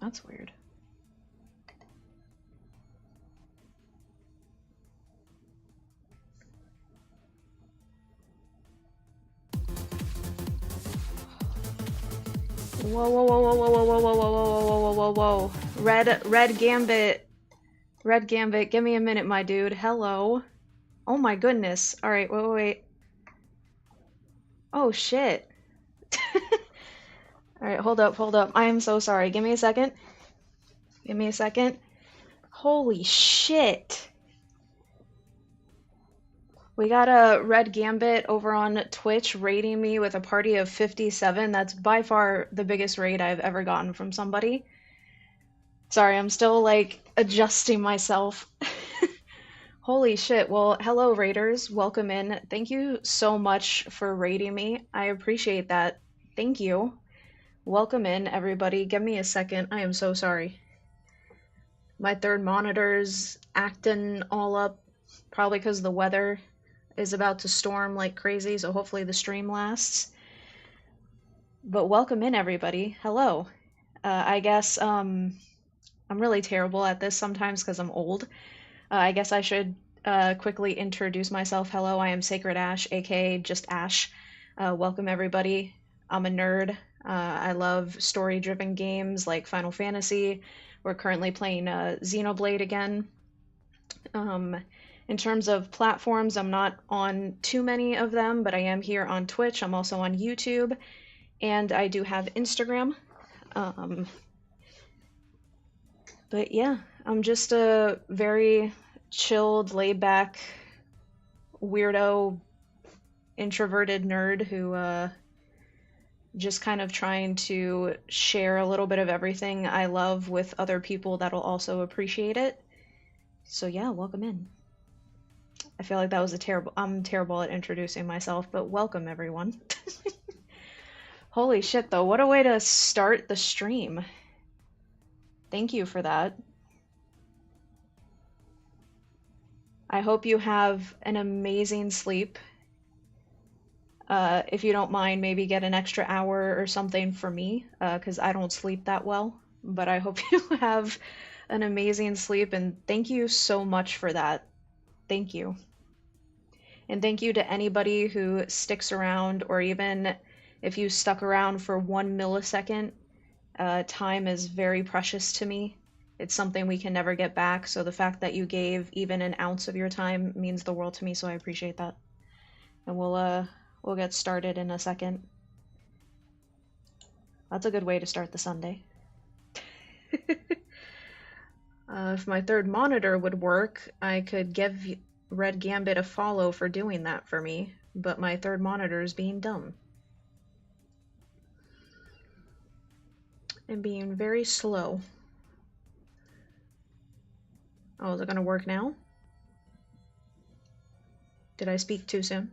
That's weird. Whoa, whoa, whoa, whoa, whoa, whoa, whoa, whoa, whoa, whoa, whoa, whoa, whoa. Red Gambit. Red Gambit, give me a minute, my dude. Hello. Oh my goodness. Alright, wait, wait, wait. Oh shit. Alright, hold up, hold up. I am so sorry. Give me a second. Give me a second. Holy shit. We got a Red Gambit over on Twitch raiding me with a party of 57. That's by far the biggest raid I've ever gotten from somebody. Sorry, I'm still like adjusting myself. Holy shit. Well, hello raiders. Welcome in. Thank you so much for raiding me. I appreciate that. Thank you. Welcome in, everybody. Give me a second. I am so sorry. My third monitor's acting all up, probably because the weather is about to storm like crazy, so hopefully the stream lasts. But welcome in, everybody. Hello. I guess I'm really terrible at this sometimes because I'm old. I guess I should quickly introduce myself. Hello, I am Sacred Ash, aka just Ash. Welcome, everybody. I'm a nerd. I love story-driven games like Final Fantasy. We're currently playing Xenoblade again. In terms of platforms, I'm not on too many of them, but I am here on Twitch. I'm also on YouTube, and I do have Instagram. But yeah, I'm just a very chilled, laid-back, weirdo, introverted nerd who just kind of trying to share a little bit of everything I love with other people that'll also appreciate it. So yeah, welcome in. I feel like that was I'm terrible at introducing myself, but welcome everyone. Holy shit though, what a way to start the stream. Thank you for that. I hope you have an amazing sleep. If you don't mind, maybe get an extra hour or something for me, because I don't sleep that well. But I hope you have an amazing sleep, and thank you so much for that. Thank you. And thank you to anybody who sticks around, or even if you stuck around for 1 millisecond. Time is very precious to me. It's something we can never get back, so the fact that you gave even an ounce of your time means the world to me, so I appreciate that. And we'll get started in a second. That's a good way to start the Sunday. If my third monitor would work, I could give Red Gambit a follow for doing that for me, but my third monitor is being dumb. And being very slow. Oh, is it gonna work now? Did I speak too soon?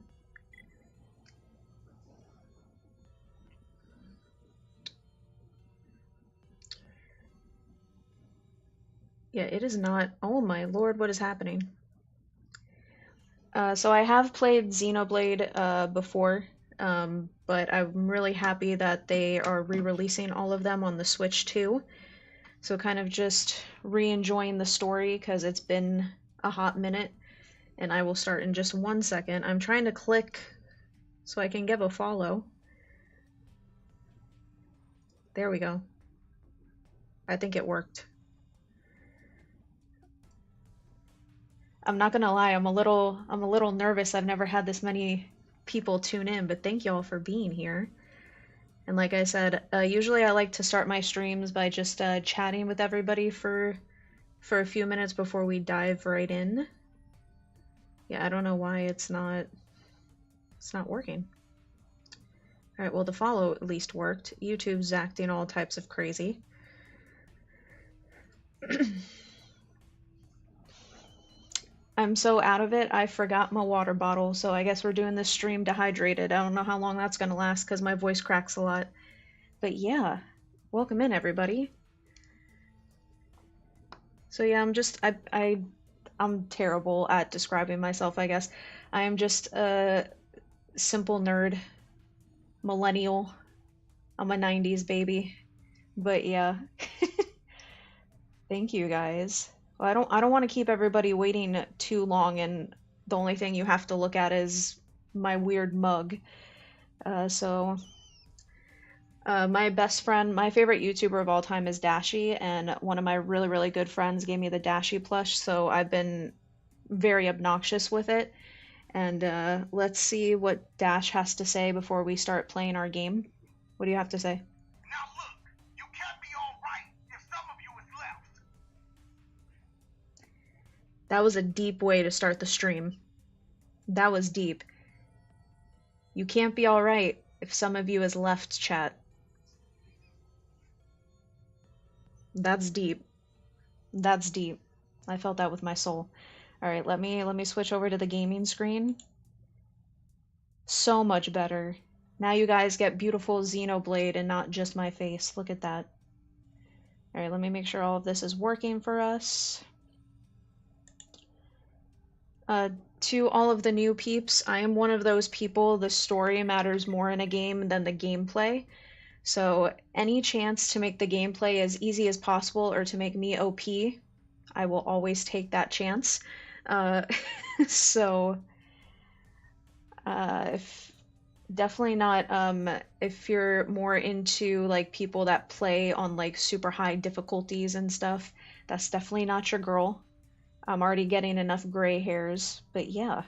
Yeah, it is not. Oh my lord, what is happening? So I have played Xenoblade before, but I'm really happy that they are re-releasing all of them on the Switch too. So kind of just re-enjoying the story because it's been a hot minute, and I will start in just 1 second. I'm trying to click so I can give a follow. There we go. I think it worked. I'm not gonna lie, I'm a little nervous. I've never had this many people tune in, but thank y'all for being here. And like I said, usually I like to start my streams by just chatting with everybody for a few minutes before we dive right in. Yeah, I don't know why it's not working. Alright, well the follow at least worked. YouTube's acting all types of crazy. I'm so out of it, I forgot my water bottle, so I guess we're doing this stream dehydrated. I don't know how long that's gonna last because my voice cracks a lot. But yeah, welcome in everybody. So yeah, I'm terrible at describing myself, I guess. I am just a simple nerd, millennial. I'm a 90s baby. But yeah. Thank you guys. Well, I don't want to keep everybody waiting too long, and the only thing you have to look at is my weird mug. So my best friend, my favorite YouTuber of all time is Dashi, and one of my really, really good friends gave me the Dashi plush, so I've been very obnoxious with it. And let's see what Dash has to say before we start playing our game. What do you have to say? Now look, you can't be all right if some of you is left. That was a deep way to start the stream. That was deep. You can't be all right if some of you is left, chat. That's deep. That's deep. I felt that with my soul. All right, let me switch over to the gaming screen. So much better. Now you guys get beautiful Xenoblade and not just my face. Look at that. All right, let me make sure all of this is working for us. To all of the new peeps, I am one of those people, the story matters more in a game than the gameplay. So any chance to make the gameplay as easy as possible or to make me OP, I will always take that chance. Uh, so if definitely not if you're more into like people that play on like super high difficulties and stuff, that's definitely not your girl. I'm already getting enough gray hairs, but yeah.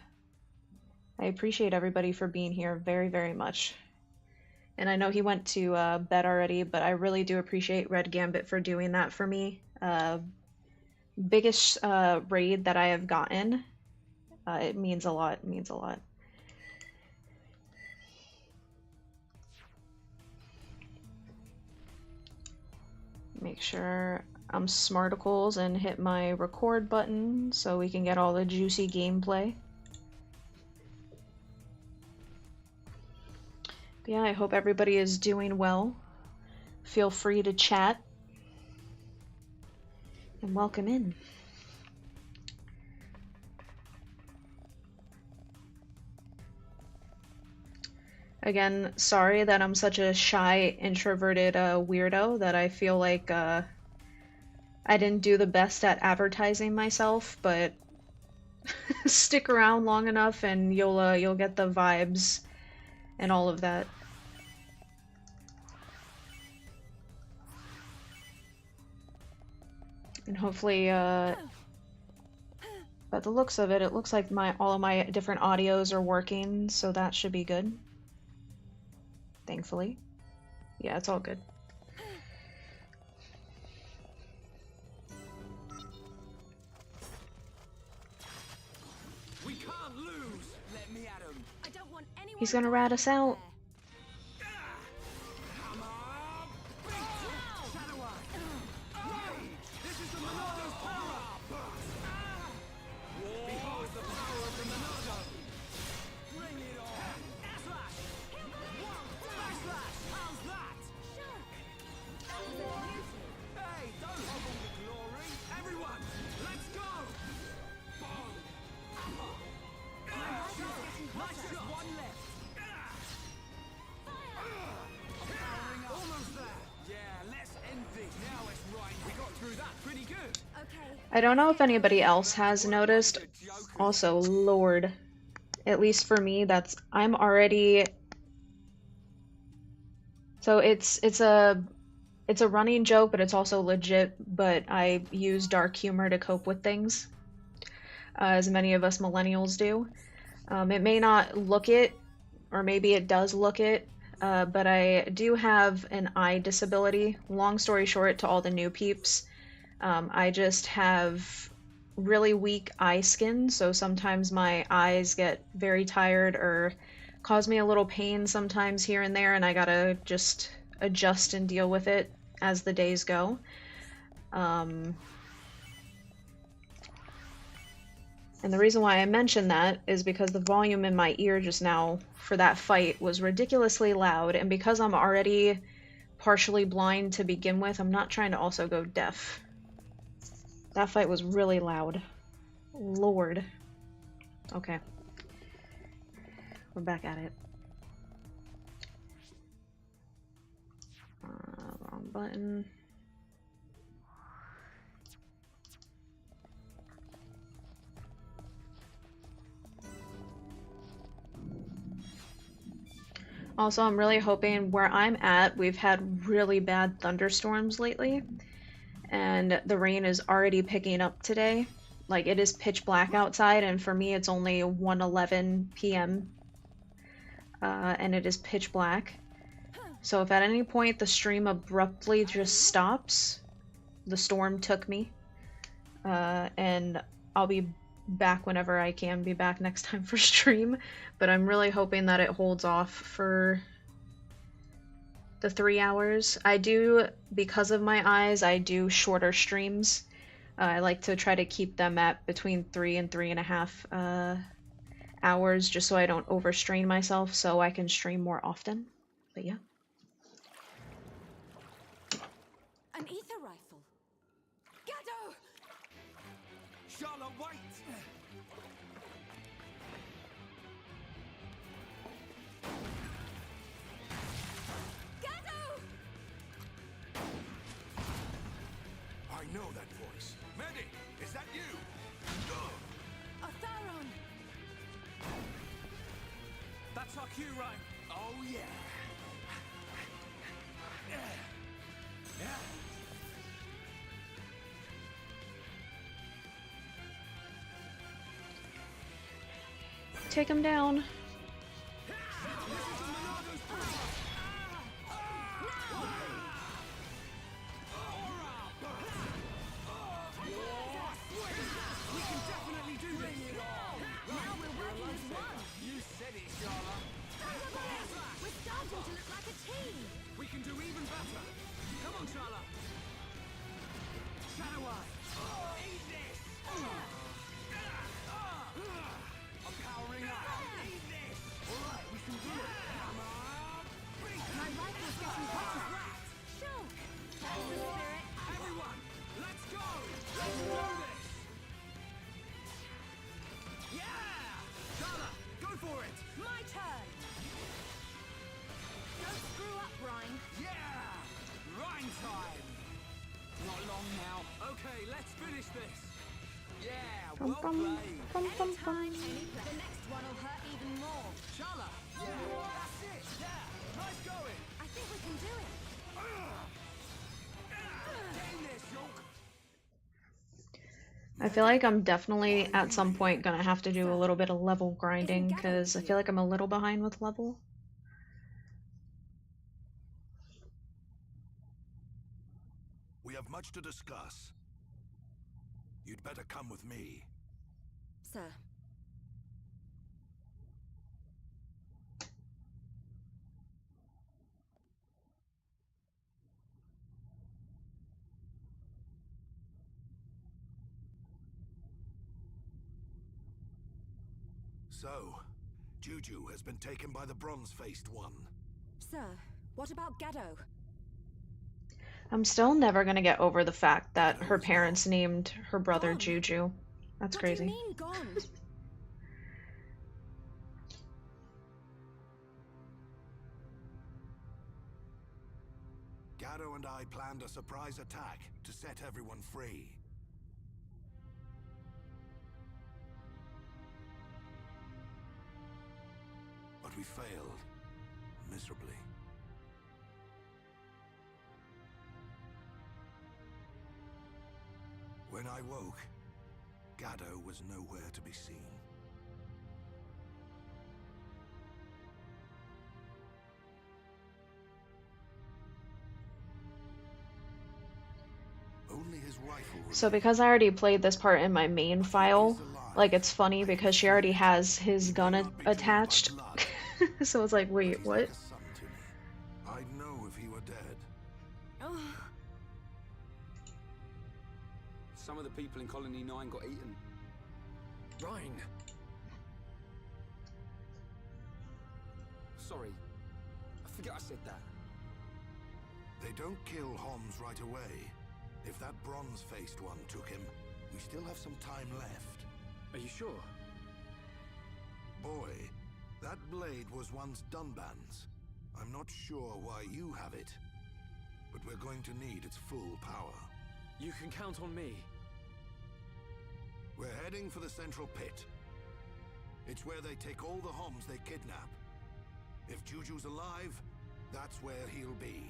I appreciate everybody for being here very, very much. And I know he went to bed already, but I really do appreciate Red Gambit for doing that for me. Biggest raid that I have gotten. It means a lot. It means a lot. Make sure I'm smarticles and hit my record button so we can get all the juicy gameplay. But yeah, I hope everybody is doing well. Feel free to chat. And welcome in. Again, sorry that I'm such a shy, introverted weirdo that I feel like I didn't do the best at advertising myself, but stick around long enough and you'll get the vibes and all of that. And hopefully, by the looks of it, it looks like all of my different audios are working, so that should be good. Thankfully. Yeah, it's all good. We can't lose. Let me at him. I don't want anyone. He's gonna rat us out. Come on. Shadow Eye. Right. This is the Monado's power. Behold the power of the Monado. Bring it on. Air slash. Air slash. How's that? Hey, don't hobble the glory. Everyone, let's go. Boom. Nice shot. One left. Almost there. Yeah, let's end this. Now it's right. We got through that pretty good. Okay. I don't know if anybody else has noticed. Also, Lord. At least for me, I'm already... So it's a running joke, but it's also legit, but I use dark humor to cope with things. As many of us millennials do. It may not look it, or maybe it does look it, but I do have an eye disability. Long story short, to all the new peeps, I just have really weak eye skin, so sometimes my eyes get very tired or cause me a little pain sometimes here and there, and I gotta just adjust and deal with it as the days go. And the reason why I mention that is because the volume in my ear just now for that fight was ridiculously loud, and because I'm already partially blind to begin with, I'm not trying to also go deaf. That fight was really loud. Lord. Okay. We're back at it. Wrong button. Also, I'm really hoping where I'm at, we've had really bad thunderstorms lately, and the rain is already picking up today. Like, it is pitch black outside, and for me, it's only 1:11 p.m., and it is pitch black. So if at any point the stream abruptly just stops, the storm took me, and I'll be back whenever I can be back next time for stream, but I'm really hoping that it holds off for the 3 hours. I do, because of my eyes, I do shorter streams. I like to try to keep them at between 3 and 3.5 hours, just so I don't overstrain myself, so I can stream more often. But yeah. An ether rifle. Gado! Charlotte, wait! Gado! I know that voice. Medic, is that you? A Tharon! That's our cue, right? Oh, yeah. Yeah. Take him down. We can definitely do this. Now we're working as one! You said it, Charlotte. We're starting to look like a team! We can do even better. Come on, Charlotte. Shadow Eye. Eat this. I'm powering up. Eat this. All right, we can do it. Come on. My rifle's getting better! Shulk! That's the spirit! Everyone, let's go. Let's do this. Yeah. Charlotte, go for it. My turn! Don't screw up, Rhyme. Yeah. Rhyme time. Not long now. Okay, let's finish this. Yeah, well played. Anytime, the next one will hurt even more. Charlotte. Yeah, that's it. Yeah, nice going. I think we can do it. Get in there, Shulk. I feel like I'm definitely at some point gonna have to do a little bit of level grinding, because I feel like I'm a little behind with level. We have much to discuss. You'd better come with me. Sir. So, Juju has been taken by the bronze-faced one. Sir, what about Gado? I'm still never gonna get over the fact that her parents named her brother Gone. Juju. That's What crazy. do you mean, gone? Gado and I planned a surprise attack to set everyone free. But we failed, miserably. When I woke, Gado was nowhere to be seen. Only his rifle So because I already played this part in my main file, like, it's funny because she already has his gun attached. So it's like, wait, what? I'd know if he were dead. Oh, Some of the people in Colony 9 got eaten. Rhine. Sorry. I forget I said that. They don't kill Homs right away. If that bronze-faced one took him, we still have some time left. Are you sure? Boy, that blade was once Dunban's. I'm not sure why you have it, but we're going to need its full power. You can count on me. We're heading for the central pit. It's where they take all the Homs they kidnap. If Juju's alive, that's where he'll be.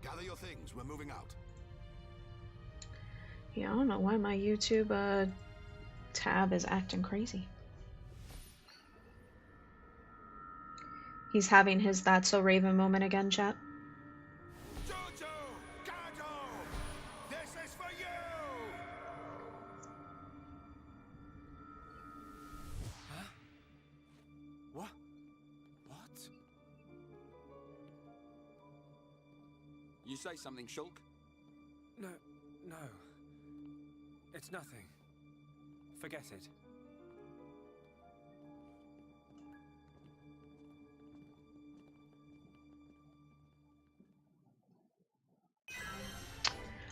Gather your things, we're moving out. Yeah, I don't know why my YouTube tab is acting crazy. He's having his That's So Raven moment again, chat. Juju! Gato! This is for you! Huh? What? You say something, Shulk? No. It's nothing. Forget it.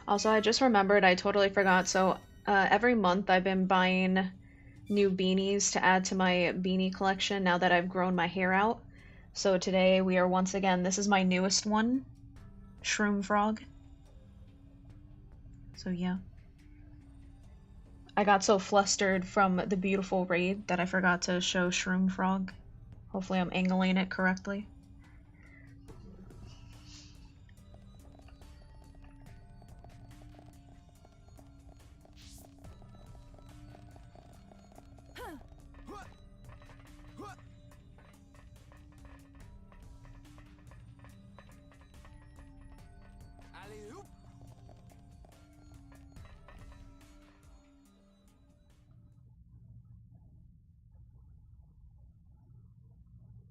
Also, I just remembered, I totally forgot. So, every month I've been buying new beanies to add to my beanie collection now that I've grown my hair out. So today we are once again, this is my newest one, Shroom Frog. So yeah. I got so flustered from the beautiful raid that I forgot to show Shroom Frog. Hopefully I'm angling it correctly. Alley-oop!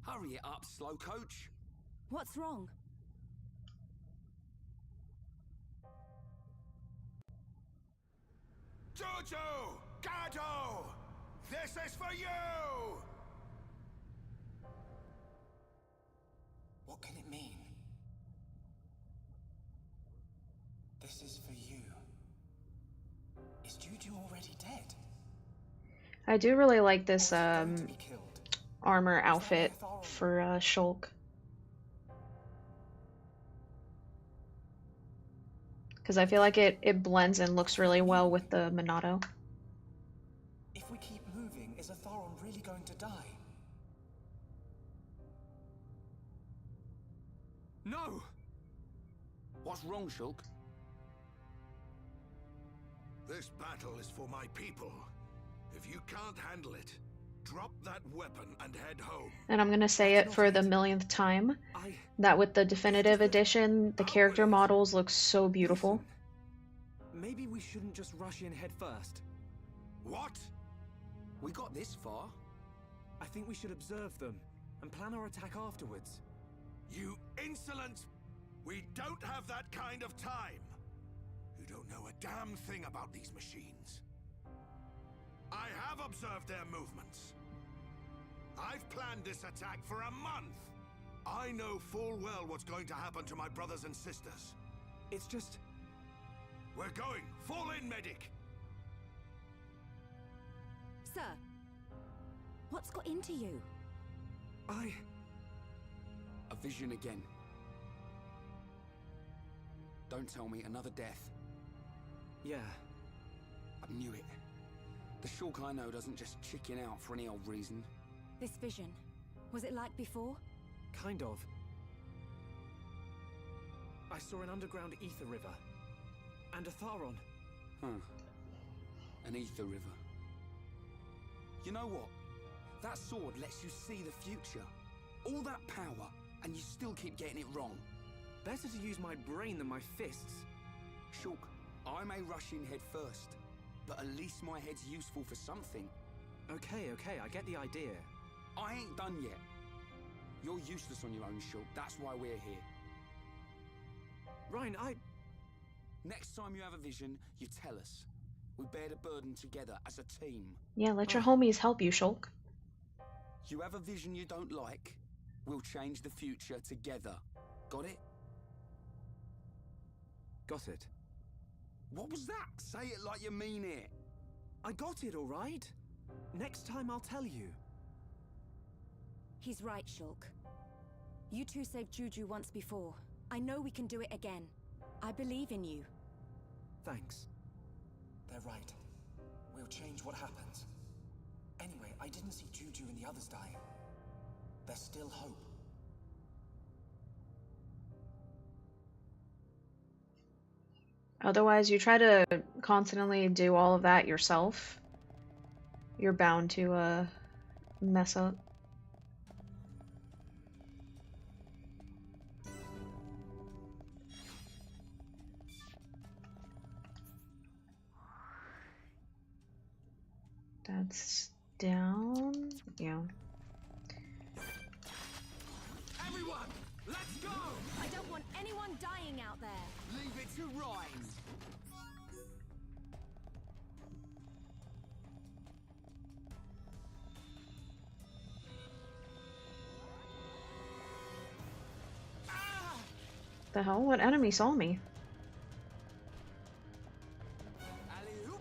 Hurry it up, slow coach. What's wrong? Juju! Gato! This is for you! What can it mean? This is for you. Is Juju already dead? I do really like this Or is he going to be killed? armor outfit for Shulk. Because I feel like it blends and looks really well with the Monado. If we keep moving, is Atharon really going to die? No! What's wrong, Shulk? This battle is for my people. If you can't handle it, drop that weapon and head home. And I'm gonna say it for the millionth time, that with the definitive edition, the character models look so beautiful. Listen, maybe we shouldn't just rush in head first. What? We got this far. I think we should observe them and plan our attack afterwards. You insolent! We don't have that kind of time! You don't know a damn thing about these machines. I have observed their movements. I've planned this attack for a month. I know full well what's going to happen to my brothers and sisters. It's just... We're going! Fall in, medic! Sir, what's got into you? A vision again. Don't tell me another death. Yeah. I knew it. The Shulk I know doesn't just chicken out for any old reason. This vision, was it like before? Kind of. I saw an underground ether river. And Atharon. Huh. An ether river. You know what? That sword lets you see the future. All that power, and you still keep getting it wrong. Better to use my brain than my fists. Shulk, I may rush in head first, but at least my head's useful for something. Okay, I get the idea. I ain't done yet. You're useless on your own, Shulk. That's why we're here. Ryan, Next time you have a vision, you tell us. We bear the burden together as a team. Yeah, let your homies help you, Shulk. You have a vision you don't like, we'll change the future together. Got it? Got it. What was that? Say it like you mean it. I got it, all right? Next time I'll tell you. He's right, Shulk. You two saved Juju once before. I know we can do it again. I believe in you. Thanks. They're right. We'll change what happens. Anyway, I didn't see Juju and the others die. There's still hope. Otherwise, you try to constantly do all of that yourself, you're bound to mess up. That's down. Yeah. Everyone, let's go! I don't want anyone dying out there. Leave it to Ryan. The hell? What enemy saw me? Alley-oop.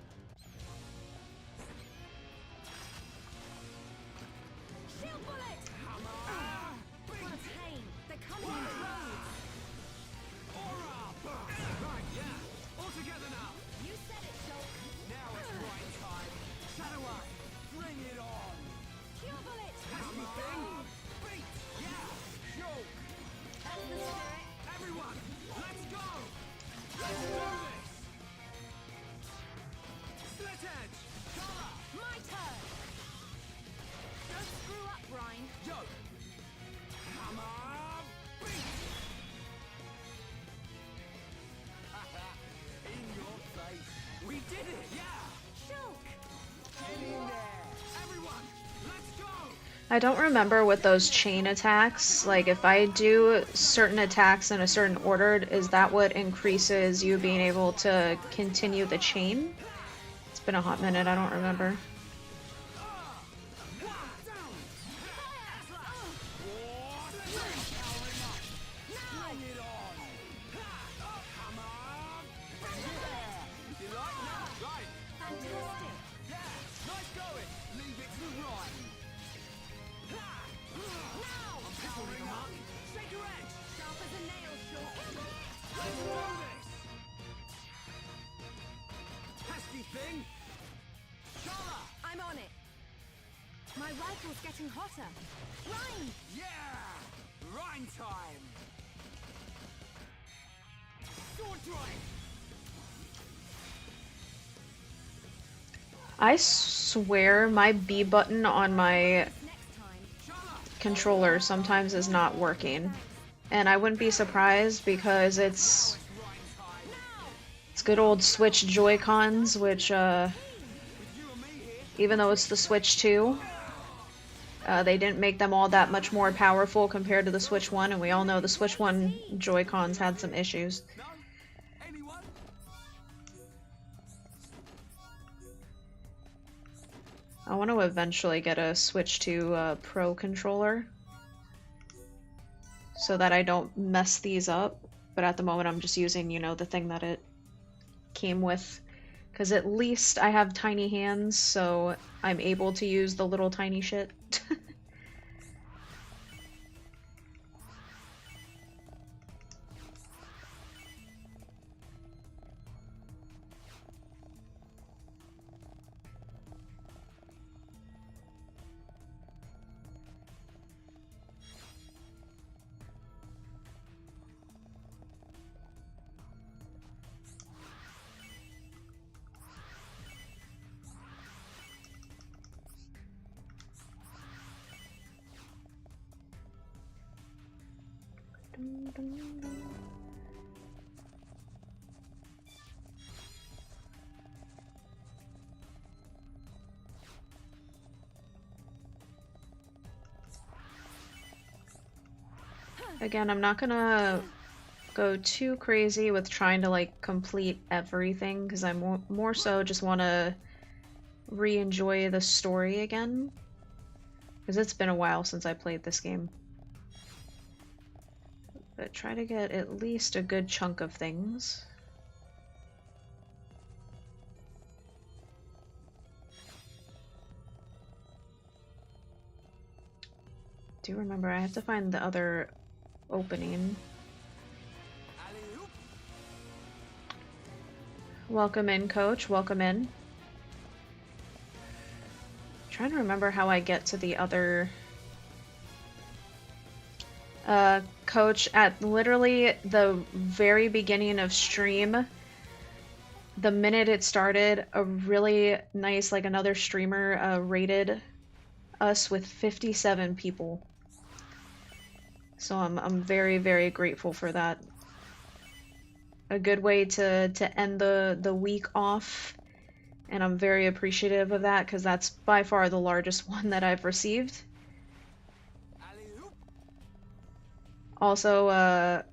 Shield bullet! What a pain. They're coming in droves. Aura! Right, yeah. All together now. You said it, Shulk. Now it's right time. Shadow Eye, bring it on. Cure bullet! Pesky thing. Beat. Yeah. Shulk. That's the spirit. Everyone, let's go. Let's do this. Split edge. Color. My turn. Don't screw up, Ryan. Yo. Hammer. Beat. In your face. We did it. Yeah. Shulk! Get in there. Everyone, let's go. I don't remember with those chain attacks, like if I do certain attacks in a certain order, is that what increases you being able to continue the chain? It's been a hot minute, I don't remember. Fantastic. Nice going. Leave it to Ryan. Now! Powering up. Shake your edge. Sharp as a nail, Shulk. Let's do this. Pesky thing. Shala. I'm on it. My rifle's getting hotter. Ryan! Yeah. Rhyme time. Sword drive. I swear my B button on my Next time. controller sometimes is not working. And I wouldn't be surprised because it's good old Switch Joy-Cons, which even though it's the Switch 2, they didn't make them all that much more powerful compared to the Switch 1, and we all know the Switch 1 Joy-Cons had some issues. No? Anyone? I want to eventually get a Switch 2 Pro controller so that I don't mess these up, but at the moment I'm just using, you know, the thing that it came with, because at least I have tiny hands, so I'm able to use the little tiny shit. Again, I'm not gonna go too crazy with trying to like complete everything because I more so just want to re-enjoy the story again, because it's been a while since I played this game. But try to get at least a good chunk of things. Do remember I have to find the other opening. Alley-oop. Welcome in, coach. Welcome in. Trying to remember how I get to the other Coach, at literally the very beginning of stream, the minute it started, a really nice, like another streamer, rated us with 57 people. So I'm very, very grateful for that. A good way to end the week off, and I'm very appreciative of that because that's by far the largest one that I've received. Also,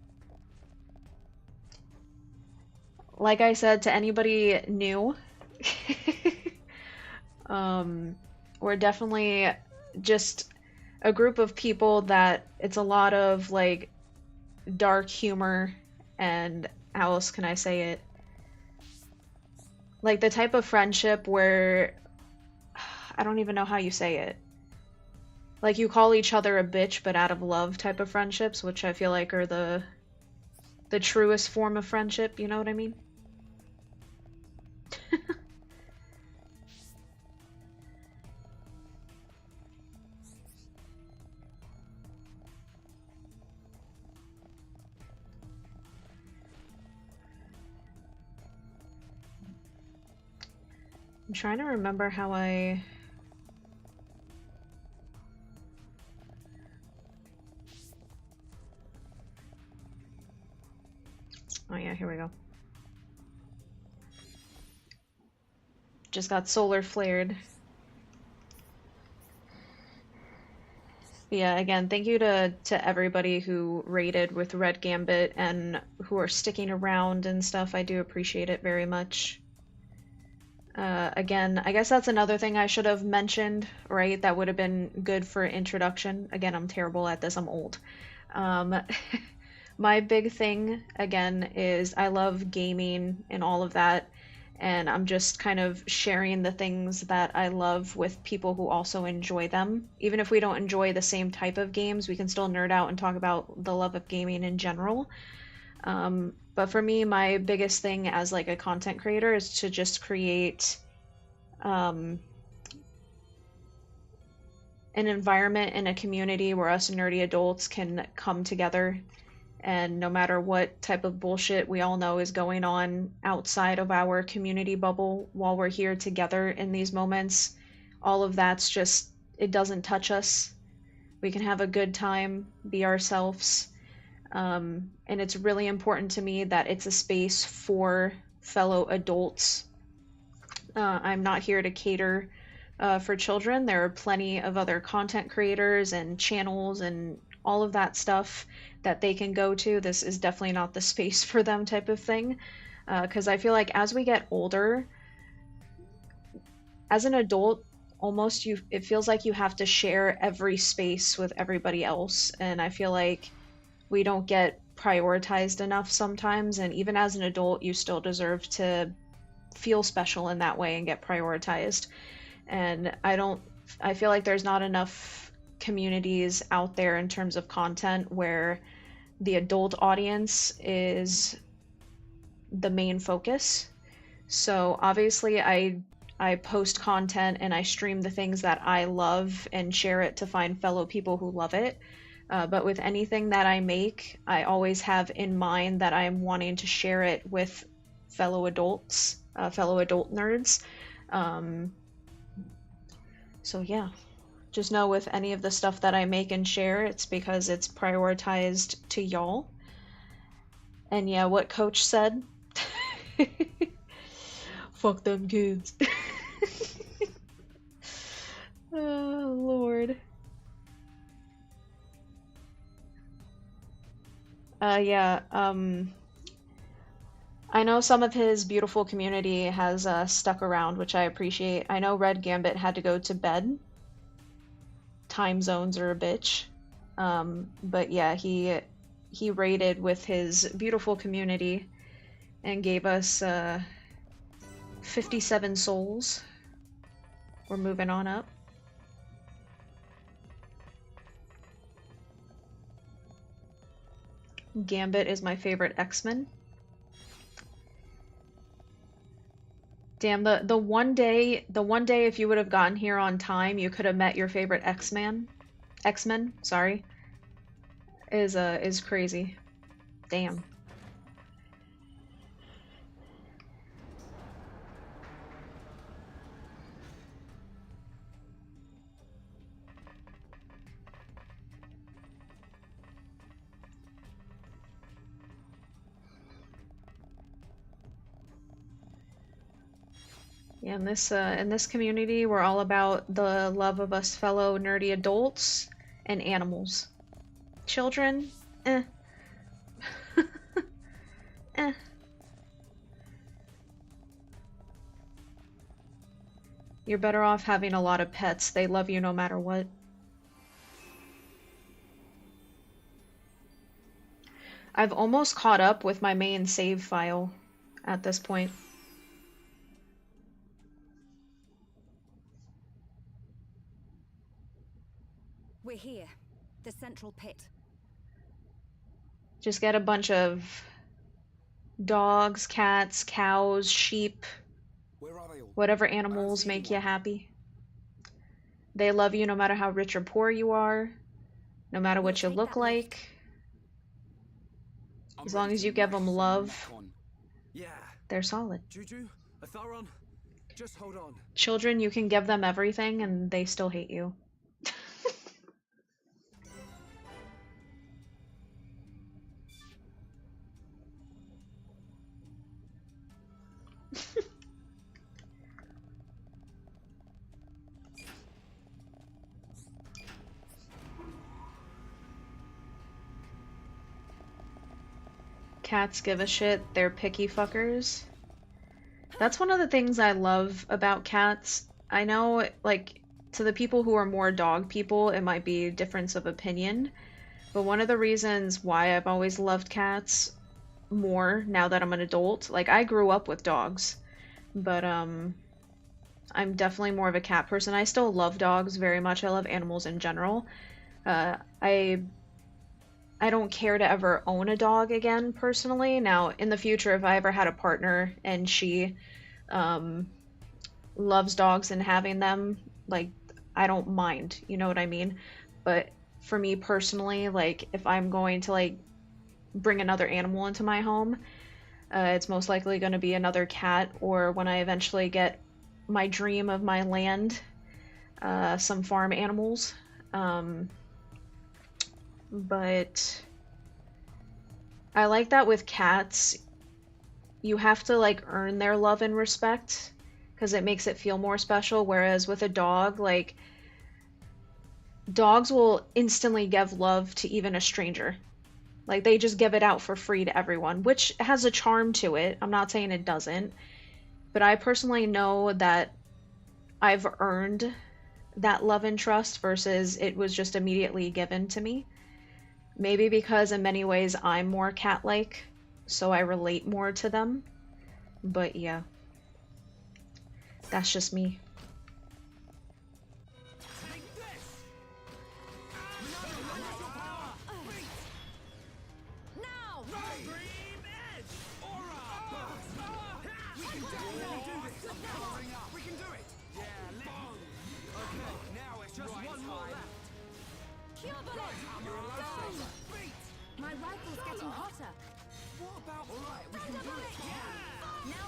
like I said to anybody new, we're definitely just a group of people that it's a lot of like dark humor and how else can I say it? Like the type of friendship where I don't even know how you say it. Like you call each other a bitch but out of love type of friendships, which I feel like are the truest form of friendship, you know what I mean? I'm trying to remember how I... Oh yeah, here we go. Just got solar flared. Yeah, again, thank you to everybody who raided with Red Gambit and who are sticking around and stuff. I do appreciate it very much. Again, I guess that's another thing I should have mentioned, right? That would have been good for introduction. Again, I'm terrible at this. I'm old. My big thing, again, is I love gaming and all of that, and I'm just kind of sharing the things that I love with people who also enjoy them. Even if we don't enjoy the same type of games, we can still nerd out and talk about the love of gaming in general. But for me, my biggest thing as like a content creator is to just create an environment and a community where us nerdy adults can come together, and no matter what type of bullshit we all know is going on outside of our community bubble, while we're here together in these moments, all of that's just, it doesn't touch us. We can have a good time, be ourselves. And it's really important to me that it's a space for fellow adults. I'm not here to cater for children. There are plenty of other content creators and channels and all of that stuff that they can go to. This is definitely not the space for them type of thing. Because I feel like as we get older, as an adult, almost it feels like you have to share every space with everybody else. And I feel like we don't get prioritized enough sometimes, and even as an adult you still deserve to feel special in that way and get prioritized. And I feel like there's not enough communities out there in terms of content where the adult audience is the main focus. So obviously I post content and I stream the things that I love and share it to find fellow people who love it. But with anything that I make, I always have in mind that I'm wanting to share it with fellow adults, fellow adult nerds. So yeah, just know with any of the stuff that I make and share, it's because it's prioritized to y'all. And yeah, what Coach said. Fuck them kids. Oh, Lord. Yeah, I know some of his beautiful community has stuck around, which I appreciate. I know Red Gambit had to go to bed. Time zones are a bitch. But yeah, he raided with his beautiful community and gave us 57 souls. We're moving on up. Gambit is my favorite X-Men. Damn, the one day if you would have gotten here on time, you could have met your favorite X-Men, sorry. is crazy. Damn. Yeah, in this community, we're all about the love of us fellow nerdy adults and animals. Children, eh. Eh. You're better off having a lot of pets. They love you no matter what. I've almost caught up with my main save file at this point. We're here. The central pit. Just get a bunch of dogs, cats, cows, sheep, Where are they all? whatever animals make you happy. They love you no matter how rich or poor you are, no matter what you look like. As long as you give them love, Yeah. they're solid. Juju, Atharon, just hold on. Children, you can give them everything and they still hate you. Cats give a shit, they're picky fuckers. That's one of the things I love about cats. I know, like, to the people who are more dog people, it might be a difference of opinion, but one of the reasons why I've always loved cats more now that I'm an adult, like, I grew up with dogs, but, I'm definitely more of a cat person. I still love dogs very much. I love animals in general. I don't care to ever own a dog again, personally. Now, in the future, if I ever had a partner and she loves dogs and having them, like, I don't mind, you know what I mean? But for me personally, like, if I'm going to, like, bring another animal into my home, it's most likely going to be another cat, or when I eventually get my dream of my land, some farm animals. But I like that with cats, you have to, like, earn their love and respect, because it makes it feel more special, whereas with a dog, like, dogs will instantly give love to even a stranger. Like, they just give it out for free to everyone, which has a charm to it. I'm not saying it doesn't. But I personally know that I've earned that love and trust versus it was just immediately given to me. Maybe because in many ways I'm more cat-like, so I relate more to them. But yeah, that's just me. My rifle's getting hotter. What about alright, we can do it? Yeah. Now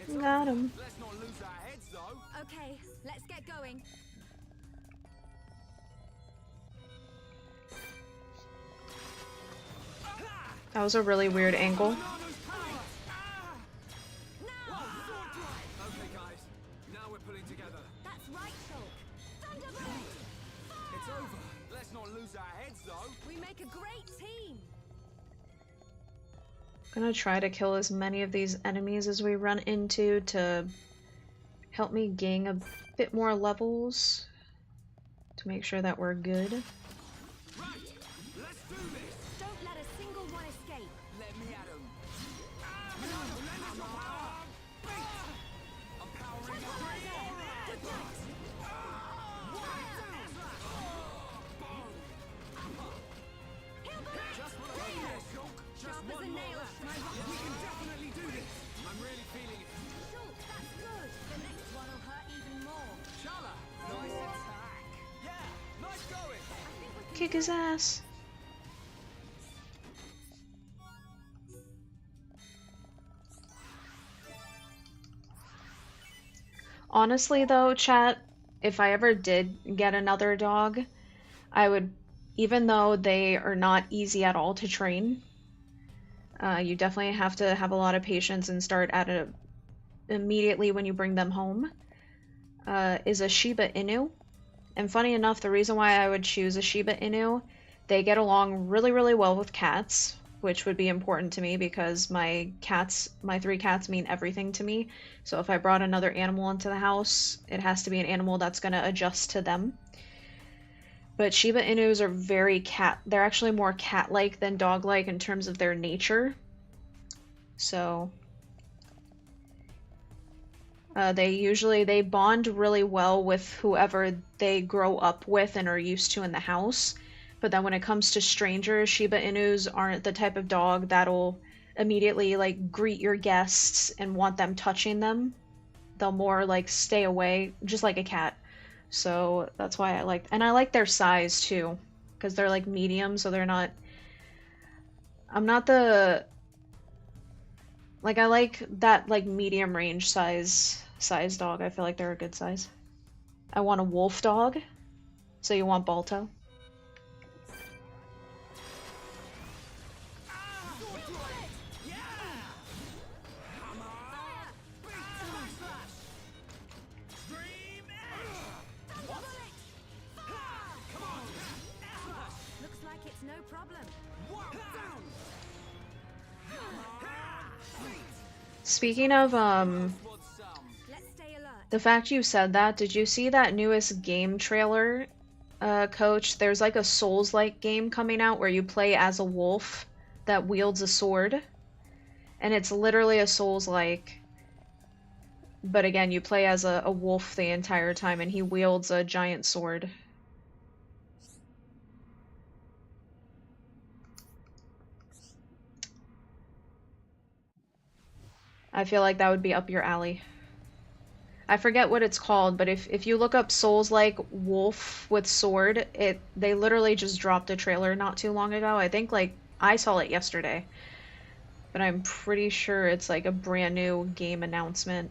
we'll... Got him. Let's not lose our heads though. Okay, let's get going. That was a really weird angle. Okay guys, now we're pulling together. That's right, Shulk. Thunderbolt! It's over. Let's not lose our heads though. We make a great team. Gonna try to kill as many of these enemies as we run into to help me gain a bit more levels to make sure that we're good. Right, let's do this. Don't let a single one escape. Let me at 'em. I'm powering up. Just what I need, Shulk. Just Sharp as a one more nail. left. My rifle. We can definitely do this. I'm really feeling it. Shulk, that's good. The next one will hurt even more. Shala, nice attack. Yeah, nice going. Kick his ass. Honestly though, chat, if I ever did get another dog, I would, even though they are not easy at all to train, you definitely have to have a lot of patience and start at it immediately when you bring them home, is a Shiba Inu. And funny enough, the reason why I would choose a Shiba Inu, they get along really, really well with cats, which would be important to me because my 3 cats mean everything to me. So if I brought another animal into the house, it has to be an animal that's going to adjust to them. But Shiba Inus are they're actually more cat-like than dog-like in terms of their nature. So they bond really well with whoever they grow up with and are used to in the house. But then when it comes to strangers, Shiba Inus aren't the type of dog that'll immediately like greet your guests and want them touching them. They'll more like stay away, just like a cat. So that's why I like their size too, because they're like medium, so they're not. I'm not the. Like I like that like medium range size dog. I feel like they're a good size. I want a wolf dog. So you want Balto? Speaking of, the fact you said that, did you see that newest game trailer, Coach? There's like a Souls-like game coming out where you play as a wolf that wields a sword. And it's literally a Souls-like. But again, you play as a wolf the entire time and he wields a giant sword. I feel like that would be up your alley. I forget what it's called, but if you look up Souls-like wolf with sword, they literally just dropped a trailer not too long ago. I think like I saw it yesterday. But I'm pretty sure it's like a brand new game announcement.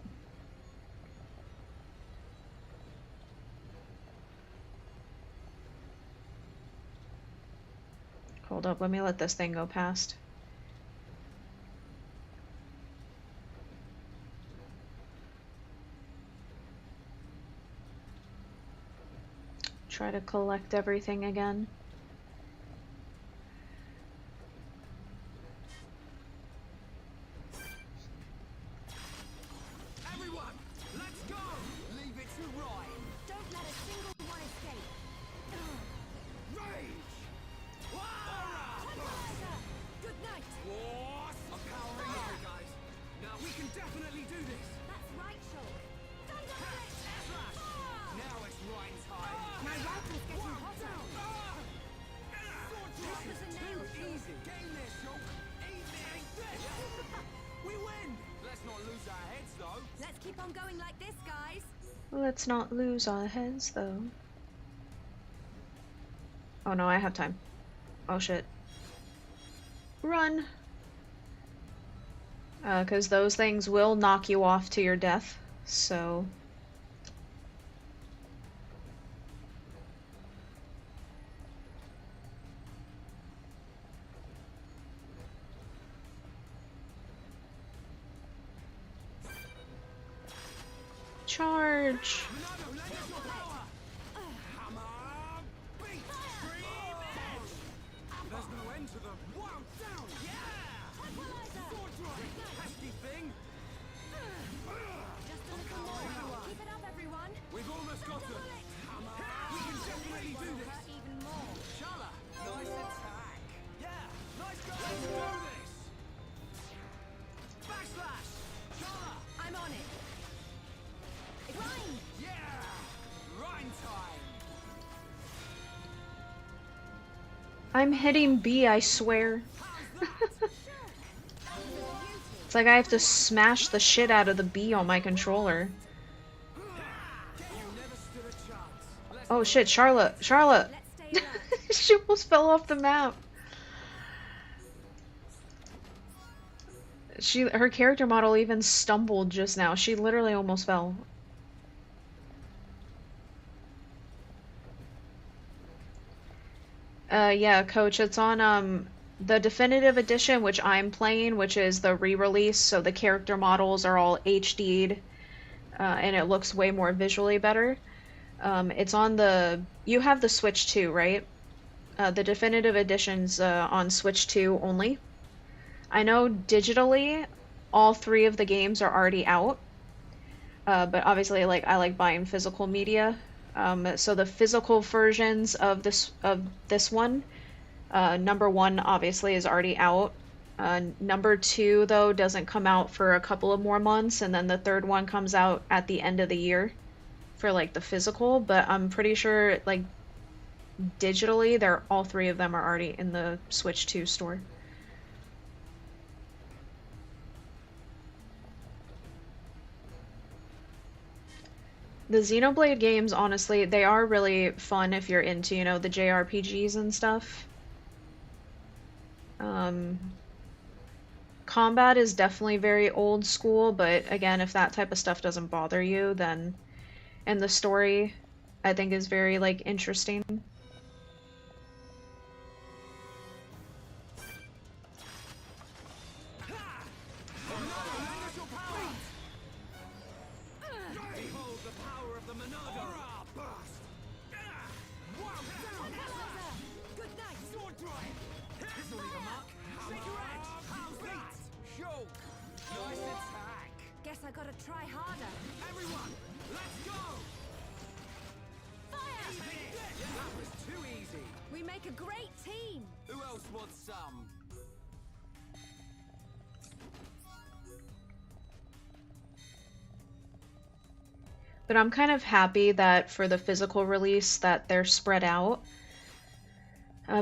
Hold up, let me let this thing go past. Try to collect everything again. Everyone, let's go! Leave it to Ryan. Don't let a single one escape. Rage! Good night. I'm powering up, guys. Now we can definitely do this. That's right, Shulk. Flash! Now it's Ryan's time. My rifle's getting hotter. This is too easy. Game there, Shulk. Easy ain't this. We win. Let's not lose our heads, though. Let's keep on going like this, guys. Let's not lose our heads, though. Oh no, I have time. Oh shit. Run! Because those things will knock you off to your death, so... Charge! There's no end to them. Wow, down! Yeah! Sword drive! Pesky thing! Just a little more. Keep it up, everyone. We've almost got them. We can definitely do this. Even more. Shala, nice attack. Yeah, nice go. Let's do this. Backslash. Shala. I'm on it. Ryan! Yeah. Rhyme time. I'm hitting B, I swear. It's like I have to smash the shit out of the B on my controller. You never stood a chance. Oh shit, Charlotte! Charlotte! Let's stay alert. She almost fell off the map. Her character model even stumbled just now. She literally almost fell. Yeah, Coach, it's on the definitive edition, which I'm playing, which is the re-release, so the character models are all HD'd, and it looks way more visually better. It's on the you have the Switch 2, right? The definitive edition's on Switch 2 only. I know digitally, all three of the games are already out, but obviously, like I like buying physical media. So the physical versions of this one, number one obviously is already out. Number two though doesn't come out for a couple of more months, and then the third one comes out at the end of the year for like the physical. But I'm pretty sure like digitally, they're all three of them are already in the Switch 2 store. The Xenoblade games, honestly, they are really fun if you're into, the JRPGs and stuff. Um, Combat is definitely very old school, but again, if that type of stuff doesn't bother you, then and the story I think is very like interesting. Behold the power of the Monado! Good night. Sword drive! This'll leave a mark! Shake your head! How's that? Choke! Nice attack! Guess I gotta try harder. Everyone, let's go! Fire! That was too easy! We make a great team. Who else wants some? But I'm kind of happy that for the physical release that they're spread out,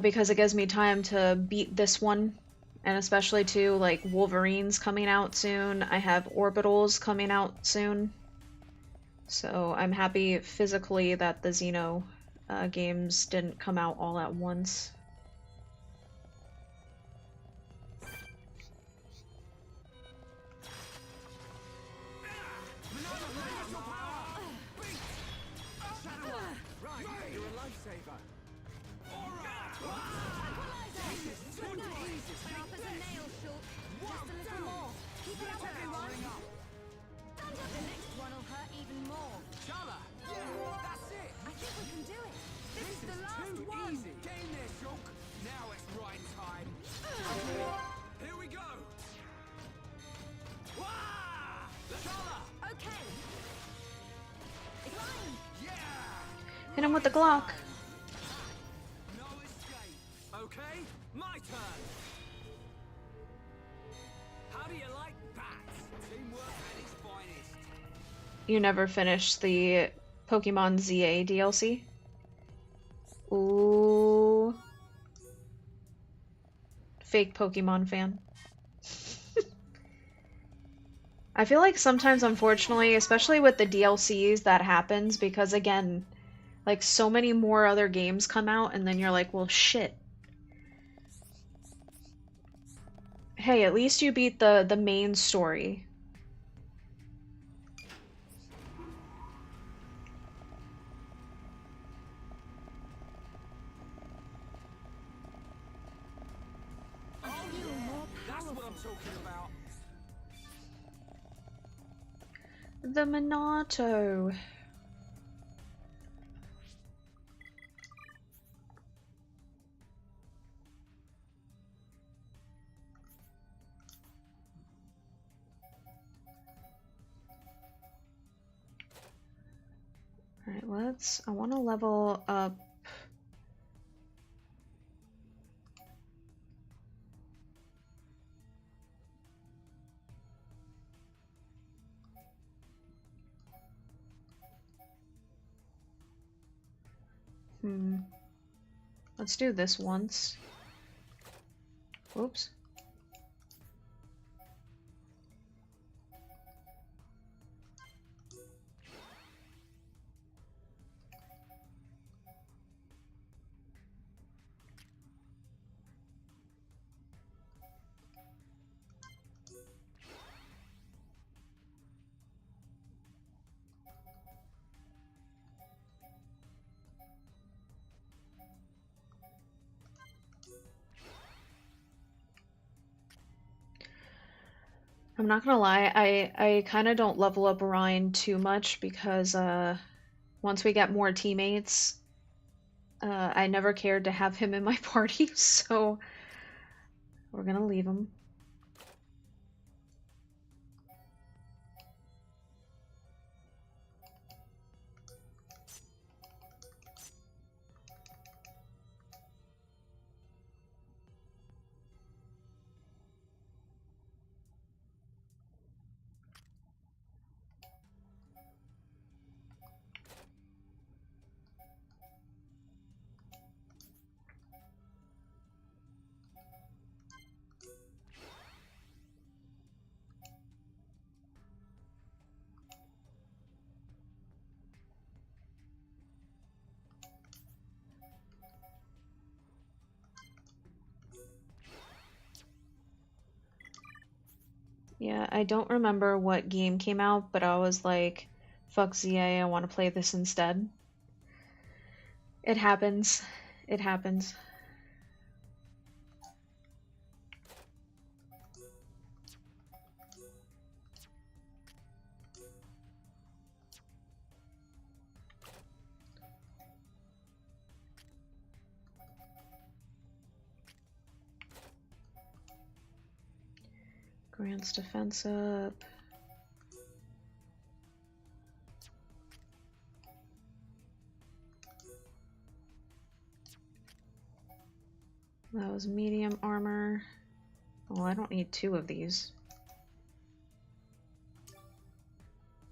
because it gives me time to beat this one, and especially too, like Wolverine's coming out soon. I have Orbitals coming out soon. So I'm happy physically that the Xeno games didn't come out all at once. Right, you're a lifesaver! Good night. Sharp as a nail, Shulk. Just a little more. Keep it up, everyone. Thunder! The next one will hurt even more. Chala! That's it! I think we can do it. This is the last Too one. easy! Get in there, Shulk! Now it's right time! Here we go! Wah! Chala! Okay. Fine. Yeah! Hit him with the Glock. No escape! Okay, my turn! How do you like that? Teamwork at its finest! You never finished the Pokemon ZA DLC? Ooh. Fake Pokemon fan. I feel like sometimes, unfortunately, especially with the DLCs, that happens because, again, like so many more other games come out, and then you're like, well, shit. Hey, at least you beat the main story. Oh yeah! That's what I'm talking about! The Monado. Alright, I want to level up. Let's do this once. Whoops. I'm not gonna lie, I kind of don't level up Orion too much because once we get more teammates, I never cared to have him in my party, so we're gonna leave him. Yeah, I don't remember what game came out, but I was like, fuck ZA, I want to play this instead. It happens. It happens. Grants defense up. That was medium armor. Oh, I don't need 2 of these.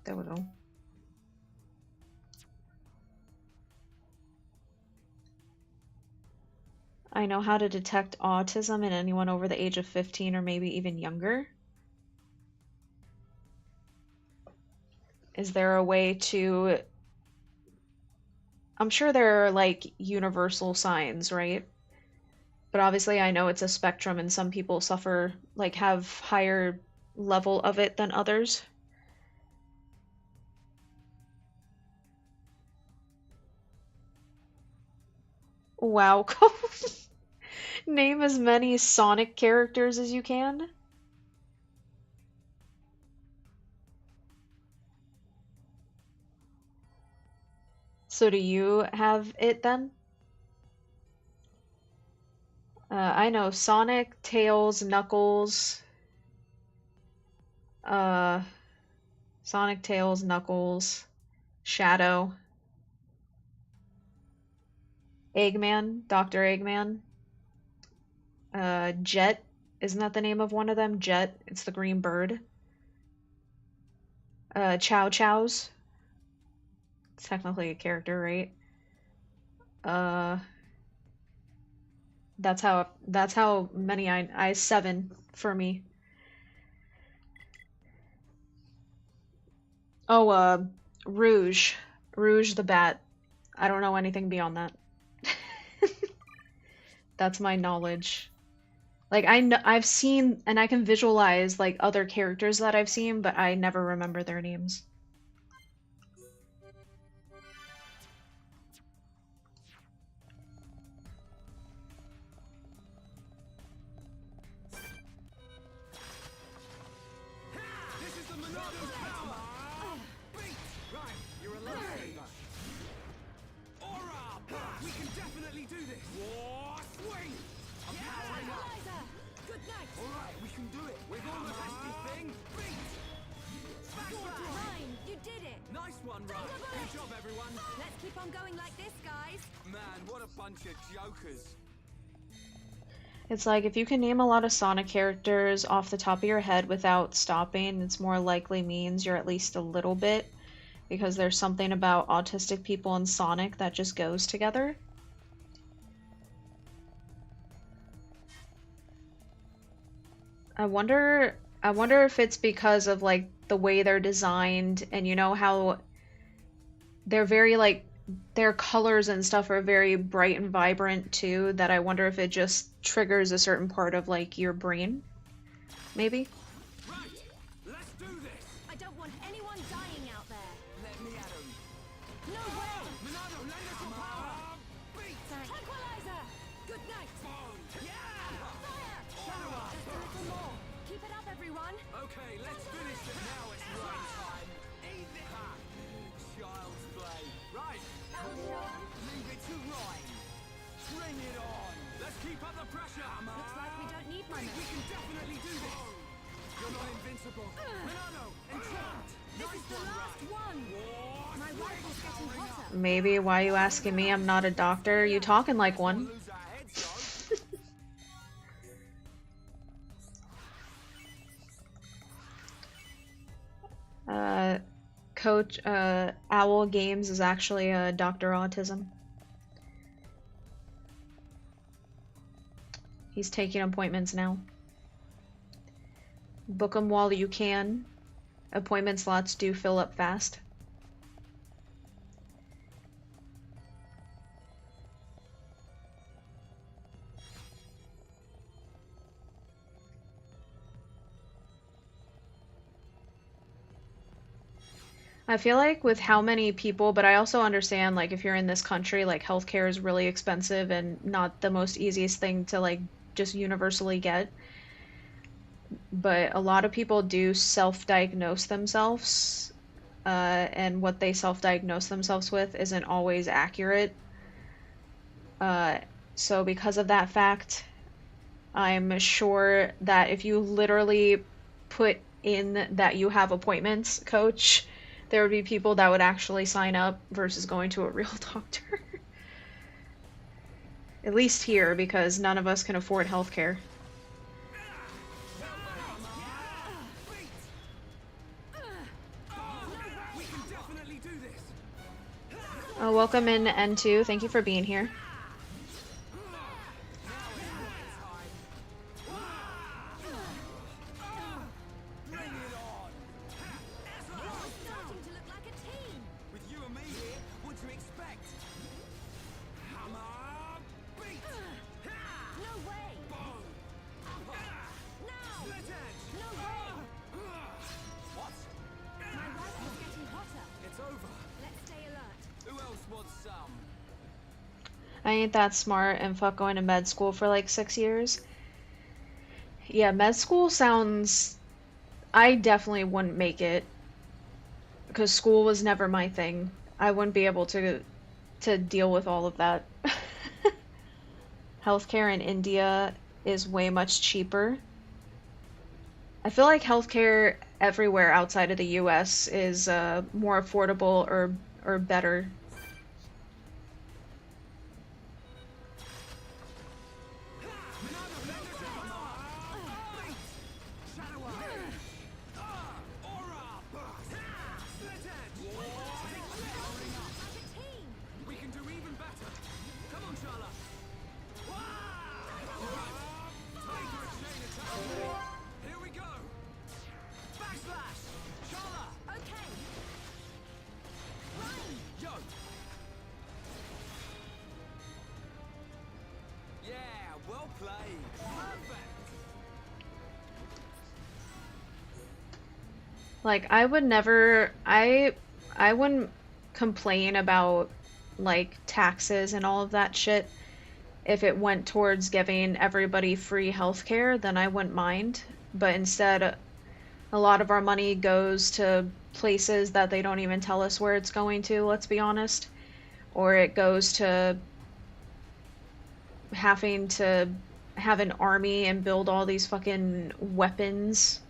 There we go. I know how to detect autism in anyone over the age of 15 or maybe even younger. Is there a way to... I'm sure there are, like, universal signs, right? But obviously I know it's a spectrum and some people suffer, like, have higher level of it than others. Wow. Name as many Sonic characters as you can. So do you have it then? I know Sonic, Tails, Knuckles. Uh, Sonic, Tails, Knuckles, Shadow, Eggman, Dr. Eggman. Jet, isn't that the name of one of them? Jet, it's the green bird. Chow Chows. It's technically a character, right? Uh, that's how many I 7 for me. Oh, Rouge. Rouge the Bat. I don't know anything beyond that. That's my knowledge. Like I've seen and I can visualize like other characters that I've seen, but I never remember their names. This is the Monado power! Beat! Right, you're a lifesaver. Aura! We can definitely do this! War swing! I'm powering up! Tranquilizer! Good night! Alright, we can do it! With all the pesky thing! Beat! Smash Sword back! Rhyme, you did it! Nice one, Ryan! Good job, everyone! Let's keep on going like this, guys! Man, what a bunch of jokers! It's like if you can name a lot of Sonic characters off the top of your head without stopping, it's more likely means you're at least a little bit, because there's something about autistic people and Sonic that just goes together. I wonder if it's because of like the way they're designed and you know how they're very like their colors and stuff are very bright and vibrant too, that I wonder if it just triggers a certain part of like your brain. Maybe? Right! Let's do this! I don't want anyone dying out there! Let me at 'em! No way! Monado, lend us your power! Beat! Thanks. Tranquilizer! Good night! Yeah! Fire! Just a little more! Keep it up, everyone! Okay, Bring it on! Let's keep up the pressure! Looks like we don't need my We move. can definitely do this! You're not invincible! Monado! Entrapped! This is the last one. My rifle's getting hotter. Maybe. Why you asking me? I'm not a doctor. You talking like one. Lose our heads, though. Coach Owl Games is actually Dr. Autism. He's taking appointments now. Book them while you can. Appointment slots do fill up fast. I feel like with how many people, but I also understand like if you're in this country, like healthcare is really expensive and not the most easiest thing to like just universally get. But a lot of people do self-diagnose themselves, and what they self-diagnose themselves with isn't always accurate. So because of that fact, I'm sure that if you literally put in that you have appointments, coach, there would be people that would actually sign up versus going to a real doctor. At least here, because none of us can afford healthcare. We can definitely do this! Welcome in, N2. Thank you for being here. Bring it on! You're starting to look like a team. With you and me here, what do you expect? Hammer! Beat! No way. Boom! Now. Split edge! No way. What? My rifle's getting hotter. It's over. Let's stay alert. Who else wants some? I ain't that smart and fuck going to med school for like 6 years. Yeah, med school sounds... I definitely wouldn't make it. Because school was never my thing. I wouldn't be able to deal with all of that. Healthcare in India is way much cheaper. I feel like healthcare everywhere outside of the US is more affordable or better. We can do even better. Come on, Charla. Tiger chain attack. Here we go. Backslash. Charla. Okay. Yo. Yeah, well played. Perfect. Like I would never I wouldn't complain about like taxes and all of that shit. If it went towards giving everybody free healthcare, then I wouldn't mind. But instead, a lot of our money goes to places that they don't even tell us where it's going to, let's be honest. Or it goes to having to have an army and build all these fucking weapons.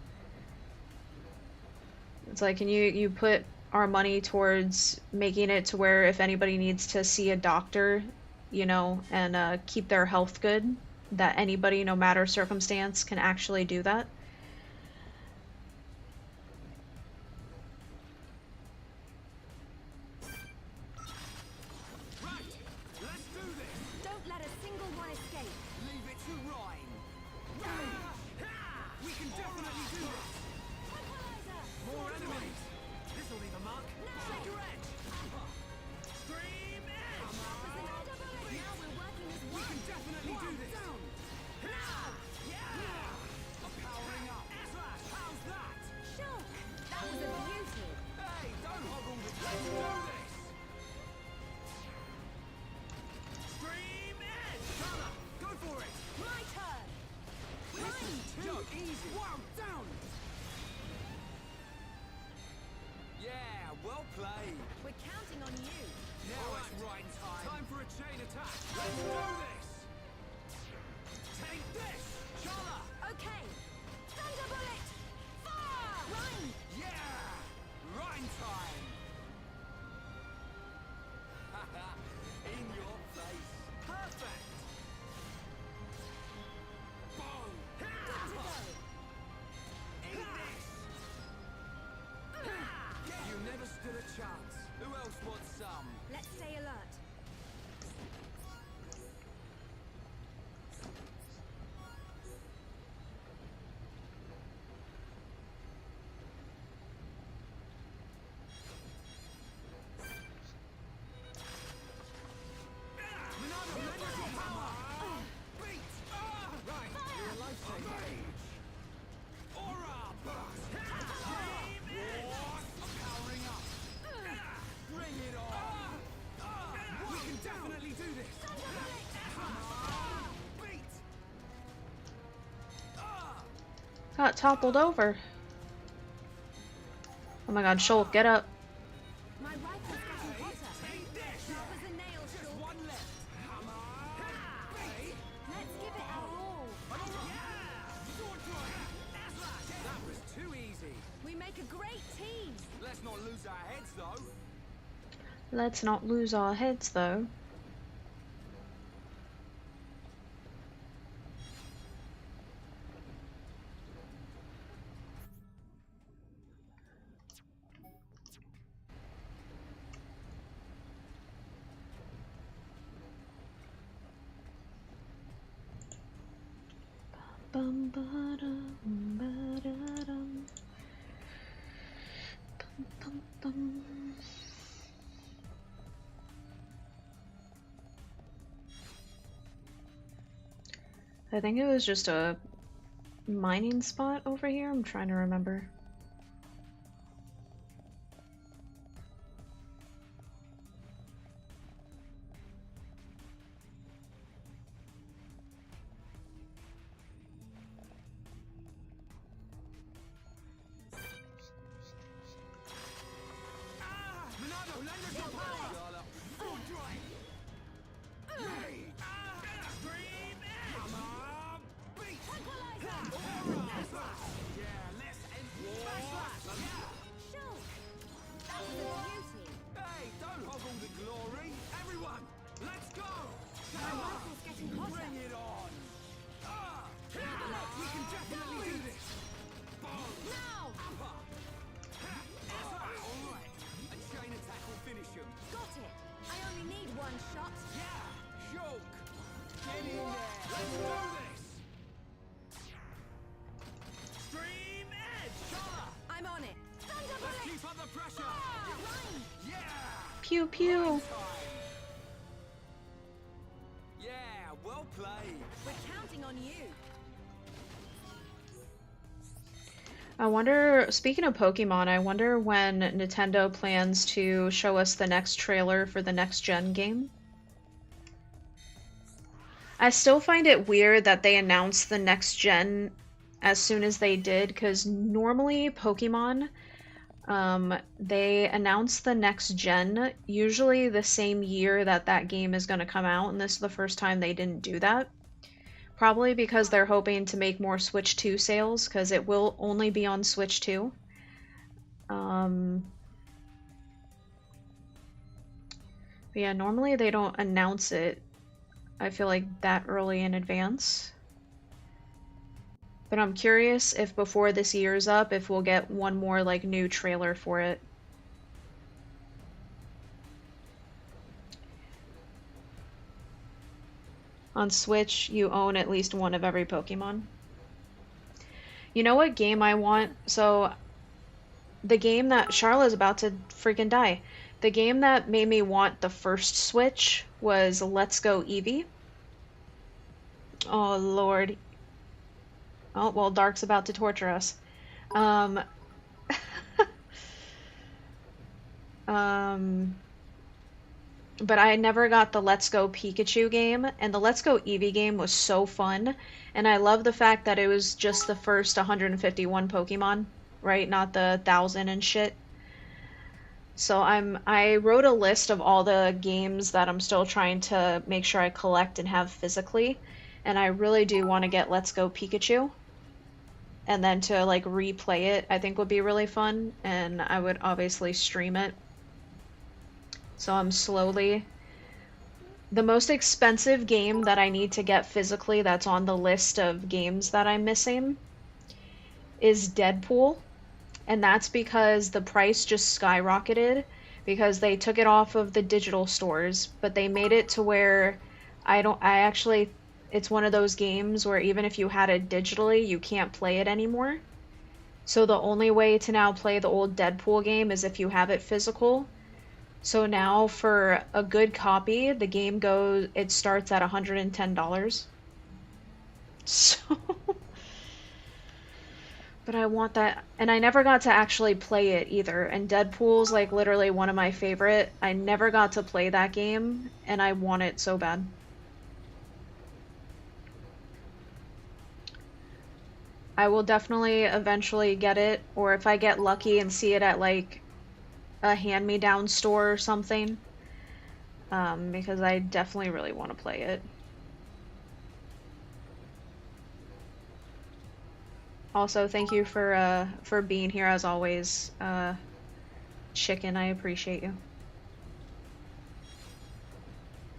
It's like, can you put our money towards making it to where if anybody needs to see a doctor, you know, and keep their health good, that anybody, no matter circumstance, can actually do that? Right. Let's do this. Don't let a single one escape. Leave it to Rhyme. We can definitely do this. Equalizer. More enemies. This'll leave a mark. Flicker edge. Stream edge. Now we're working as We one. can definitely do this. Yeah. A powering Got toppled over. Oh my god, Shulk, get up. My rifle's getting hotter. Sharp as a nail, Shulk. One left. Come on. Let's give it our all. That was too easy. We make a great team. Let's not lose our heads, though. Let's not lose our heads, though. Bum ba-dum, ba-da-dum. Bum, bum, bum. I think it was just a mining spot over here. I'm trying to remember. Monado, lend us your power. Come on. Beat. Yeah, let's end war. Shulk. That was a beauty. Hey, don't hog all the glory. Everyone, let's go. My rifle's getting hotter. Bring it on. We can definitely do this. Now. Alright. A chain attack will finish him. Got it. I only need one shot. Yeah, Shulk. Get in there. Let's do this. Stream edge. Shola. I'm on it. Thunder Let's bullet. keep up the pressure. Run. Yeah. Pew pew. Yeah, well played. We're counting on you. I wonder, speaking of Pokemon, I wonder when Nintendo plans to show us the next trailer for the next gen game. I still find it weird that they announced the next gen as soon as they did, because normally Pokemon, they announce the next gen usually the same year that that game is going to come out, and this is the first time they didn't do that. Probably because they're hoping to make more Switch 2 sales, because it will only be on Switch 2. But yeah, normally they don't announce it, I feel like, that early in advance. But I'm curious if before this year's up, if we'll get one more like new trailer for it. On Switch, you own at least one of every Pokemon. You know what game I want? So, the game that Charlotte's about to freaking die. The game that made me want the first Switch was Let's Go Eevee. Oh, Lord. Oh, well, Dark's about to torture us. But I never got the Let's Go Pikachu game, and the Let's Go Eevee game was so fun, and I love the fact that it was just the first 151 Pokemon, right? Not the 1,000 and shit. So I wrote a list of all the games that I'm still trying to make sure I collect and have physically, and I really do want to get Let's Go Pikachu. And then to like replay it, I think would be really fun, and I would obviously stream it. So I'm slowly... The most expensive game that I need to get physically that's on the list of games that I'm missing is Deadpool. And that's because the price just skyrocketed because they took it off of the digital stores, but they made it to where it's one of those games where even if you had it digitally, you can't play it anymore. So the only way to now play the old Deadpool game is if you have it physical. So now for a good copy, the game it starts at $110. So, but I want that, and I never got to actually play it either, and Deadpool's like literally one of my favorite. I never got to play that game, and I want it so bad. I will definitely eventually get it, or if I get lucky and see it at like a hand-me-down store or something, because I definitely really want to play it. Also, thank you for being here as always, Chicken. I appreciate you.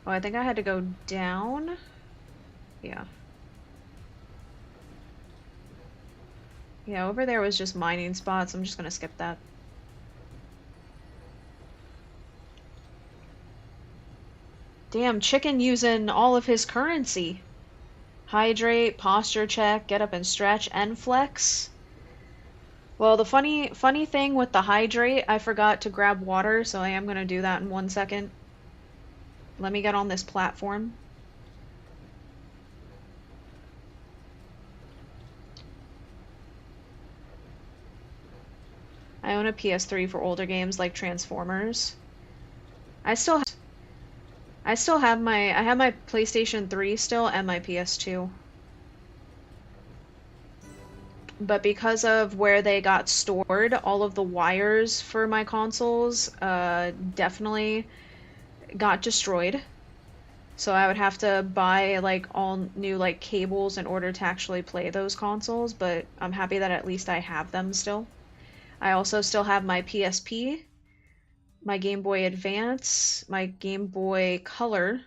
Oh, I think I had to go down. Yeah. Yeah, over there was just mining spots. I'm just gonna skip that. Damn, Chicken using all of his currency. Hydrate, posture check, get up and stretch, and flex. Well, the funny thing with the hydrate, I forgot to grab water, so I am gonna do that in 1 second. Let me get on this platform. I own a PS3 for older games like Transformers. I have my PlayStation 3 still and my PS2. But because of where they got stored, all of the wires for my consoles definitely got destroyed. So I would have to buy like all new like cables in order to actually play those consoles, but I'm happy that at least I have them still. I also still have my PSP, my Game Boy Advance, my Game Boy Color.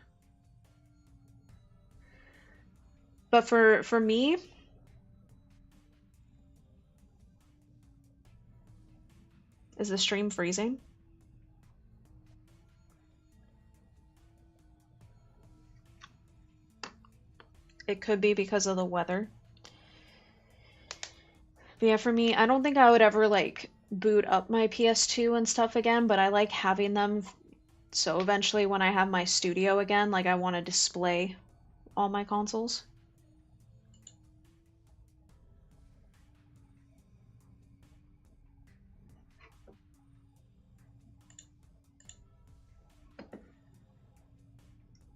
But for me, is the stream freezing? It could be because of the weather. But yeah, for me, I don't think I would ever like boot up my PS2 and stuff again, but I like having them. So eventually when I have my studio again, like I want to display all my consoles.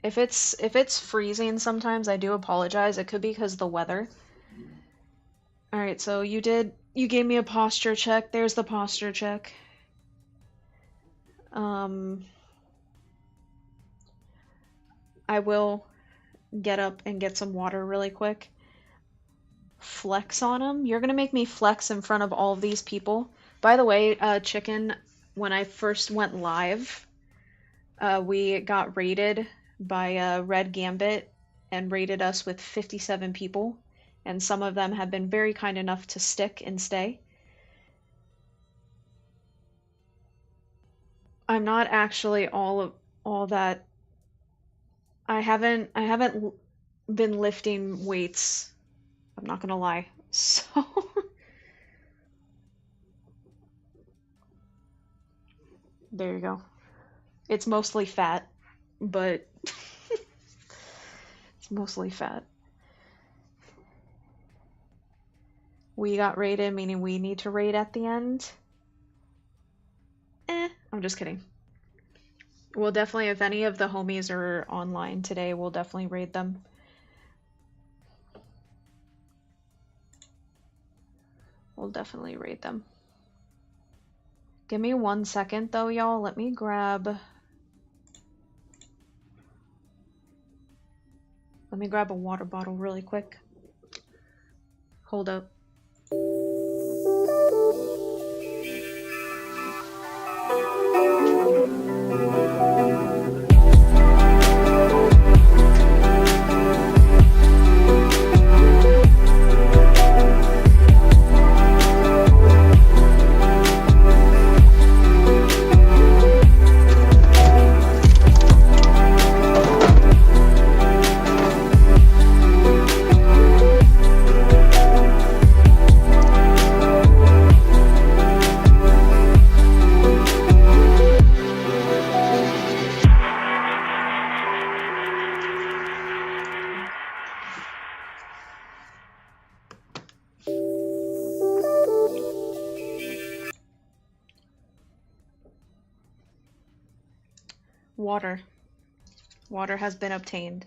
If it's freezing sometimes, I do apologize. It could be because of the weather. Alright, so you gave me a posture check. There's the posture check. I will get up and get some water really quick. Flex on him? You're gonna make me flex in front of all of these people? By the way, Chicken, when I first went live, we got raided by Red Gambit and raided us with 57 people, and some of them have been very kind enough to stick and stay. I'm not actually all that. I haven't been lifting weights. I'm not gonna lie. So there you go. It's mostly fat, but it's mostly fat. We got raided, meaning we need to raid at the end. I'm just kidding. We'll definitely, if any of the homies are online today, we'll definitely raid them. We'll definitely raid them. Give me 1 second though, y'all. Let me grab a water bottle really quick. Hold up. Water. Water has been obtained.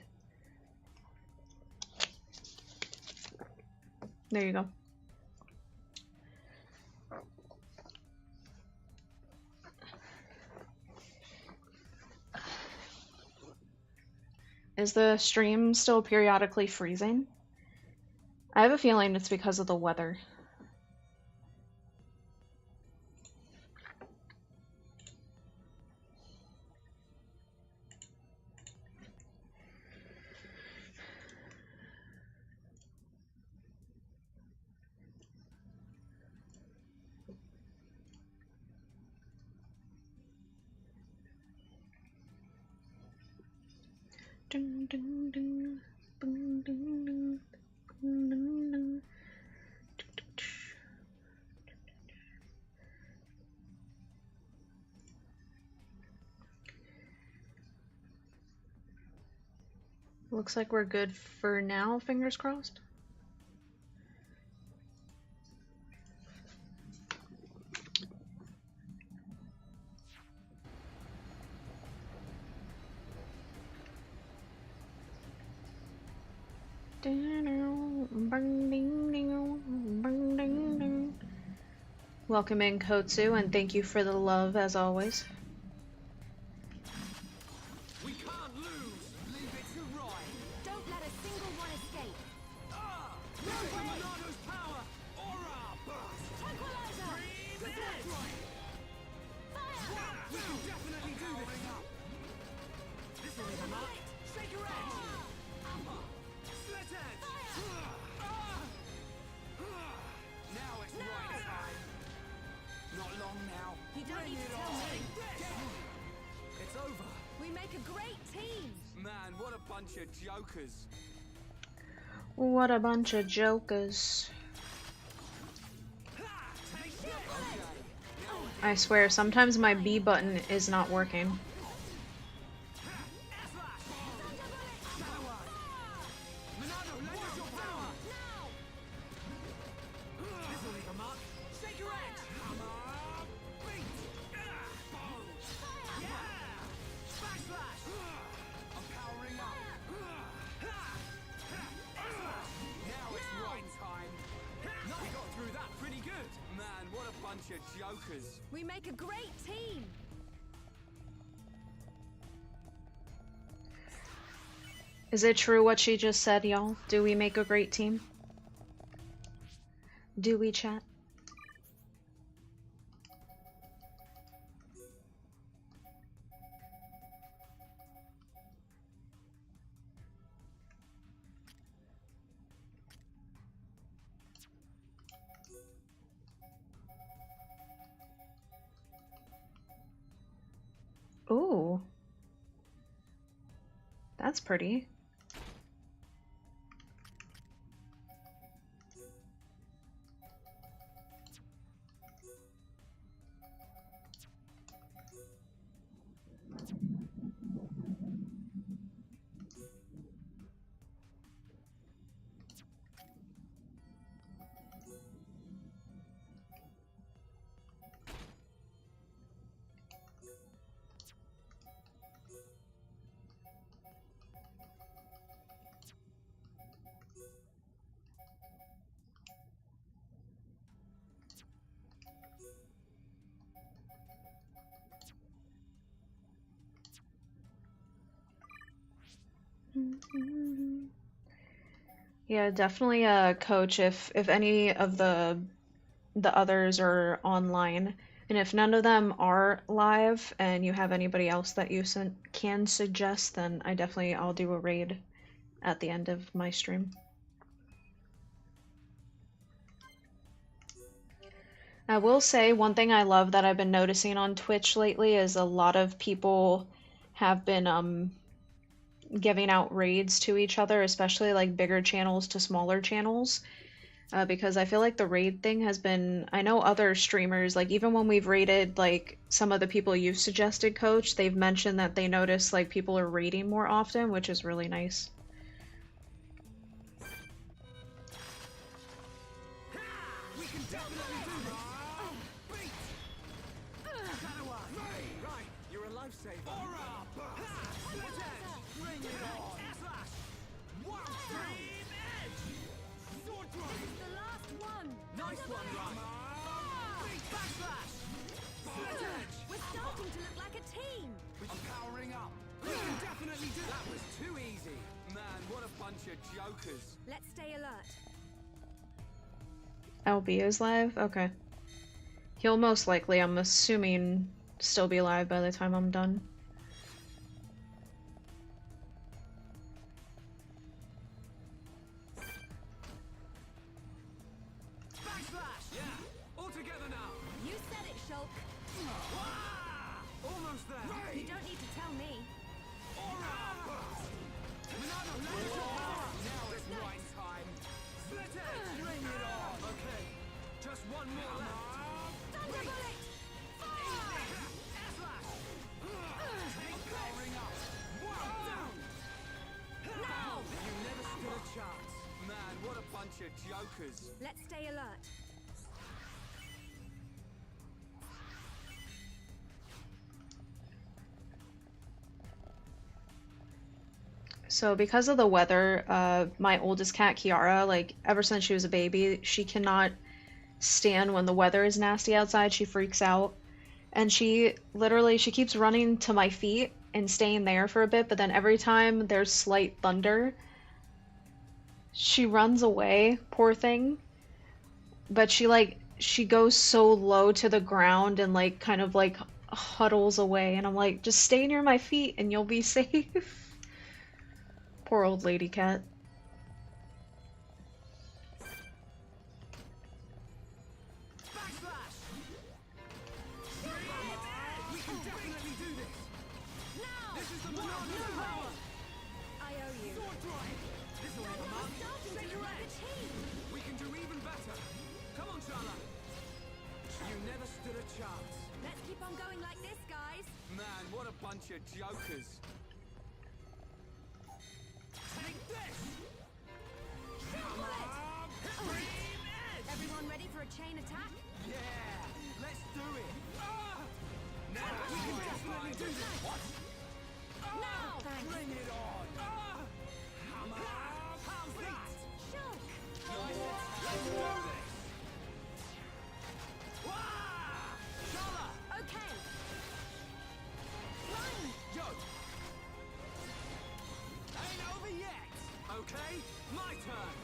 There you go. Is the stream still periodically freezing? I have a feeling it's because of the weather. Dun, dun, dun, dun, dun, dun, dun, dun, dun. Looks like we're good for now, fingers crossed. Welcome in, Kotsu, and thank you for the love as always. We can't lose. Leave it to Ryan. Don't let a single one escape. No way. Monado's power. Aura burst. Tranquilizer! Good Deflect! Ryan. Fire! We can definitely do this. This will leave a mark. Shake your edge. Slit edge. Now it's right time. Not long now. You don't Bring need to it tell on. me. It's over. We make a great team. Man, what a bunch of jokers. What a bunch of jokers. I swear, sometimes my B button is not working. Monado, lend us your power. This will leave a mark. Shake your edge. Hammer. Beat. Boom. Yeah. Backslash. I'm powering up. Now it's right time. We got through that pretty good. Man, what a bunch of jokers. We make a great team. Is it true what she just said, y'all? Do we make a great team? Do we, chat? Ooh. That's pretty. Yeah, definitely coach if any of the others are online, and if none of them are live and you have anybody else that you can suggest, then I'll do a raid at the end of my stream. I will say one thing I love that I've been noticing on Twitch lately is a lot of people have been giving out raids to each other, especially like bigger channels to smaller channels, because I feel like the raid thing has been, I know other streamers, like even when we've raided like some of the people you've suggested, Coach, they've mentioned that they notice like people are raiding more often, which is really nice. We can definitely do this. Beat. Right, you're a lifesaver. Aura burst. Slit edge. Bring it on. Slash. Wild stream edge. Sword drive. The last one. Nice one, Run. Beat. Backslash. Slit edge. We're starting to look like a team. I'm powering up. We can definitely do that. Was too easy. bunch of jokers. Let's stay alert. LB is live? Okay. He'll most likely, I'm assuming, still be live by the time I'm done. Backslash! Yeah! All together now! You said it, Shulk. Almost there! You don't need to tell me. Monado, let it go! Now it's right time! Split it! Bring it on! Okay, just one more left. Thunder bullet! Fire! Slash! Take powering up! Down! Now! You never stood a chance. Man, what a bunch of jokers. Let's stay alert. So because of the weather, my oldest cat, Kiara, like ever since she was a baby, she cannot stand when the weather is nasty outside. She freaks out. And she keeps running to my feet and staying there for a bit, but then every time there's slight thunder, she runs away, poor thing. But she goes so low to the ground and like kind of like huddles away, and I'm like, just stay near my feet and you'll be safe. Poor old lady cat. Backslash! We can definitely do this! Now! This is the Monado power! I owe you. Sword drive! This'll make a mark! Starting to look like a team. We can do even better! Come on, Shala! You never stood a chance. Let's keep on going like this, guys. Man, what a bunch of jokers. Take this! Everyone ready for a chain attack? Yeah! Let's do it! Now we can definitely do this! What? Now! Thanks. Bring it on! How's that? Shulk! Nice! Let's do this! Shala! Okay. Flying. Yo! Ain't over yet! Okay, my turn!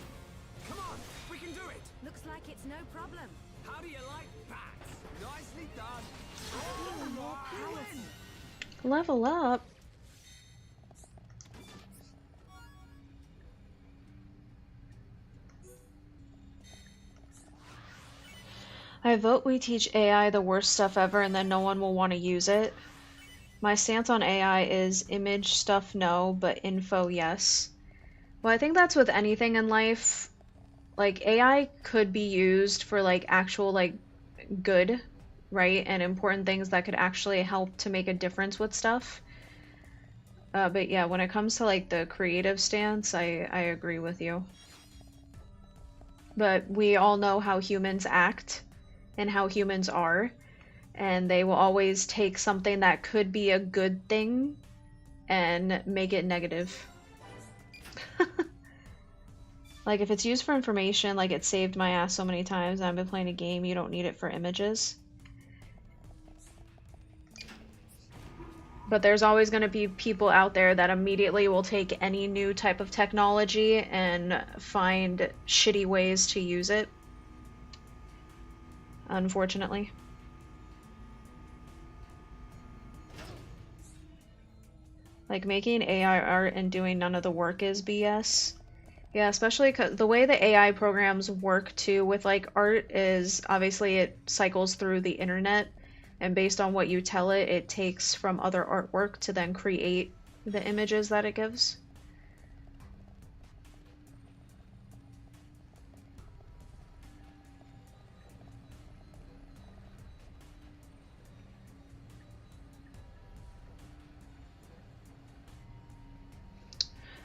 Come on, we can do it! Looks like it's no problem. How do you like that? Nicely done! Even more powerful. Level up. I vote we teach AI the worst stuff ever and then no one will want to use it. My stance on AI is image stuff no, but info yes. Well, I think that's with anything in life. Like, AI could be used for, like, actual, like, good, right? And important things that could actually help to make a difference with stuff. But yeah, when it comes to, like, the creative stance, I agree with you. But we all know how humans act and how humans are. And they will always take something that could be a good thing and make it negative. Like, if it's used for information, like it saved my ass so many times, and I've been playing a game, you don't need it for images. But there's always going to be people out there that immediately will take any new type of technology and find shitty ways to use it. Unfortunately. Like, making AI art and doing none of the work is BS. Yeah, especially 'cause the way the AI programs work too with like art is obviously it cycles through the internet, and based on what you tell it, it takes from other artwork to then create the images that it gives.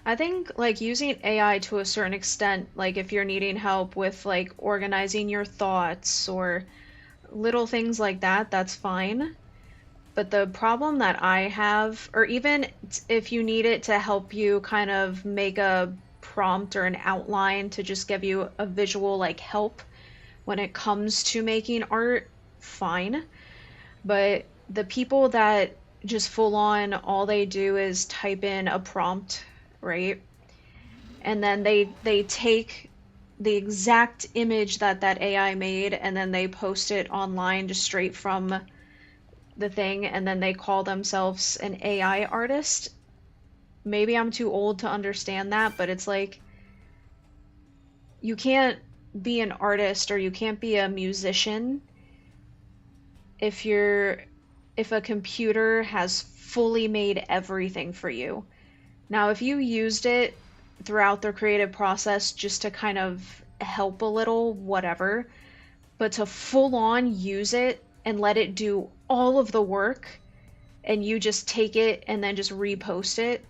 I think like using AI to a certain extent, like if you're needing help with like organizing your thoughts or little things like that, that's fine. But the problem that I have, or even if you need it to help you kind of make a prompt or an outline to just give you a visual like help when it comes to making art, fine. But the people that just full on all they do is type in a prompt, right? and then they take the exact image that that AI made, and then they post it online just straight from the thing, and then they call themselves an AI artist. Maybe I'm too old to understand that, but it's like, you can't be an artist or you can't be a musician if a computer has fully made everything for you. Now, if you used it throughout the creative process just to kind of help a little, whatever, but to full on use it and let it do all of the work and you just take it and then just repost it,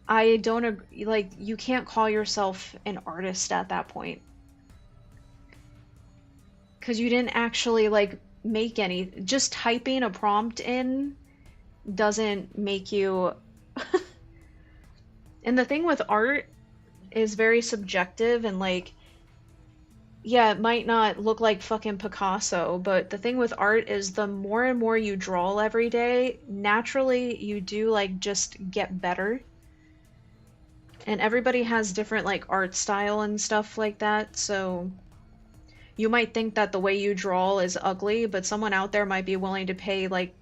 I don't agree. Like, you can't call yourself an artist at that point. Because you didn't actually, like, make any. Just typing a prompt in doesn't make you. And the thing with art is very subjective, and, like, yeah, it might not look like fucking Picasso, but the thing with art is the more and more you draw every day, naturally you do, like, just get better. And everybody has different, like, art style and stuff like that, so you might think that the way you draw is ugly, but someone out there might be willing to pay, like,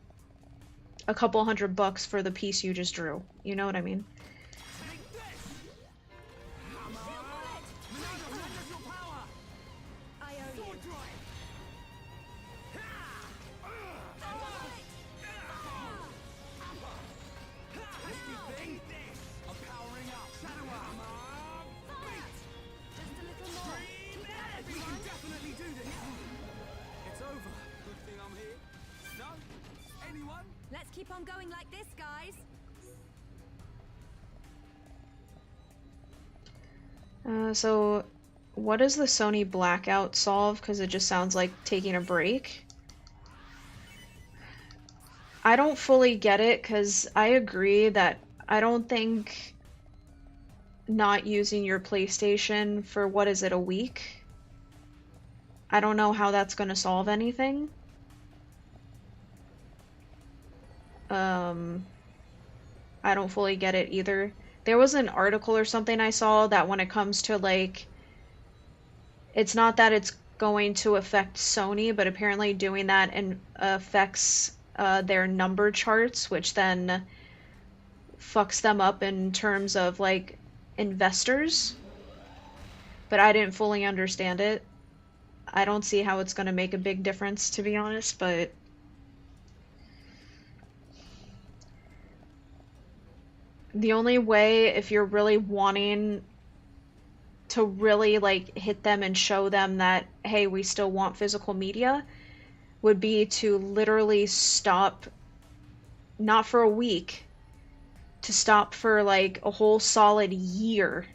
a couple $100 for the piece you just drew. You know what I mean? Let's keep on going like this, guys. So what does the Sony blackout solve? Because it just sounds like taking a break. I don't fully get it, because I agree that I don't think not using your PlayStation for, what is it, a week? I don't know how that's going to solve anything. I don't fully get it either. There was an article or something I saw that when it comes to, like, it's not that it's going to affect Sony, but apparently doing that affects their number charts, which then fucks them up in terms of, like, investors. But I didn't fully understand it. I don't see how it's going to make a big difference, to be honest, but the only way, if you're really wanting to really, like, hit them and show them that, hey, we still want physical media, would be to literally stop, not for a week, to stop for, like, a whole solid year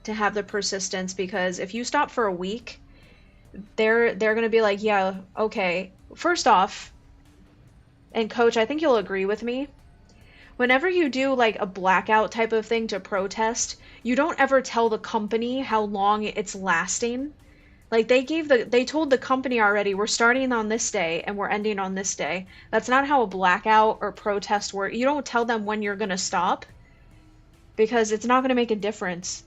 to have the persistence. Because if you stop for a week, they're gonna be like, yeah, okay. First off, and Coach, I think you'll agree with me, whenever you do, like, a blackout type of thing to protest, you don't ever tell the company how long it's lasting. Like, they told the company already, we're starting on this day and we're ending on this day. That's not how a blackout or protest works. You don't tell them when you're gonna stop, because it's not gonna make a difference.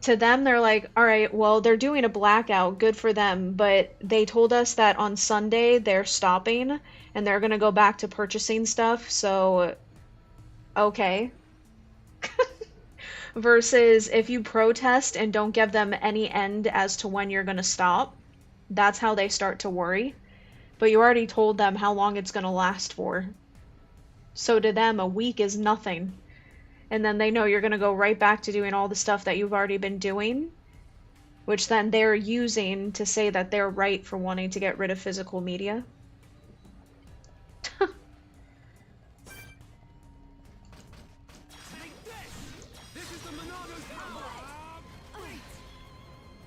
To them, they're like, all right, well, they're doing a blackout, good for them, but they told us that on Sunday they're stopping and they're gonna go back to purchasing stuff, so okay. Versus if you protest and don't give them any end as to when you're gonna stop, that's how they start to worry. But you already told them how long it's gonna last for. So to them, a week is nothing. And then they know you're gonna go right back to doing all the stuff that you've already been doing, which then they're using to say that they're right for wanting to get rid of physical media. This is the Monado's power!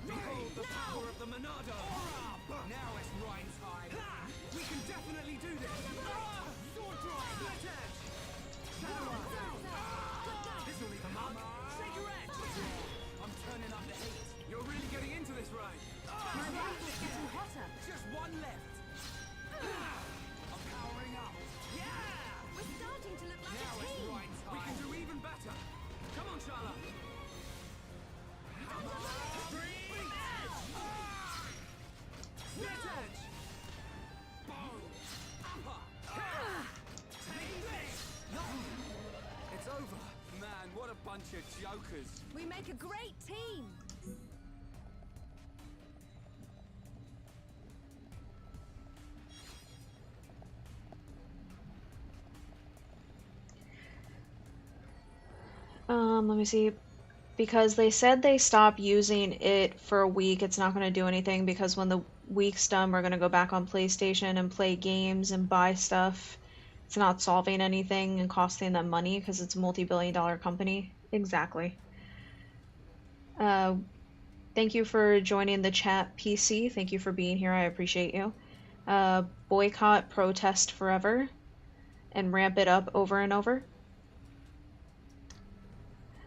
Behold the power of the Monado! Now it's Ryan's time! We can definitely do this! Sword drive! Split edge! This will leave a mark! Shake your edge! I'm turning up the heat! You're really getting into this, Ryan! My rifle's getting hotter. Just one left! I'm powering up! Yeah! We're starting to look like Now a it's team. Ryan's time! We can do even better! Come on, Charlotte! What a bunch of jokers. We make a great team. Let me see. Because they said they stopped using it for a week, it's not going to do anything because when the week's done, we're going to go back on PlayStation and play games and buy stuff. It's not solving anything and costing them money because it's a multi-billion-dollar company. Exactly. Thank you for joining the chat, PC. Thank you for being here. I appreciate you. Boycott, protest forever, and ramp it up over and over.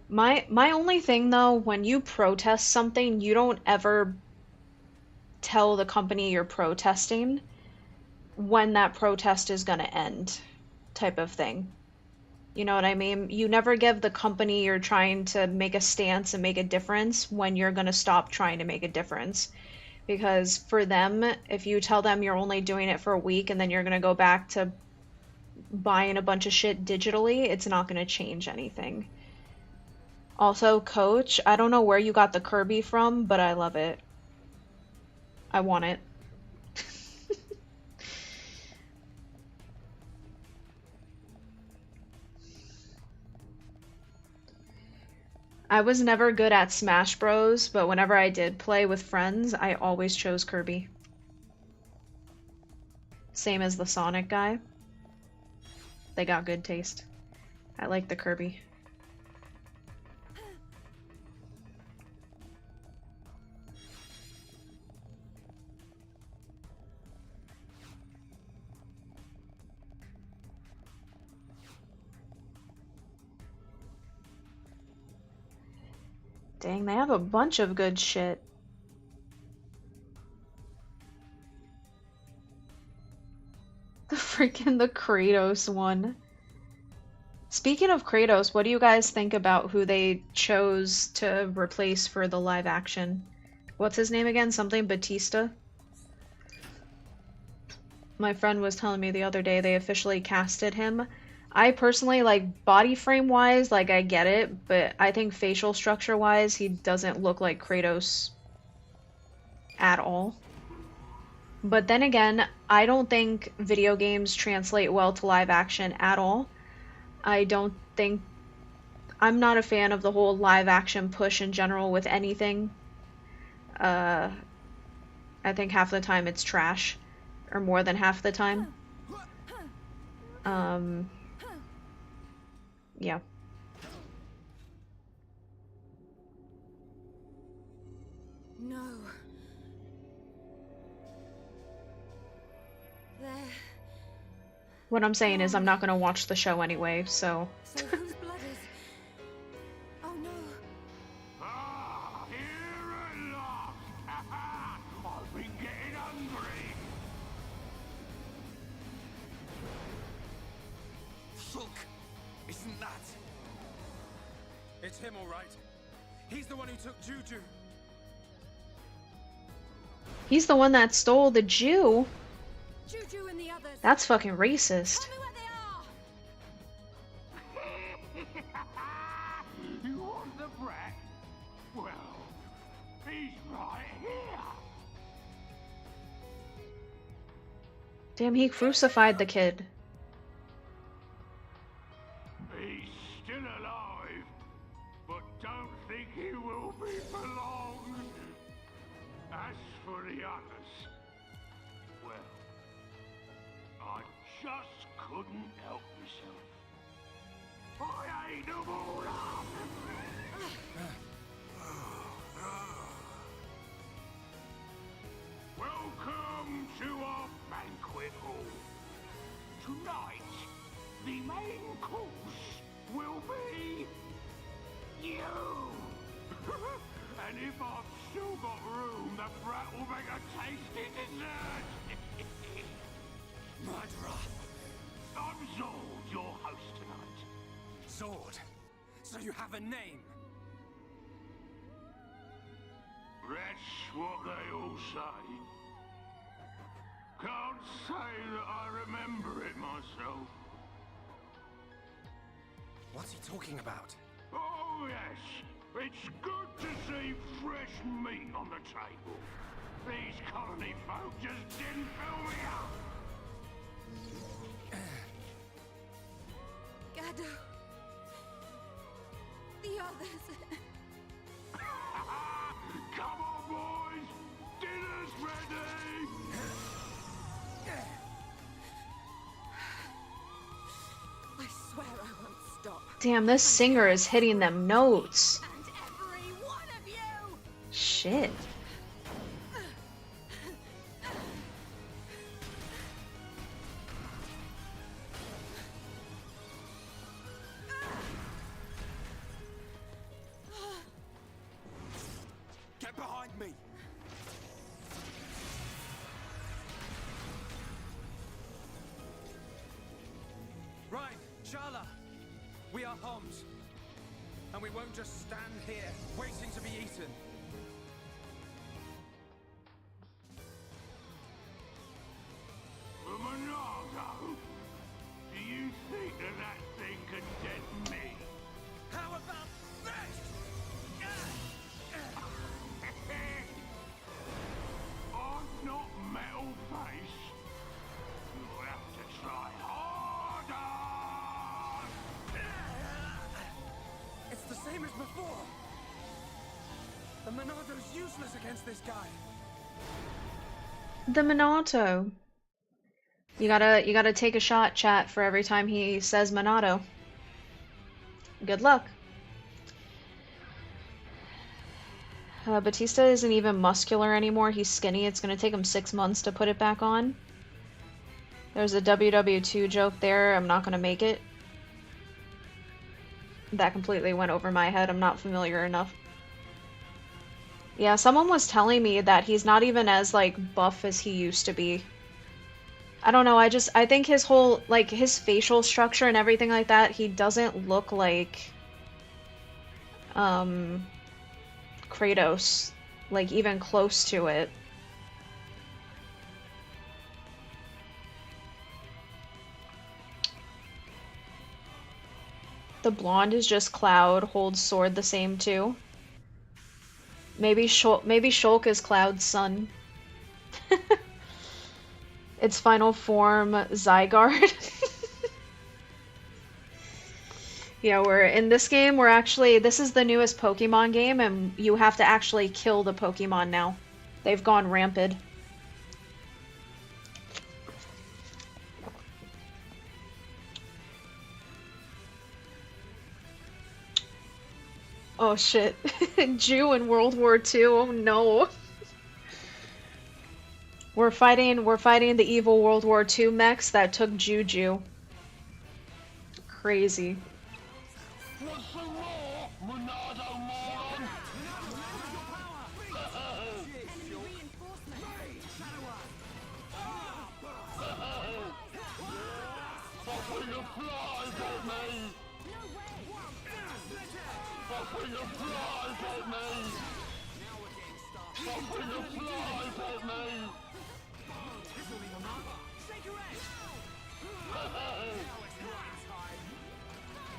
My only thing though, when you protest something, you don't ever tell the company you're protesting when that protest is gonna end, type of thing. You know what I mean? You never give the company you're trying to make a stance and make a difference when you're gonna stop trying to make a difference. Because for them, if you tell them you're only doing it for a week and then you're gonna go back to buying a bunch of shit digitally, it's not gonna change anything. Also, Coach, I don't know where you got the Kirby from, but I love it. I want it. I was never good at Smash Bros, but whenever I did play with friends, I always chose Kirby. Same as the Sonic guy. They got good taste. I like the Kirby. Dang, they have a bunch of good shit. The Kratos one. Speaking of Kratos, what do you guys think about who they chose to replace for the live action? What's his name again? Something Batista? My friend was telling me the other day they officially casted him. I personally, like, body frame wise, like, I get it, but I think facial structure wise, he doesn't look like Kratos at all. But then again, I don't think video games translate well to live action at all. I don't think... I'm not a fan of the whole live action push in general with anything. I think half the time it's trash. Or more than half the time. Yeah. No. There. What I'm saying is I'm not gonna watch the show anyway, so... So whose blood is... Oh no. Ah, here at last! I've been getting hungry! Look, isn't that? It's him, all right. He's the one who took Juju. He's the one that stole the Jew? Juju and the others. That's fucking racist. Tell me where they are. You want the brat? Well, he's right here! Damn, he crucified the kid. He's still alive, but don't think he will be for long. As for the others, well, I just couldn't help myself. I ate them all up! Welcome to our banquet hall. Tonight, the main course will be you. And if I've still got room, the brat will make a tasty dessert. Murderer. I'm Zord, your host tonight. Zord. So you have a name. That's what they all say. Can't say that I remember it myself. What's he talking about? Oh, Oh yes, it's good to see fresh meat on the table. These colony folk just didn't fill me up. Gado. The others. Come on, boys! Dinner's ready! I swear I won't stop. Damn, this singer is hitting them notes. And every one of you! Shit. Get behind me! Right, Shala. We are Homs. And we won't just stand here, waiting to be eaten. Monado? Do you think that thing can get me? How about this? I'm not metal face. You'll have to try harder. It's the same as before. The Monado's useless against this guy. The Monado. You gotta take a shot, chat, for every time he says Monado. Good luck. Batista isn't even muscular anymore. He's skinny. It's gonna take him 6 months to put it back on. There's a WW2 joke there. I'm not gonna make it. That completely went over my head. I'm not familiar enough. Yeah, someone was telling me that he's not even as, like, buff as he used to be. I don't know, I think his whole, like, his facial structure and everything like that, he doesn't look like, Kratos. Like, even close to it. The blonde is just Cloud, holds sword the same too. Maybe Shulk is Cloud's son. Its final form, Zygarde. Yeah, we're in this game, this is the newest Pokemon game, and you have to actually kill the Pokemon now. They've gone rampant. Oh shit. Jew in World War II, oh no. We're fighting the evil World War II mechs that took Juju. Crazy. What's the roar, Monado moron? Enemy reinforcement. Fucking your flies at me! No way! Fucking your flies at me! Fucking your flies at me!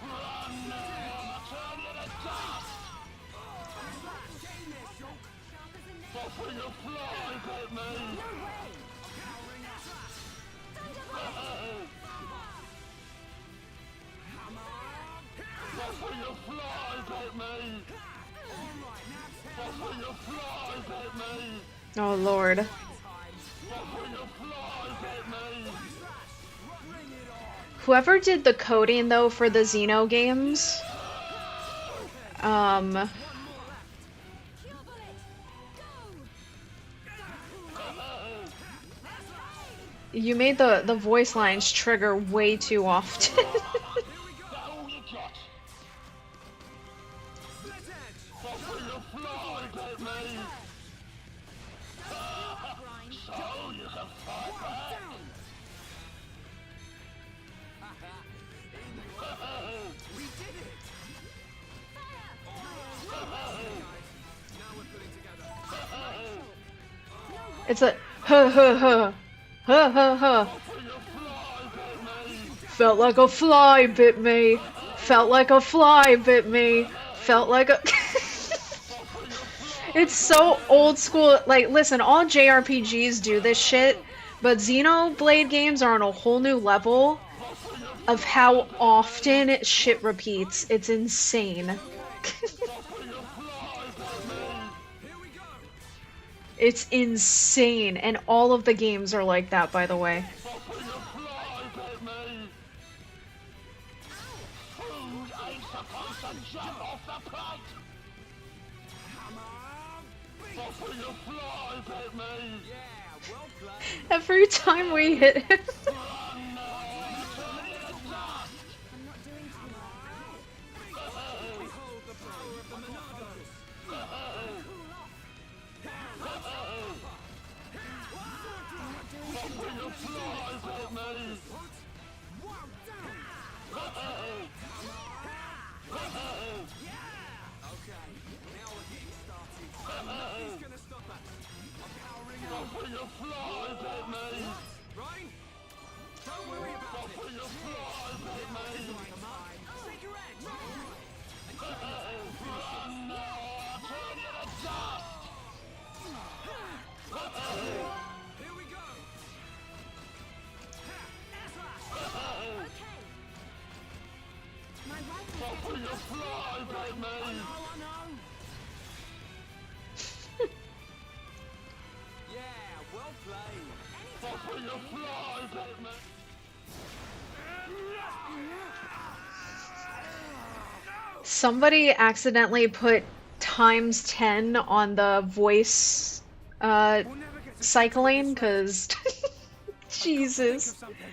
Run now! Turn you to dust! Fucking your flies at me! Fucking your flies at me! Fucking your flies at me! Oh lord. Fucking your flies at me! Whoever did the coding though for the Xeno games, you made the voice lines trigger way too often. It's a ha ha ha ha ha ha. Felt like a fly bit me. Felt like a fly bit me. Felt like a It's so old school. Like, listen, all JRPGs do this shit, but Xenoblade games are on a whole new level of how often shit repeats. It's insane. It's insane, and all of the games are like that, by the way. Every time we hit him. I'm not doing too well. Behold the power of the Monados. Cool off. I'm not doing too well. Wow, down. Okay, now we're getting started. Nothing's gonna stop us. I'm powering up. Right? Don't worry about it. Cigarette. Here we go. Okay. My rifle's getting I know. Yeah, well played. Somebody accidentally put times 10 on the voice cycling, because Jesus. Think of something.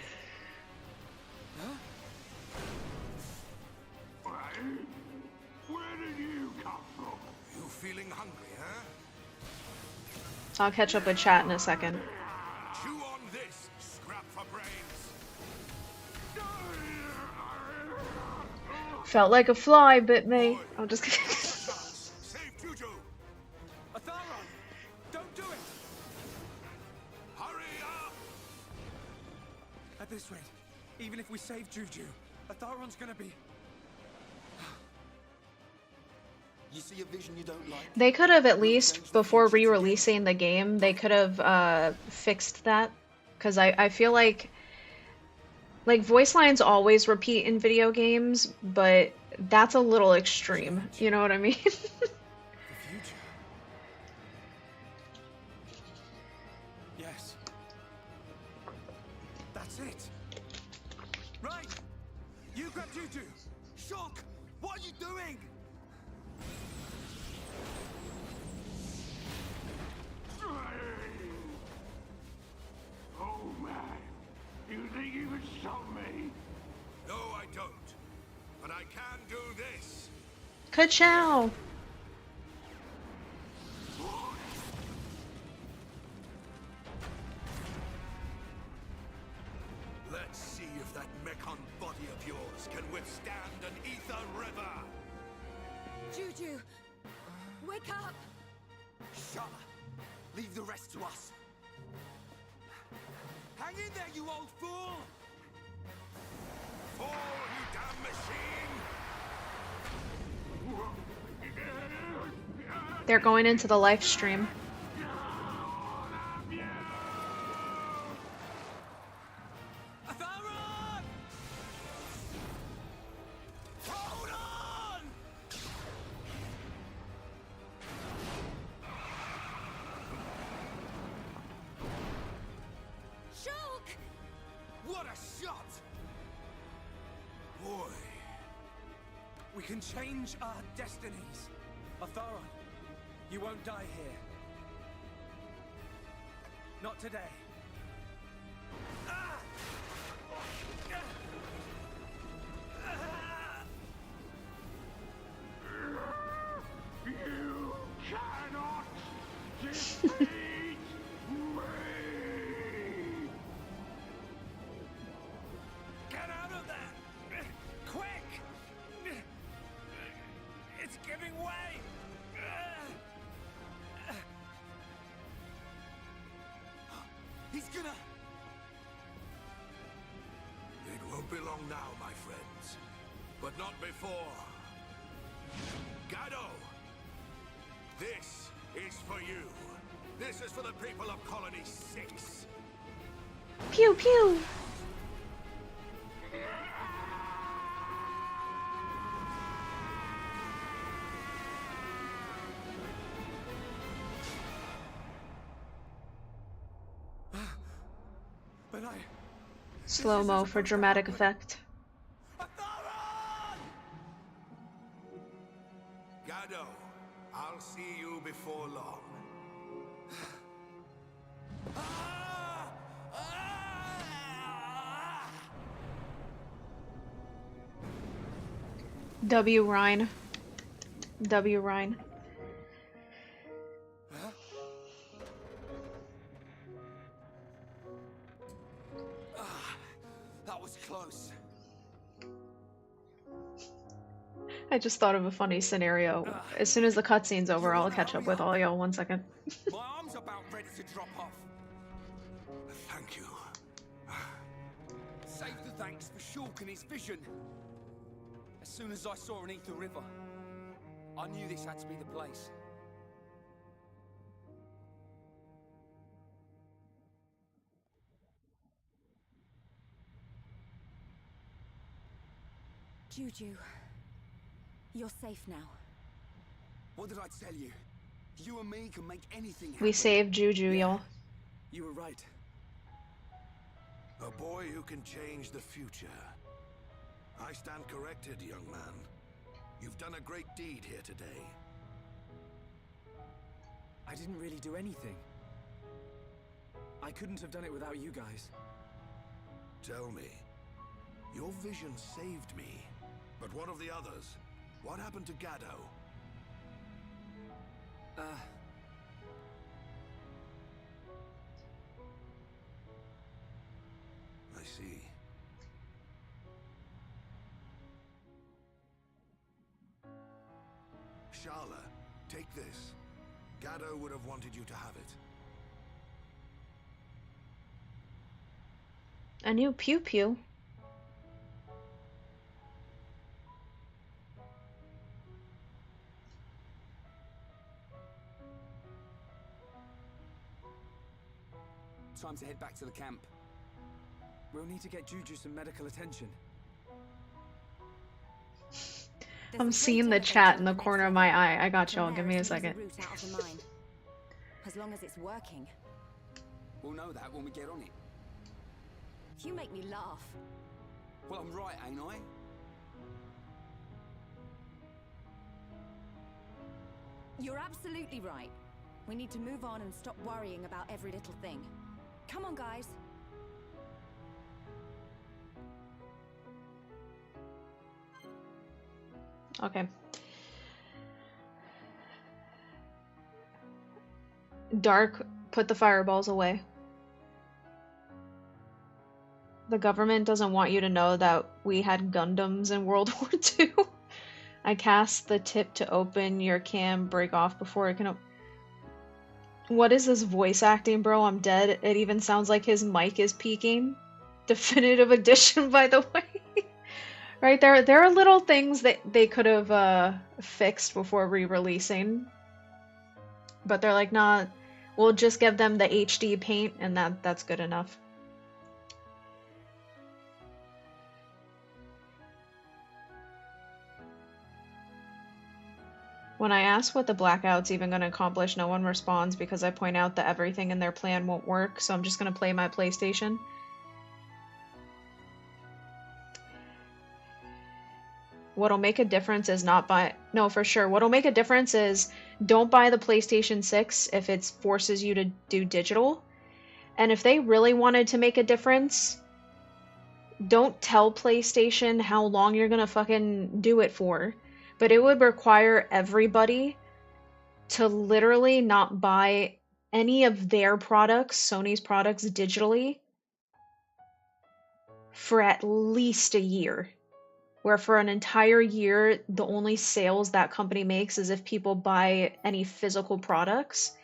Where did you come from? You feeling hungry, huh? I'll catch up with chat in a second. Chew on this, scrap for brains. Felt like a fly bit me. I'm just kidding. Save Juju. Atharon, don't do it. Hurry up. At this rate, even if we save Juju, Atharon's gonna be... You see a vision you don't like? They could have at least, before re-releasing the game, they could have fixed that. Because I feel like voice lines always repeat in video games, but that's a little extreme. You know what I mean? The future. Yes. That's it. Right. You grab Juju. Shock. What are you doing? Oh man, you think you could stop me? No, I don't. But I can do this. Ka-chow! Let's see if that mechon body of yours can withstand an ether river. Juju, wake up! Shut up. Leave the rest to us. Hang in there, you old fool! Fall, you damn machine! They're going into the live stream. Atharon! Hold on! Shulk! What a shot! Boy, We can change our destinies. Atharon, you won't die here. Not today. Ah! you cannot defeat me! Get out of there! Quick! It's giving way! He's gonna... It won't be long now, my friends. But not before. for you. This is for the people of Colony 6. Pew pew! But Slow-mo for dramatic effect. Gado, I'll see you before long. W. Rhine. W. Rhine. that was close. I just thought of a funny scenario. As soon as the cutscene's over, I'll catch up with all y'all. 1 second. My arm's about ready to drop off. Thank you. Save the thanks for Shulk and his vision. As soon as I saw an Ether River, I knew this had to be the place. Juju, you're safe now. What did I tell you? You and me can make anything happen. We saved Juju, y'all. You were right. A boy who can change the future. I stand corrected, young man. You've done a great deed here today. I didn't really do anything. I couldn't have done it without you guys. Tell me, your vision saved me. But what of the others? What happened to Gado? I see. Shala, take this. Gado would have wanted you to have it. A new pew pew. Time to head back to the camp. We'll need to get Juju some medical attention. I'm seeing the chat in the corner of my eye. I got y'all. Give me a second. As long as it's working. We'll know that when we get on it. You make me laugh. Well, I'm right, ain't I? You're absolutely right. We need to move on and stop worrying about every little thing. Come on, guys. Okay. Dark, put the fireballs away. The government doesn't want you to know that we had Gundams in World War II. I cast the tip to open your cam, break off before it can What is this voice acting, bro? I'm dead. It even sounds like his mic is peaking. Definitive edition, by the way. Right, there are little things that they could have fixed before re-releasing. But they're like, nah, we'll just give them the HD paint and that's good enough. When I ask what the blackout's even going to accomplish, no one responds because I point out that everything in their plan won't work, so I'm just going to play my PlayStation. What'll make a difference is not buy... No, for sure. What'll make a difference is don't buy the PlayStation 6 if it forces you to do digital. And if they really wanted to make a difference, don't tell PlayStation how long you're gonna fucking do it for. But it would require everybody to literally not buy any of their products, Sony's products, digitally for at least a year. Where for an entire year, the only sales that company makes is if people buy any physical products.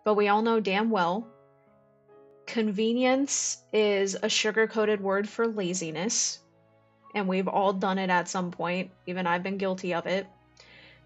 But we all know damn well, convenience is a sugar-coated word for laziness. And we've all done it at some point. Even I've been guilty of it.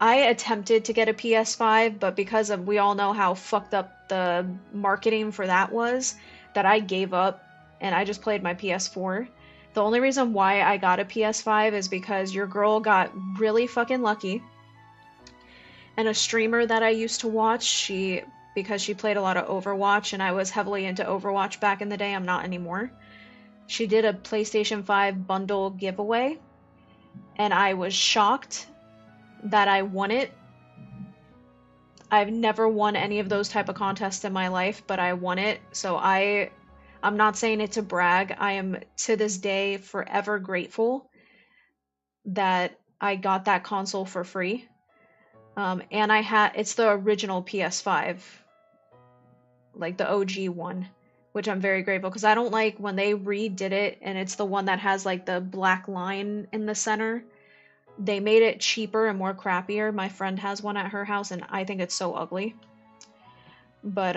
I attempted to get a PS5, but because of we all know how fucked up the marketing for that was, that I gave up and I just played my PS4. The only reason why I got a PS5 is because your girl got really fucking lucky. And a streamer that I used to watch, because she played a lot of Overwatch and I was heavily into Overwatch back in the day, I'm not anymore. She did a PlayStation 5 bundle giveaway and I was shocked that I won it. I've never won any of those type of contests in my life, but I won it. So I'm not saying it to brag. I am to this day forever grateful that I got that console for free. And it's the original PS5, like the OG one, which I'm very grateful because I don't like when they redid it and it's the one that has like the black line in the center. They made it cheaper and more crappier. My friend has one at her house and I think it's so ugly. But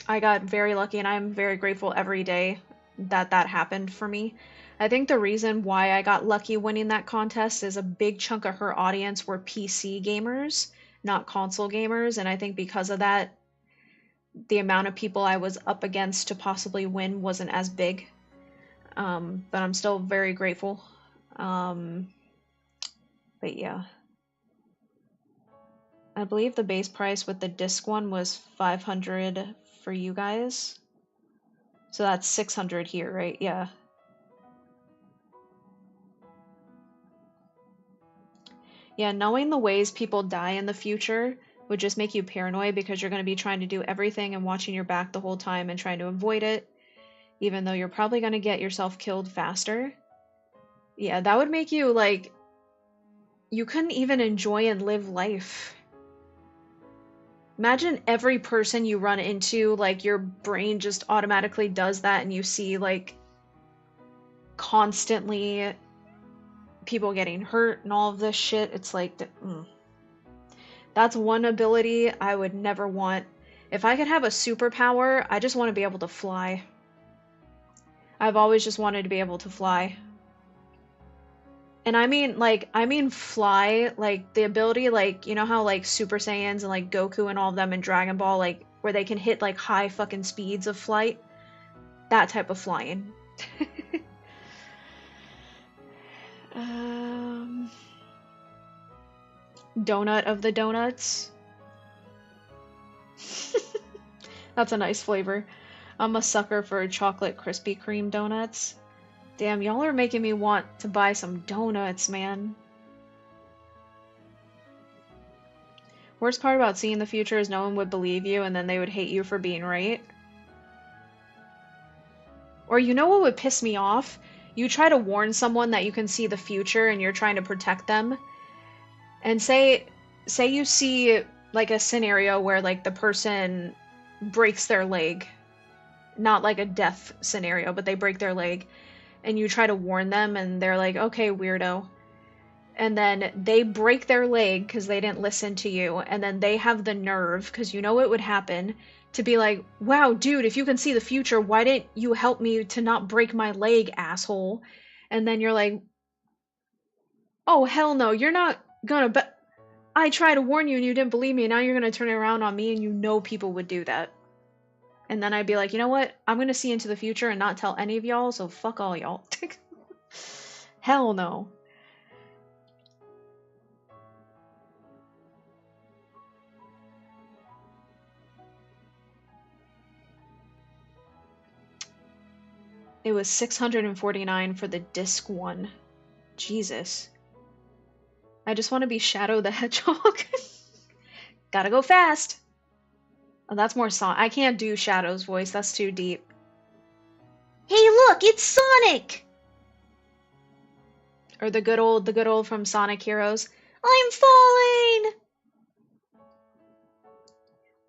I got very lucky and I'm very grateful every day that that happened for me. I think the reason why I got lucky winning that contest is a big chunk of her audience were PC gamers, not console gamers, and I think because of that, the amount of people I was up against to possibly win wasn't as big. But I'm still very grateful. But yeah. I believe the base price with the disc one was 500 for you guys. So that's 600 here, right? Yeah. Yeah, knowing the ways people die in the future would just make you paranoid because you're going to be trying to do everything and watching your back the whole time and trying to avoid it, even though you're probably going to get yourself killed faster. Yeah, that would make you, like, you couldn't even enjoy and live life. Imagine every person you run into, like, your brain just automatically does that and you see, like, constantly people getting hurt and all of this shit. It's like, that's one ability I would never want. If I could have a superpower, I just want to be able to fly. I've always just wanted to be able to fly. And I mean fly, like the ability, like, you know how like Super Saiyans and like Goku and all of them in Dragon Ball, like where they can hit like high fucking speeds of flight? That type of flying. Donut of the donuts. That's a nice flavor. I'm a sucker for chocolate Krispy Kreme donuts. Damn, y'all are making me want to buy some donuts, man. Worst part about seeing the future is no one would believe you and then they would hate you for being right. Or you know what would piss me off? You try to warn someone that you can see the future and you're trying to protect them. And say you see like a scenario where like the person breaks their leg. Not like a death scenario, but they break their leg. And you try to warn them and they're like, okay, weirdo. And then they break their leg because they didn't listen to you. And then they have the nerve, because you know it would happen, to be like, wow, dude, if you can see the future, why didn't you help me to not break my leg, asshole? And then you're like, oh, hell no, you're not gonna, but I tried to warn you and you didn't believe me. And now you're gonna turn it around on me, and you know people would do that. And then I'd be like, you know what? I'm gonna see into the future and not tell any of y'all, so fuck all y'all. Hell no. It was 649 for the disc one. Jesus. I just want to be Shadow the Hedgehog. Gotta go fast. Oh, that's more Sonic. I can't do Shadow's voice. That's too deep. Hey, look, it's Sonic. Or the good old from Sonic Heroes. I'm falling.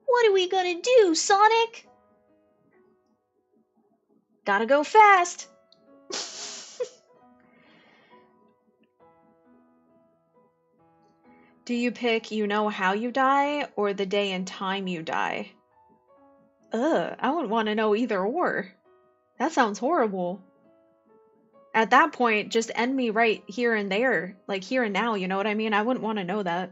What are we gonna do, Sonic? Gotta go fast. Do you pick you know how you die or the day and time you die? Ugh, I wouldn't want to know either or. That sounds horrible. At that point, just end me right here and there, like here and now, you know what I mean? I wouldn't want to know that.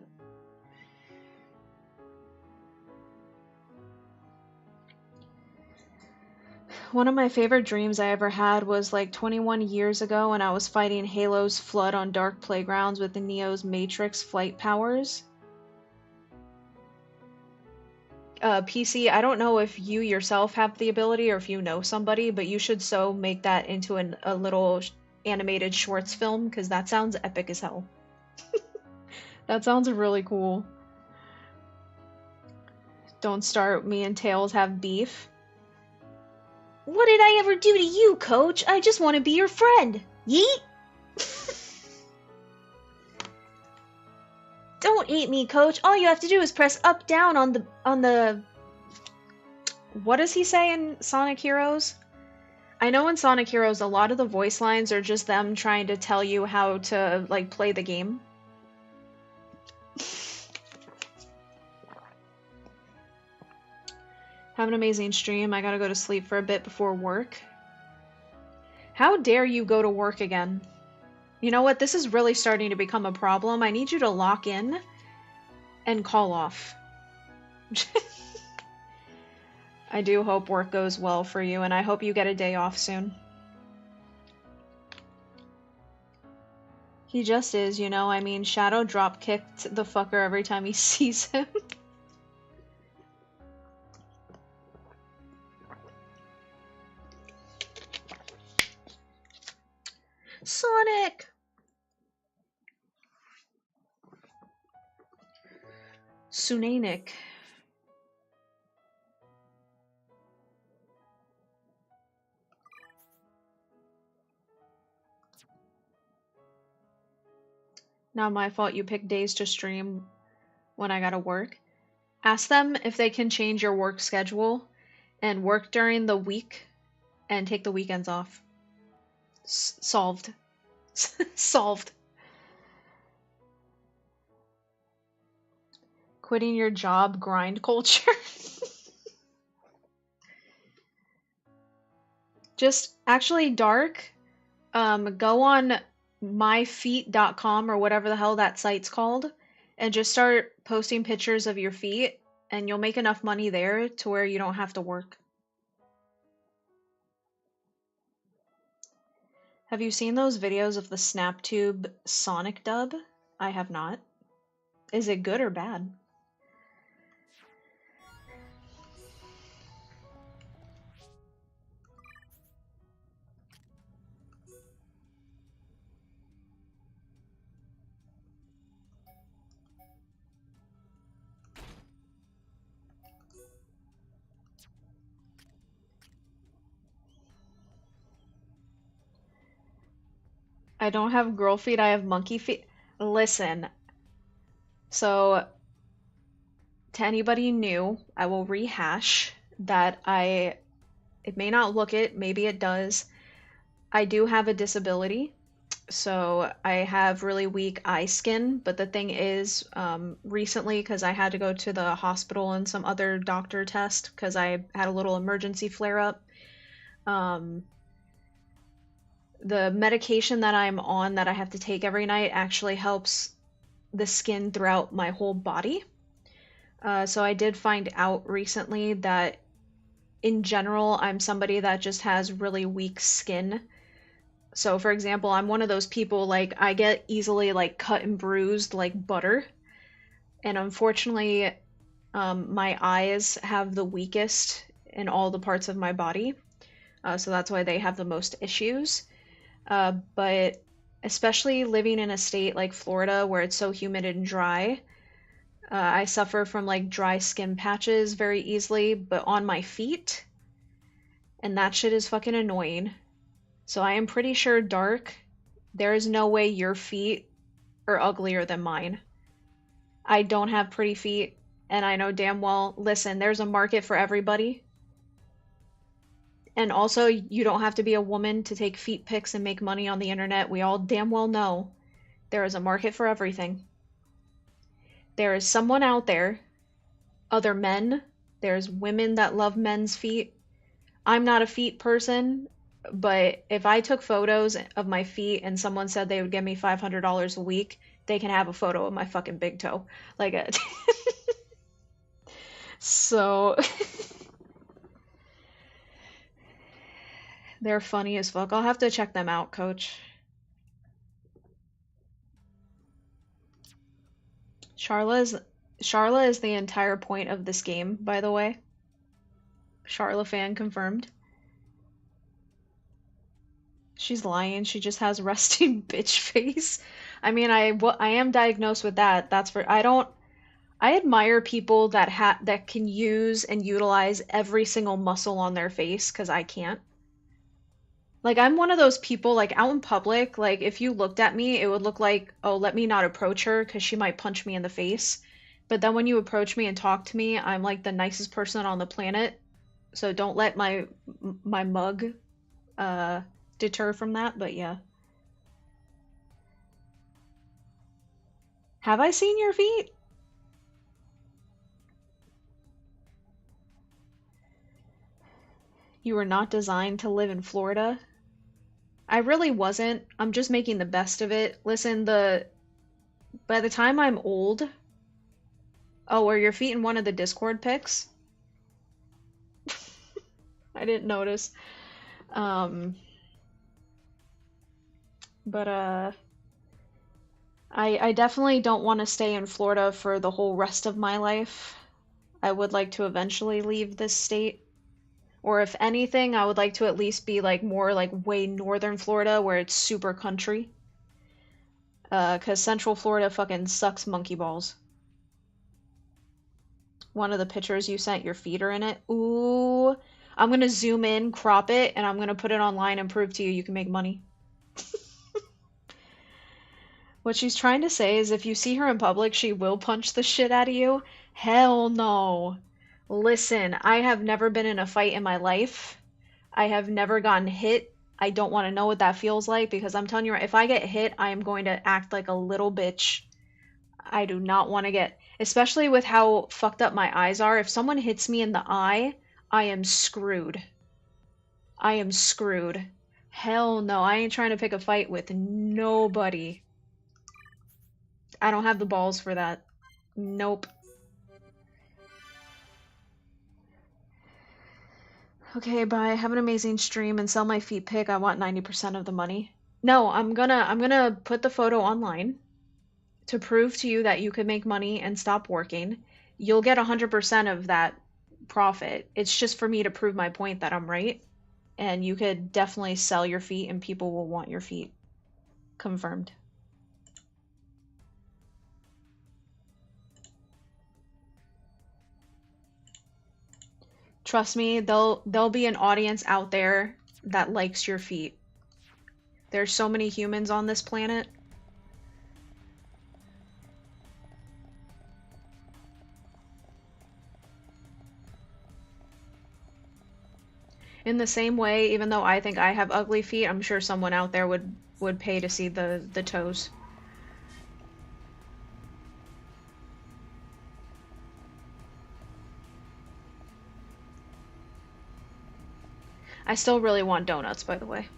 One of my favorite dreams I ever had was like 21 years ago when I was fighting Halo's Flood on Dark Playgrounds with the Neo's Matrix flight powers. PC, I don't know if you yourself have the ability or if you know somebody, but you should so make that into a little animated shorts film, because that sounds epic as hell. That sounds really cool. Don't start, me and Tails have beef. What did I ever do to you, Coach? I just want to be your friend. Yeet! Don't eat me, Coach. All you have to do is press up down on the what does he say in Sonic Heroes? I know in Sonic Heroes a lot of the voice lines are just them trying to tell you how to like play the game. Have an amazing stream. I gotta go to sleep for a bit before work. How dare you go to work again? You know what? This is really starting to become a problem. I need you to lock in and call off. I do hope work goes well for you, and I hope you get a day off soon. He just is, you know? I mean, Shadow drop kicked the fucker every time he sees him. Sonic! Sunanik. Not my fault you pick days to stream when I gotta work. Ask them if they can change your work schedule and work during the week and take the weekends off. Solved. Solved. Quitting your job grind culture. Just actually, Dark, go on myfeet.com or whatever the hell that site's called and just start posting pictures of your feet, and you'll make enough money there to where you don't have to work. Have you seen those videos of the SnapTube Sonic dub? I have not. Is it good or bad? I don't have girl feet, I have monkey feet. Listen, so to anybody new, I will rehash that it may not look it, maybe it does. I do have a disability, so I have really weak eye skin, but the thing is, recently, because I had to go to the hospital and some other doctor test, because I had a little emergency flare-up, the medication that I'm on that I have to take every night actually helps the skin throughout my whole body. So I did find out recently that in general, I'm somebody that just has really weak skin. So for example, I'm one of those people, like, I get easily like cut and bruised like butter. And unfortunately, my eyes have the weakest in all the parts of my body. So that's why they have the most issues. But especially living in a state like Florida where it's so humid and dry, I suffer from like dry skin patches very easily, but on my feet, and that shit is fucking annoying. So I am pretty sure, Dark, there is no way your feet are uglier than mine. I don't have pretty feet, and I know damn well, listen, there's a market for everybody. And also, you don't have to be a woman to take feet pics and make money on the internet. We all damn well know there is a market for everything. There is someone out there, other men, there's women that love men's feet. I'm not a feet person, But if I took photos of my feet and someone said they would give me $500 a week, they can have a photo of my fucking big toe. Like, so they're funny as fuck. I'll have to check them out, coach. Charla is the entire point of this game, by the way. Charla fan confirmed. She's lying. She just has resting bitch face. I mean, I am diagnosed with that. That's for I admire people that can use and utilize every single muscle on their face because I can't. Like I'm one of those people like out in public, like if you looked at me, it would look like, "Oh, let me not approach her because she might punch me in the face." But then when you approach me and talk to me, I'm like the nicest person on the planet. So don't let my mug deter from that, but yeah. Have I seen your feet? You were not designed to live in Florida. I really wasn't. I'm just making the best of it. Listen, by the time I'm old. Oh, are your feet in one of the Discord pics? I didn't notice. But I definitely don't want to stay in Florida for the whole rest of my life. I would like to eventually leave this state. Or if anything, I would like to at least be like more like way northern Florida where it's super country. 'Cause Central Florida fucking sucks monkey balls. One of the pictures you sent, your feet are in it. Ooh. I'm gonna zoom in, crop it, and I'm gonna put it online and prove to you you can make money. What she's trying to say is if you see her in public, she will punch the shit out of you. Hell no. Listen, I have never been in a fight in my life. I have never gotten hit. I don't want to know what that feels like because I'm telling you, if I get hit, I am going to act like a little bitch. I do not want to get, especially with how fucked up my eyes are. If someone hits me in the eye, I am screwed. I am screwed. Hell no, I ain't trying to pick a fight with nobody. I don't have the balls for that. Nope. Okay, bye. Have an amazing stream and sell my feet pic. I want 90% of the money. No, I'm gonna put the photo online to prove to you that you could make money and stop working. You'll get 100% of that profit. It's just for me to prove my point that I'm right. And you could definitely sell your feet and people will want your feet. Confirmed. Trust me, there'll be an audience out there that likes your feet. There's so many humans on this planet. In the same way, even though I think I have ugly feet, I'm sure someone out there would pay to see the toes. I still really want donuts, by the way.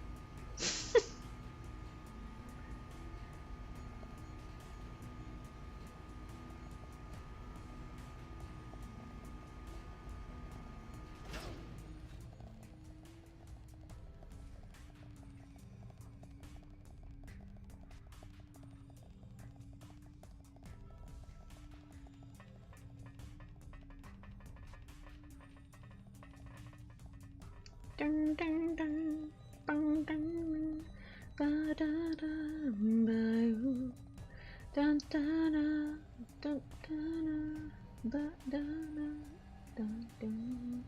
Dun, dun, dun, dun, dun, ba, da, da, ba, oo. Dun, da, da, dun, da, da, ba, da, da, dun, dun.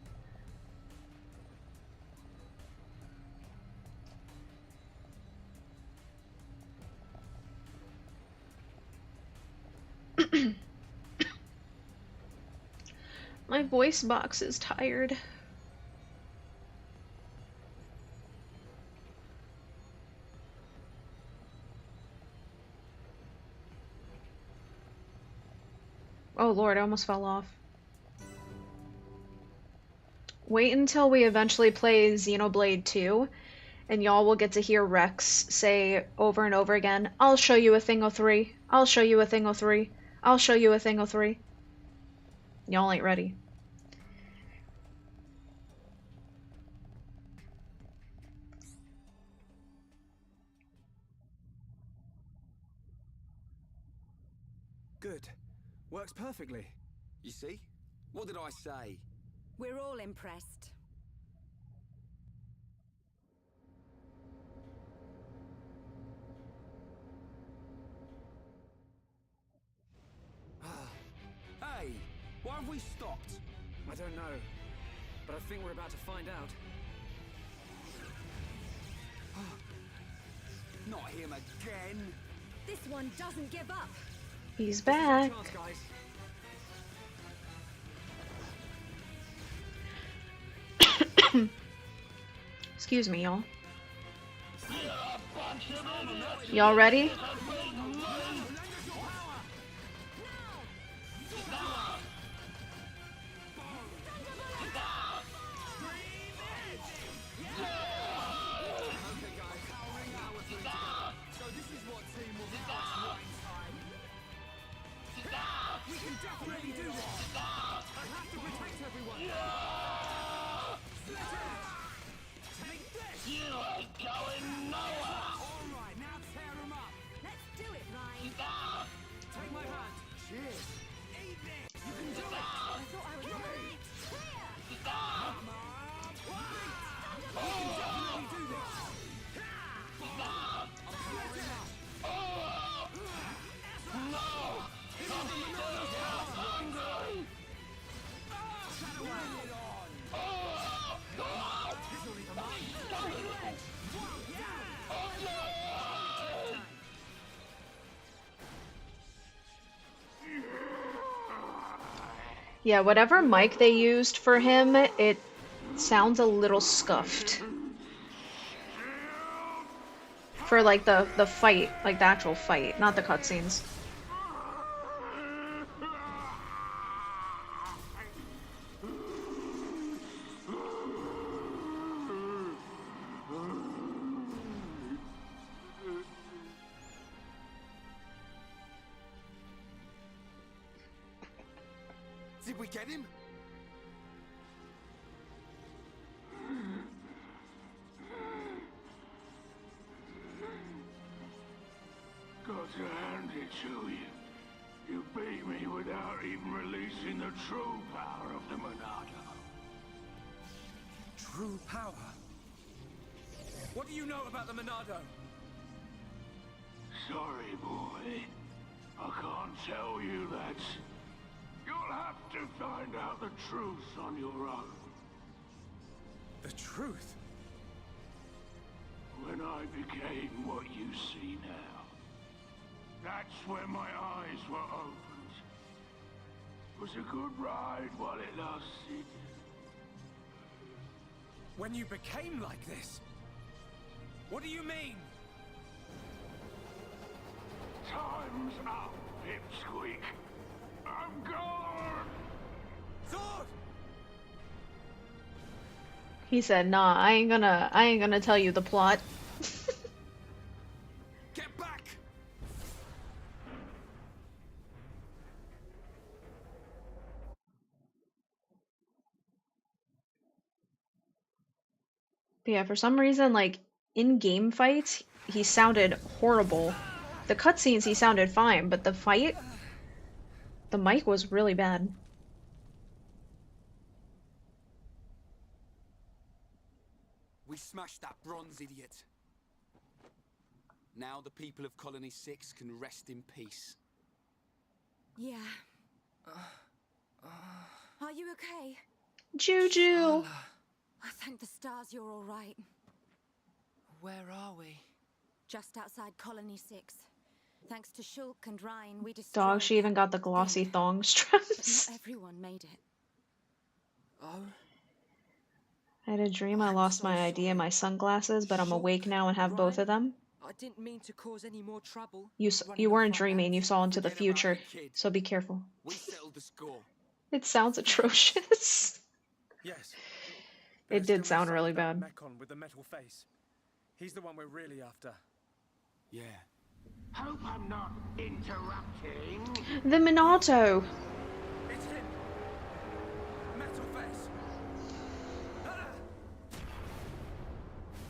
My voice box is tired. Oh lord, I almost fell off. Wait until we eventually play Xenoblade 2. And y'all will get to hear Rex say over and over again, I'll show you a thing o' three. I'll show you a thing o' three. I'll show you a thing o' three. Y'all ain't ready. Good. Works perfectly. You see? What did I say? We're all impressed. Hey, why have we stopped? I don't know, but I think we're about to find out. Not him again. This one doesn't give up. He's This is our back. chance, guys. Excuse me, y'all. Y'all ready? Yeah, whatever mic they used for him, it sounds a little scuffed. For like the fight, like the actual fight, not the cutscenes. Did we get him? Got to hand it to you. You beat me without even releasing the true power of the Monado. True power? What do you know about the Monado? Sorry, boy. I can't tell you that. You'll have to find out the truth on your own. The truth? When I became what you see now, that's when my eyes were opened. It was a good ride while it lasted. When you became like this? What do you mean? Time's up, Pipsqueak. I'm gone! Sword! He said, "Nah, I ain't gonna tell you the plot." Get back! But yeah, for some reason, like in game fights, he sounded horrible. The cutscenes he sounded fine, but the fight, the mic was really bad. We smashed that bronze idiot. Now the people of Colony 6 can rest in peace. Yeah. Are you okay? Juju! I thank the stars you're all right. Where are we? Just outside Colony 6. Thanks to Shulk and Ryan, we destroyed Dog, she even that got the glossy thing. thong But straps. not everyone made it. Oh, I had a dream I I'm lost so my ID and sorry. my sunglasses, but I'm awake Shulk, now and have both of Ryan, them. I didn't mean to cause any more trouble. You running off weren't like dreaming, that. you saw into the Forget about future, it, kid. so be careful. We settled the score. It sounds atrocious. Yes. It did sound really bad. Mechon with the metal face. He's the one we're really after. Yeah. Hope I'm not interrupting. The Monado. It's him! Metal face! Ah!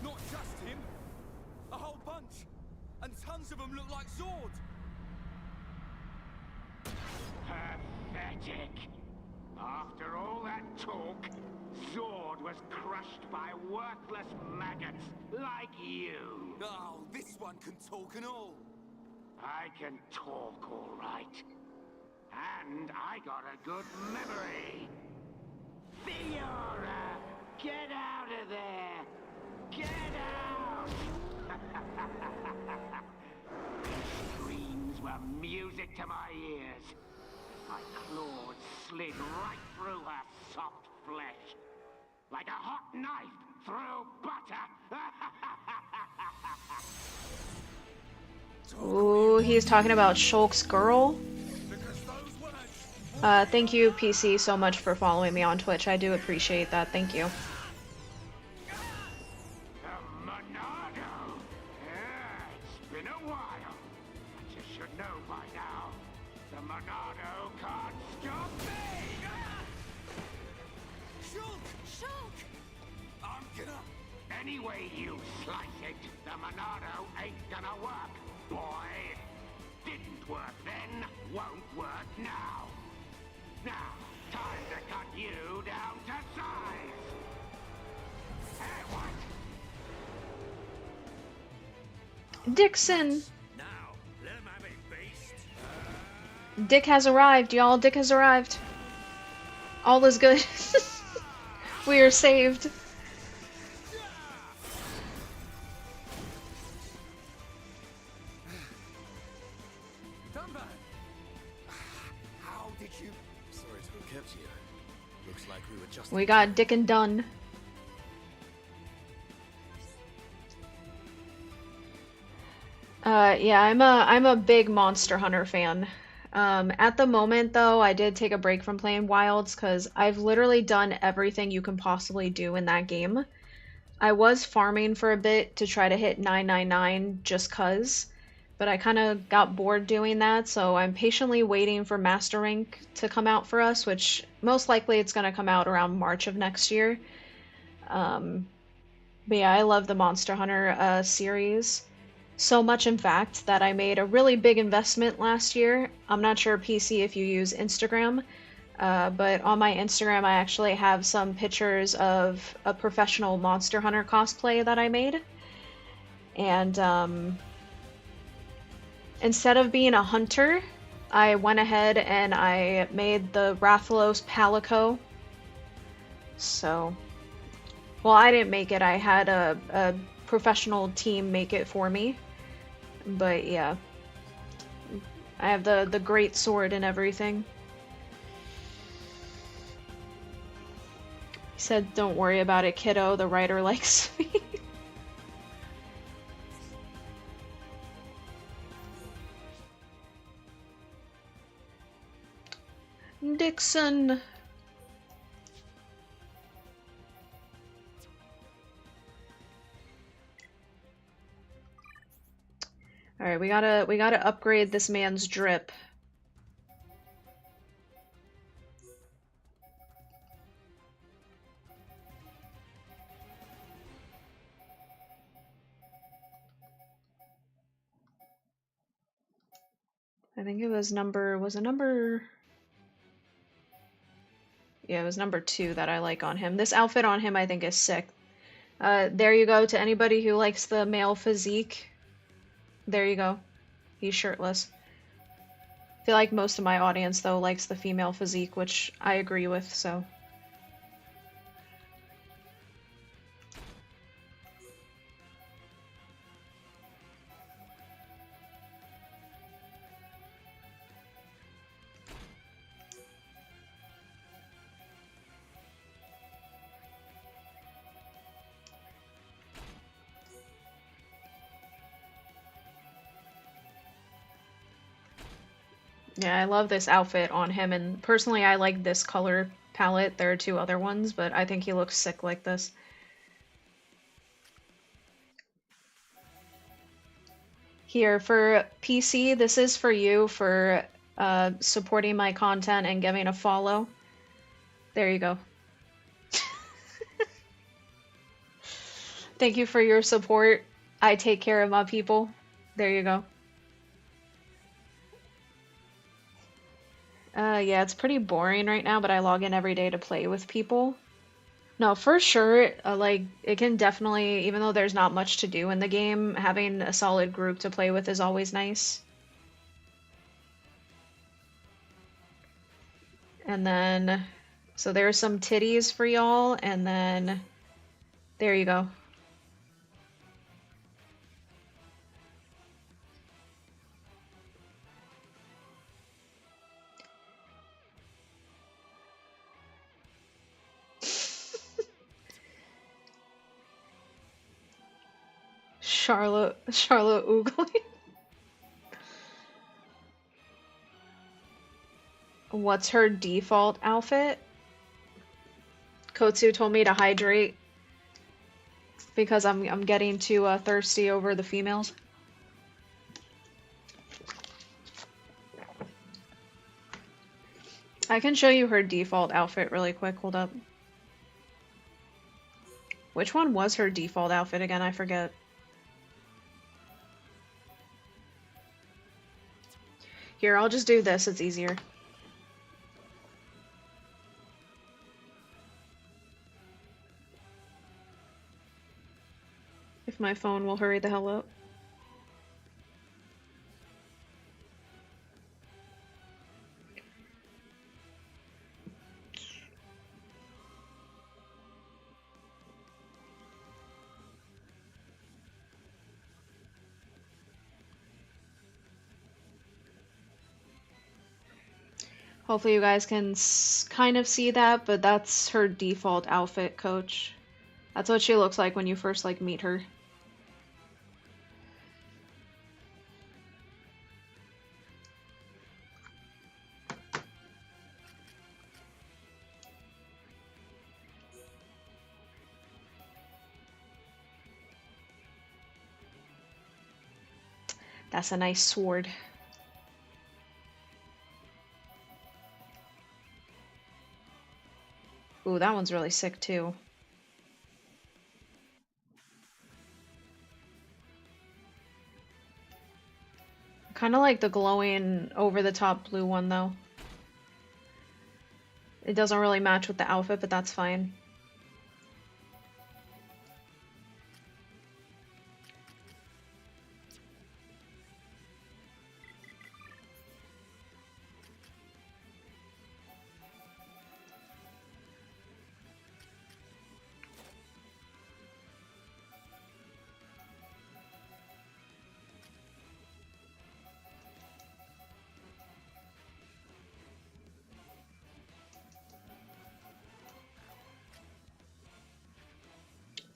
Not just him. A whole bunch. And tons of them look like Zord. Pathetic. After all that talk, Zord was crushed by worthless maggots like you. Oh, this one can talk and all. I can talk all right. And I got a good memory. Fiora! Get out of there! Get out! These screams were music to my ears. My claws slid right through her soft flesh. Like a hot knife through butter. Ooh, he's talking about Shulk's girl. Thank you, PC, so much for following me on Twitch. I do appreciate that. Thank you. The Monado! Yeah, it's been a while. But you should know by now. The Monado can't stop me! Shulk! I'm gonna... Any way you slice it, the Monado ain't gonna work, boy. Didn't work then, won't work now. Now, time to cut you down to size. Hey, what? Dixon! Now, let him have it, beast. Dick has arrived, y'all. Dick has arrived. All is good. We are saved. How did you... Sorry to have kept you. Looks like we were just... We got Dick and done. Yeah, I'm a big Monster Hunter fan. At the moment, though, I did take a break from playing Wilds because I've literally done everything you can possibly do in that game. I was farming for a bit to try to hit 999 just cuz, but I kind of got bored doing that, so I'm patiently waiting for Master Rank to come out for us, which most likely it's going to come out around March of next year. But yeah, I love the Monster Hunter series. So much, in fact, that I made a really big investment last year. I'm not sure, PC, if you use Instagram, but on my Instagram I actually have some pictures of a professional Monster Hunter cosplay that I made. And instead of being a hunter, I went ahead and I made the Rathalos Palico. So, well, I didn't make it. I had a professional team make it for me. But yeah, I have the great sword and everything. He said, "Don't worry about it, kiddo. The writer likes me." Dixon. All right, we gotta upgrade this man's drip. I think it was number, yeah, it was number 2 that I like on him. This outfit on him I think is sick. There you go to anybody who likes the male physique. There you go. He's shirtless. I feel like most of my audience, though, likes the female physique, which I agree with, so... Yeah, I love this outfit on him, and personally I like this color palette. There are 2 other ones, but I think he looks sick like this. Here, for PC, this is for you for supporting my content and giving a follow. There you go. Thank you for your support. I take care of my people. There you go. Yeah, it's pretty boring right now, but I log in every day to play with people. No, for sure, like, it can definitely, even though there's not much to do in the game, having a solid group to play with is always nice. And then, so there's some titties for y'all, and then, there you go. Charlotte Oogly. What's her default outfit? Kotsu told me to hydrate because I'm getting too thirsty over the females. I can show you her default outfit really quick. Hold up. Which one was her default outfit again? I forget. Here, I'll just do this. It's easier. If my phone will hurry the hell up. Hopefully you guys can kind of see that, but that's her default outfit, Coach. That's what she looks like when you first, like, meet her. That's a nice sword. Ooh, that one's really sick too. Kind of like the glowing over-the-top blue one though. It doesn't really match with the outfit, but that's fine.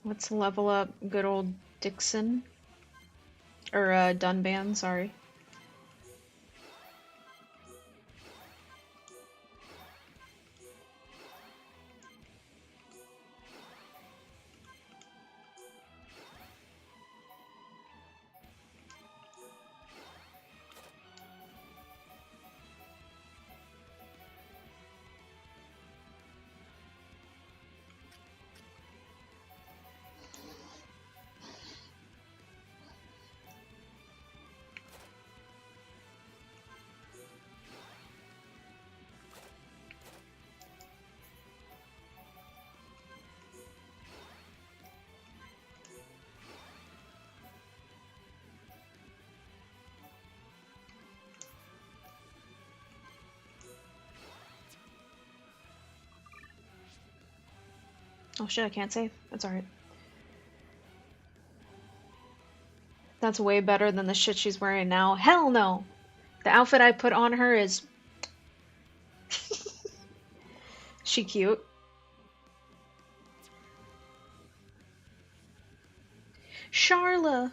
Let's level up good old Dixon. Or, Dunban, sorry. Oh shit, I can't save. That's alright. That's way better than the shit she's wearing now. Hell no! The outfit I put on her is... She cute. Charla!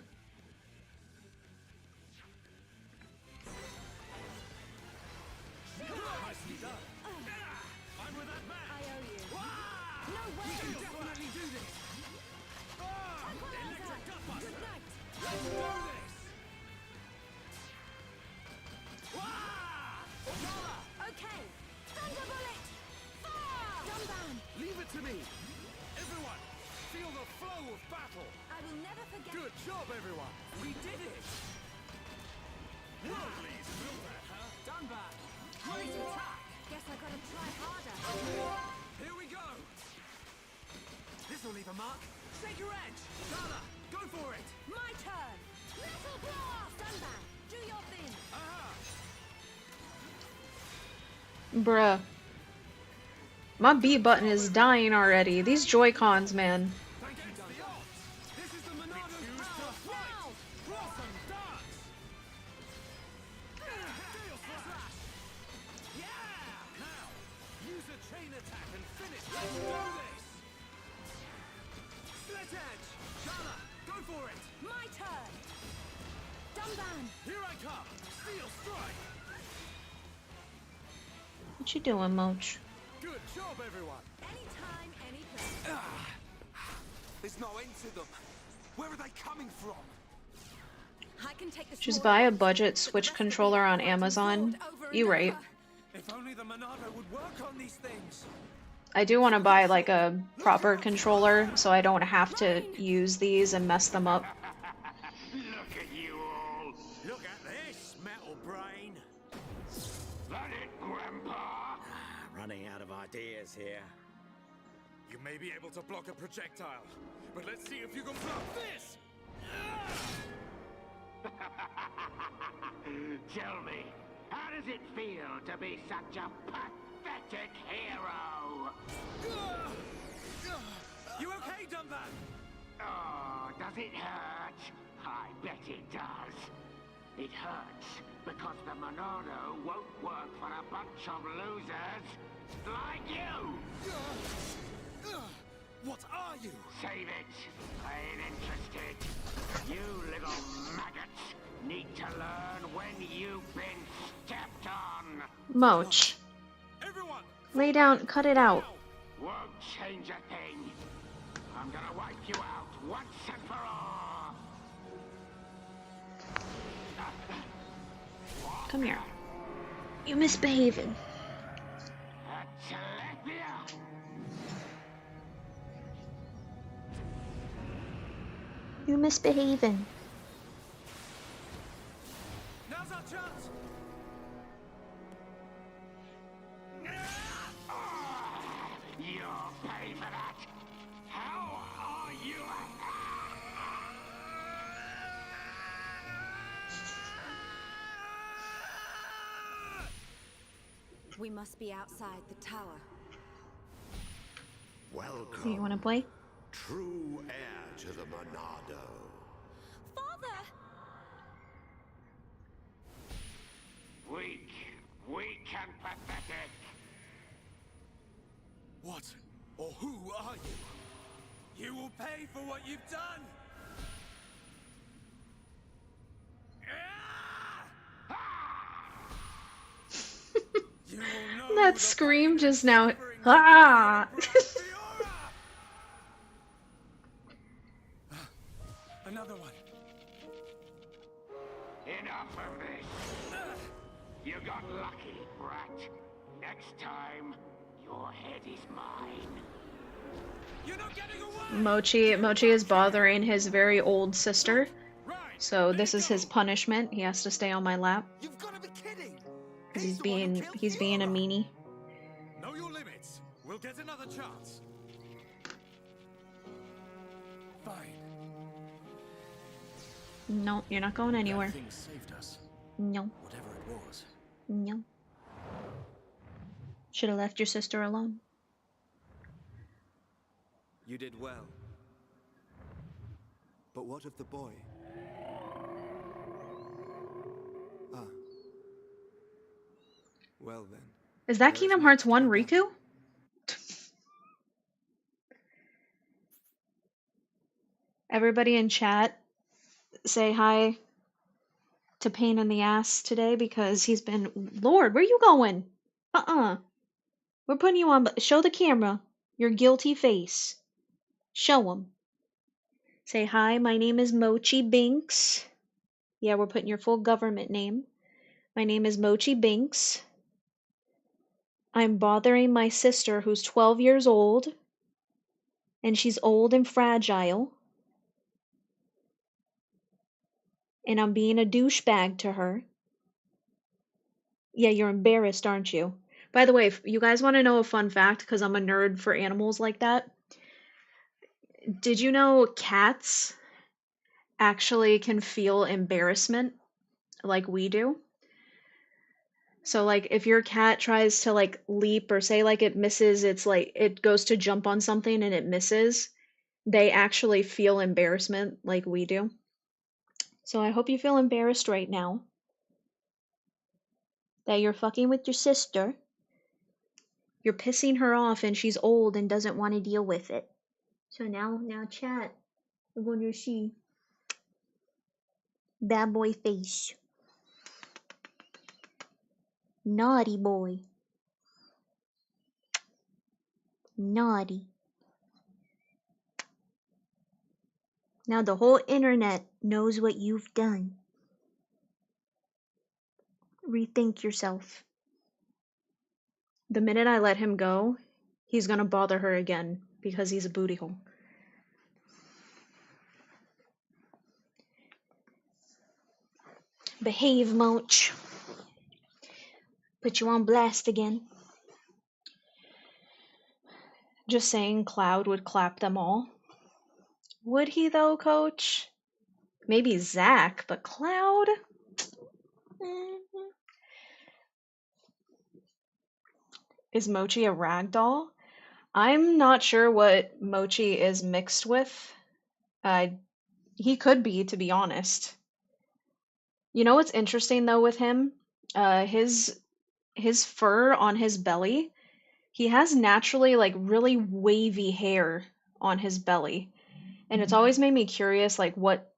of battle. I will never forget. Good job, everyone. We did it. Worldlies built that, huh? Done back. Great attack. Guess I gotta try harder. Here we go. This'll leave a mark. Shake your edge. Dala, go for it. My turn. Metal blast. Sunban, do your thing. Aha. Bruh. My B button is dying already. These Joy-Cons, man. Thank you, Dala. This is the Monado power fight. Blossom dance. Steel slash. Yeah. Now, use a chain attack and finish. Let's do this. Split edge. Dala, go for it. My turn. Sunban. Here I come. Steel strike. What you doing, Moch? Good job, everyone. Anytime, any place. There's no end to them. Where are they coming from? I can take the Just sword buy a and budget the Switch rest controller of on it Amazon. over and You right. over. If only the Monado would work on these things. I do want to buy like a proper controller so I don't have to use these and mess them up. Look at you all. Look at this, metal brain. That it, Grandpa? Running out of ideas here. You may be able to block a projectile, but let's see if you can block this. Tell me, how does it feel to be such a pathetic hero? You okay, Dumban? Oh, does it hurt? I bet it does. It hurts because the Monado won't work for a bunch of losers like you. What are you? Save it. I ain't interested. You little maggots need to learn when you've been stepped on. Moch. Everyone! Lay down, cut it out. Won't change a thing. I'm gonna wipe you out once and for all. Come here. You misbehaving. Telepia. You misbehaving. Now's our chance! You'll pay for that. How are you? We must be outside the tower. Welcome, You want to play? true heir to the Monado. Father! Weak and pathetic. What or who are you? You will pay for what you've done! You will know That the scream pain just and now. suffering Ah! that Fiora! Another one. Enough of this. You got lucky, brat. Next time, your head is mine. You're not getting away! Mochi is bothering his very old sister, Right. so this is his punishment. He has to stay on my lap You've got to be kidding. because he's the one who being killed he's being a Fiora. meanie. Know your limits. We'll get another chance. Fine. No, you're not going anywhere. That thing saved us, No, whatever it was. no. Should have left your sister alone. You did well. But what of the boy? Ah. Well then. Is that There's Kingdom much Hearts to 1 be done. Riku? Everybody in chat say hi to Pain in the Ass today because he's been. Lord, where you going? We're putting you on. Show the camera your guilty face. Show him. Say hi, my name is Mochi Binks. Yeah, we're putting your full government name. My name is Mochi Binks. I'm bothering my sister who's 12 years old. And she's old and fragile. and I'm being a douchebag to her. Yeah, you're embarrassed, aren't you? By the way, if you guys want to know a fun fact, because I'm a nerd for animals like that, did you know cats actually can feel embarrassment like we do? So like if your cat tries to like leap or say like it misses, it's like it goes to jump on something and it misses, they actually feel embarrassment like we do. So I hope you feel embarrassed right now that you're fucking with your sister. You're pissing her off and she's old and doesn't want to deal with it. So now chat. I'm going to see bad boy face. Naughty boy. Naughty. Now the whole internet knows what you've done. Rethink yourself. The minute I let him go, he's gonna bother her again because he's a booty hole. Behave, Moach. Put you on blast again. Just saying Cloud would clap them all. Would he though, Coach? Maybe Zach, but Cloud? Is Mochi a ragdoll? I'm not sure what Mochi is mixed with. He could be, to be honest. You know what's interesting though with him? His fur on his belly. He has naturally like really wavy hair on his belly. And it's always made me curious like what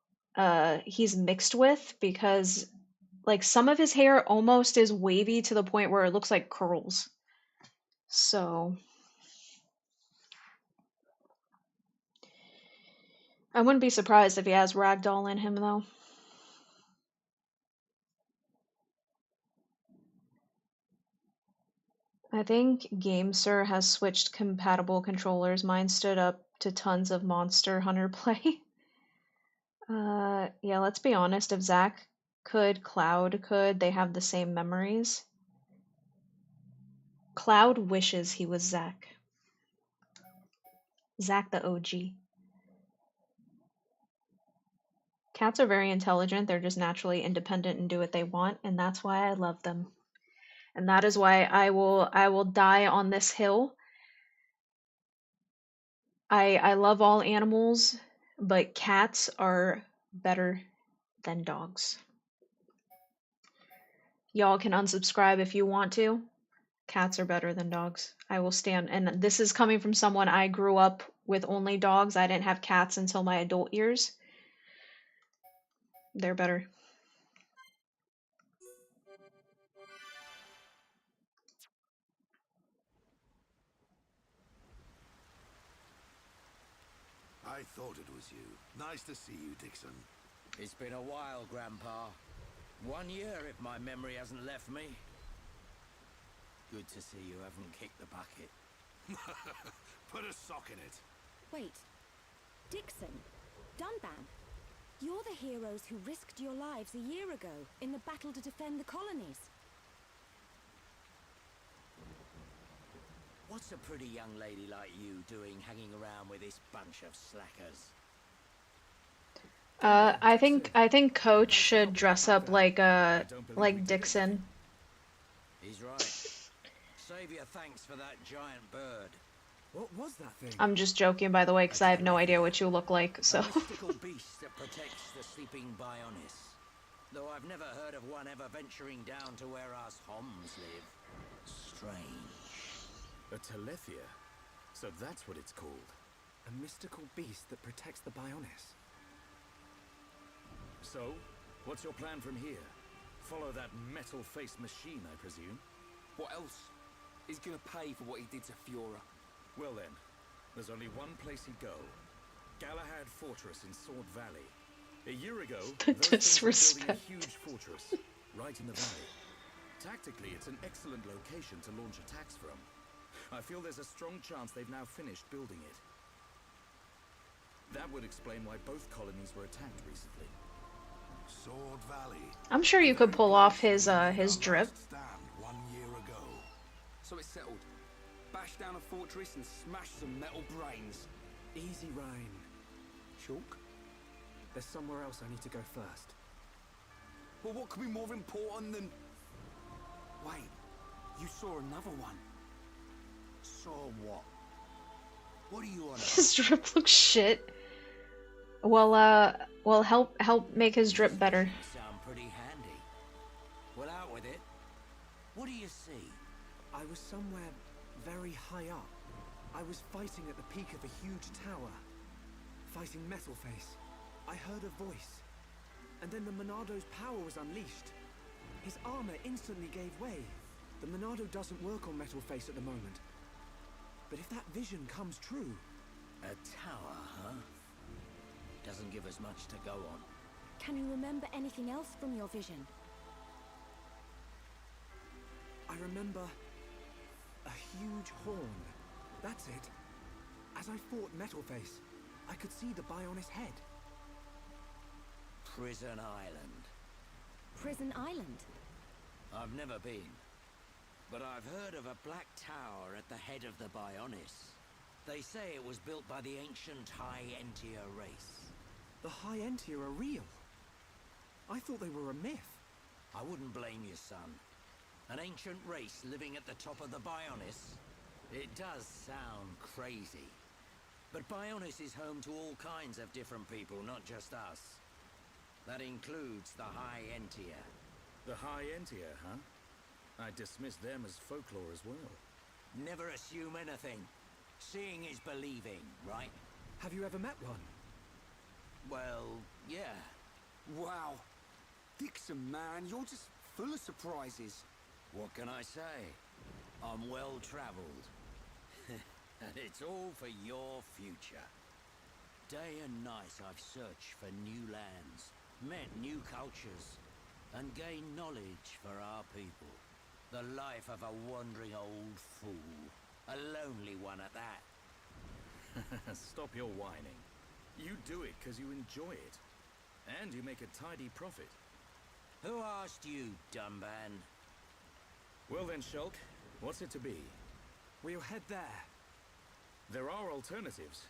he's mixed with because like some of his hair almost is wavy to the point where it looks like curls. So I wouldn't be surprised if he has ragdoll in him though. I think GameSir has switched compatible controllers. Mine stood up to tons of Monster Hunter play. Yeah, let's be honest. If Zach could, Cloud could, they have the same memories. Cloud wishes he was Zach. Zach the OG. Cats are very intelligent. They're just naturally independent and do what they want, and that's why I love them. And that is why I will die on this hill. I love all animals, but cats are better than dogs. Y'all can unsubscribe if you want to. Cats are better than dogs. I will stand, and this is coming from someone I grew up with only dogs. I didn't have cats until my adult years. They're better. I thought it was you. Nice to see you, Dixon. It's been a while, Grandpa. 1 year, if my memory hasn't left me. Good to see you haven't kicked the bucket. Put a sock in it. Wait. Dixon. Dunban. You're the heroes who risked your lives a year ago in the battle to defend the colonies. What's a pretty young lady like you doing hanging around with this bunch of slackers? I think Coach should dress up like Dixon. He's right. Save your thanks for that giant bird. What was that thing? I'm just joking, by the way, because I have no idea what you look like, so. A mystical beast that protects the sleeping Bionis. Though I've never heard of one ever venturing down to where us Homs live. Strange. A Telethia? So that's what it's called. A mystical beast that protects the Bionis. So, what's your plan from here? Follow that metal-faced machine, I presume? What else? He's gonna pay for what he did to Fiora. Well then, there's only one place he'd go. Galahad Fortress in Sword Valley. A year ago, The those things were building a disrespect. huge fortress, right in the valley. Tactically, it's an excellent location to launch attacks from. I feel there's a strong chance they've now finished building it. That would explain why both colonies were attacked recently. Sword Valley. I'm sure you could pull off his drip. Stand 1 year ago. So it's settled. Bash down a fortress and smash some metal brains. Easy, Ryan. Chalk? There's somewhere else I need to go first. Well, what could be more important than... Wait, you saw another one. Saw what? What do you want? His drip looks shit. Well, help make his drip better. Sound pretty handy. Well, out with it. What do you see? I was somewhere very high up. I was fighting at the peak of a huge tower. Fighting Metalface. I heard a voice. And then the Monado's power was unleashed. His armor instantly gave way. The Monado doesn't work on Metalface at the moment. But if that vision comes true... A tower, huh? Doesn't give us much to go on. Can you remember anything else from your vision? I remember... a huge horn. That's it. As I fought Metalface, I could see the Bionis head. Prison Island. Prison Island? I've never been. But I've heard of a black tower at the head of the Bionis. They say it was built by the ancient High Entia race. The High Entia are real. I thought they were a myth. I wouldn't blame you, son. An ancient race living at the top of the Bionis? It does sound crazy. But Bionis is home to all kinds of different people, not just us. That includes the High Entia. The High Entia, huh? I dismiss them as folklore as well. Never assume anything. Seeing is believing, right? Have you ever met one? Well, yeah. Wow. Dixon, man, you're just full of surprises. What can I say? I'm well-traveled. And it's all for your future. Day and night I've searched for new lands, met new cultures, and gained knowledge for our people. The life of a wandering old fool. A lonely one at that. Stop your whining. You do it because you enjoy it. And you make a tidy profit. Who asked you, Dumban? Well then, Shulk, what's it to be? We'll head there. There are alternatives.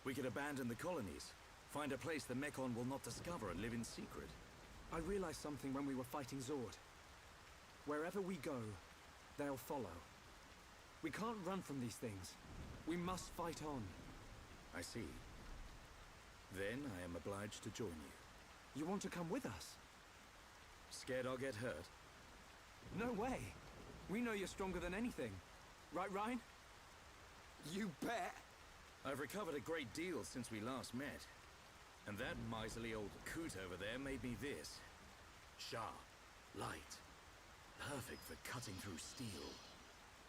We could abandon the colonies, find a place the Mekon will not discover and live in secret. I realized something when we were fighting Zord. Wherever we go, they'll follow. We can't run from these things. We must fight on. I see. Then I am obliged to join you. You want to come with us? Scared I'll get hurt? No way. We know you're stronger than anything. Right, Ryan? You bet. I've recovered a great deal since we last met. And that miserly old coot over there made me this. Sharp, light, perfect for cutting through steel.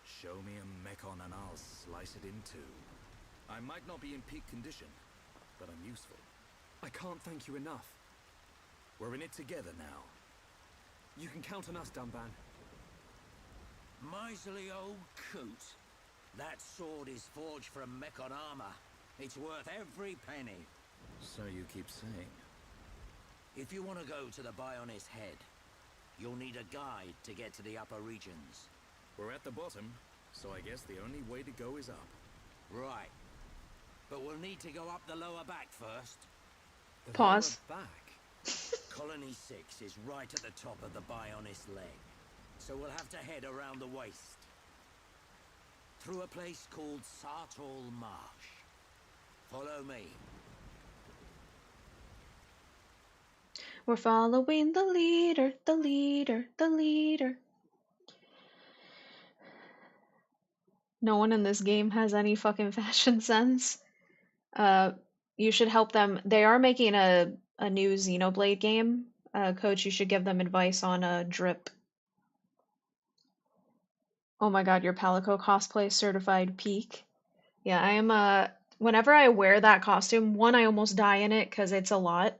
Show me a Mekon and I'll slice it in two. I might not be in peak condition, but I'm useful. I can't thank you enough. We're in it together now. You can count on us, Dumban. Miserly old coot. That sword is forged from Mekon armor. It's worth every penny. So you keep saying. If you want to go to the Bionis head, you'll need a guide to get to the upper regions. We're at the bottom, so I guess the only way to go is up. Right. But we'll need to go up the lower back first. The Pause. lower back. Colony 6 is right at the top of the Bionis leg. So we'll have to head around the waist. Through a place called Sartol Marsh. Follow me. We're following the leader, the leader, the leader. No one in this game has any fucking fashion sense. You should help them. They are making a new Xenoblade game. Coach, you should give them advice on a drip. Oh my god, your Palico cosplay certified peak. Yeah, I am, whenever I wear that costume, one, I almost die in it because it's a lot,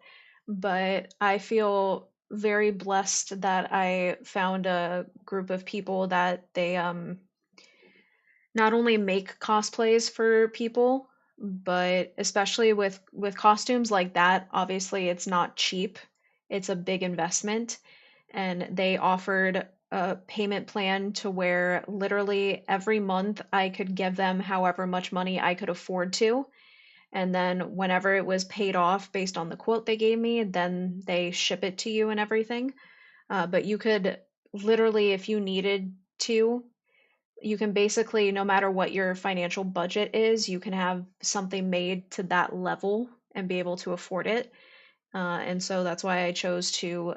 but I feel very blessed that I found a group of people that they, not only make cosplays for people, but especially with costumes like that, obviously it's not cheap. it's a big investment. And they offered a payment plan to where literally every month I could give them however much money I could afford to. And then whenever it was paid off based on the quote they gave me, then they ship it to you and everything. But you could literally, if you needed to, you can basically, no matter what your financial budget is, you can have something made to that level and be able to afford it. And so that's why I chose to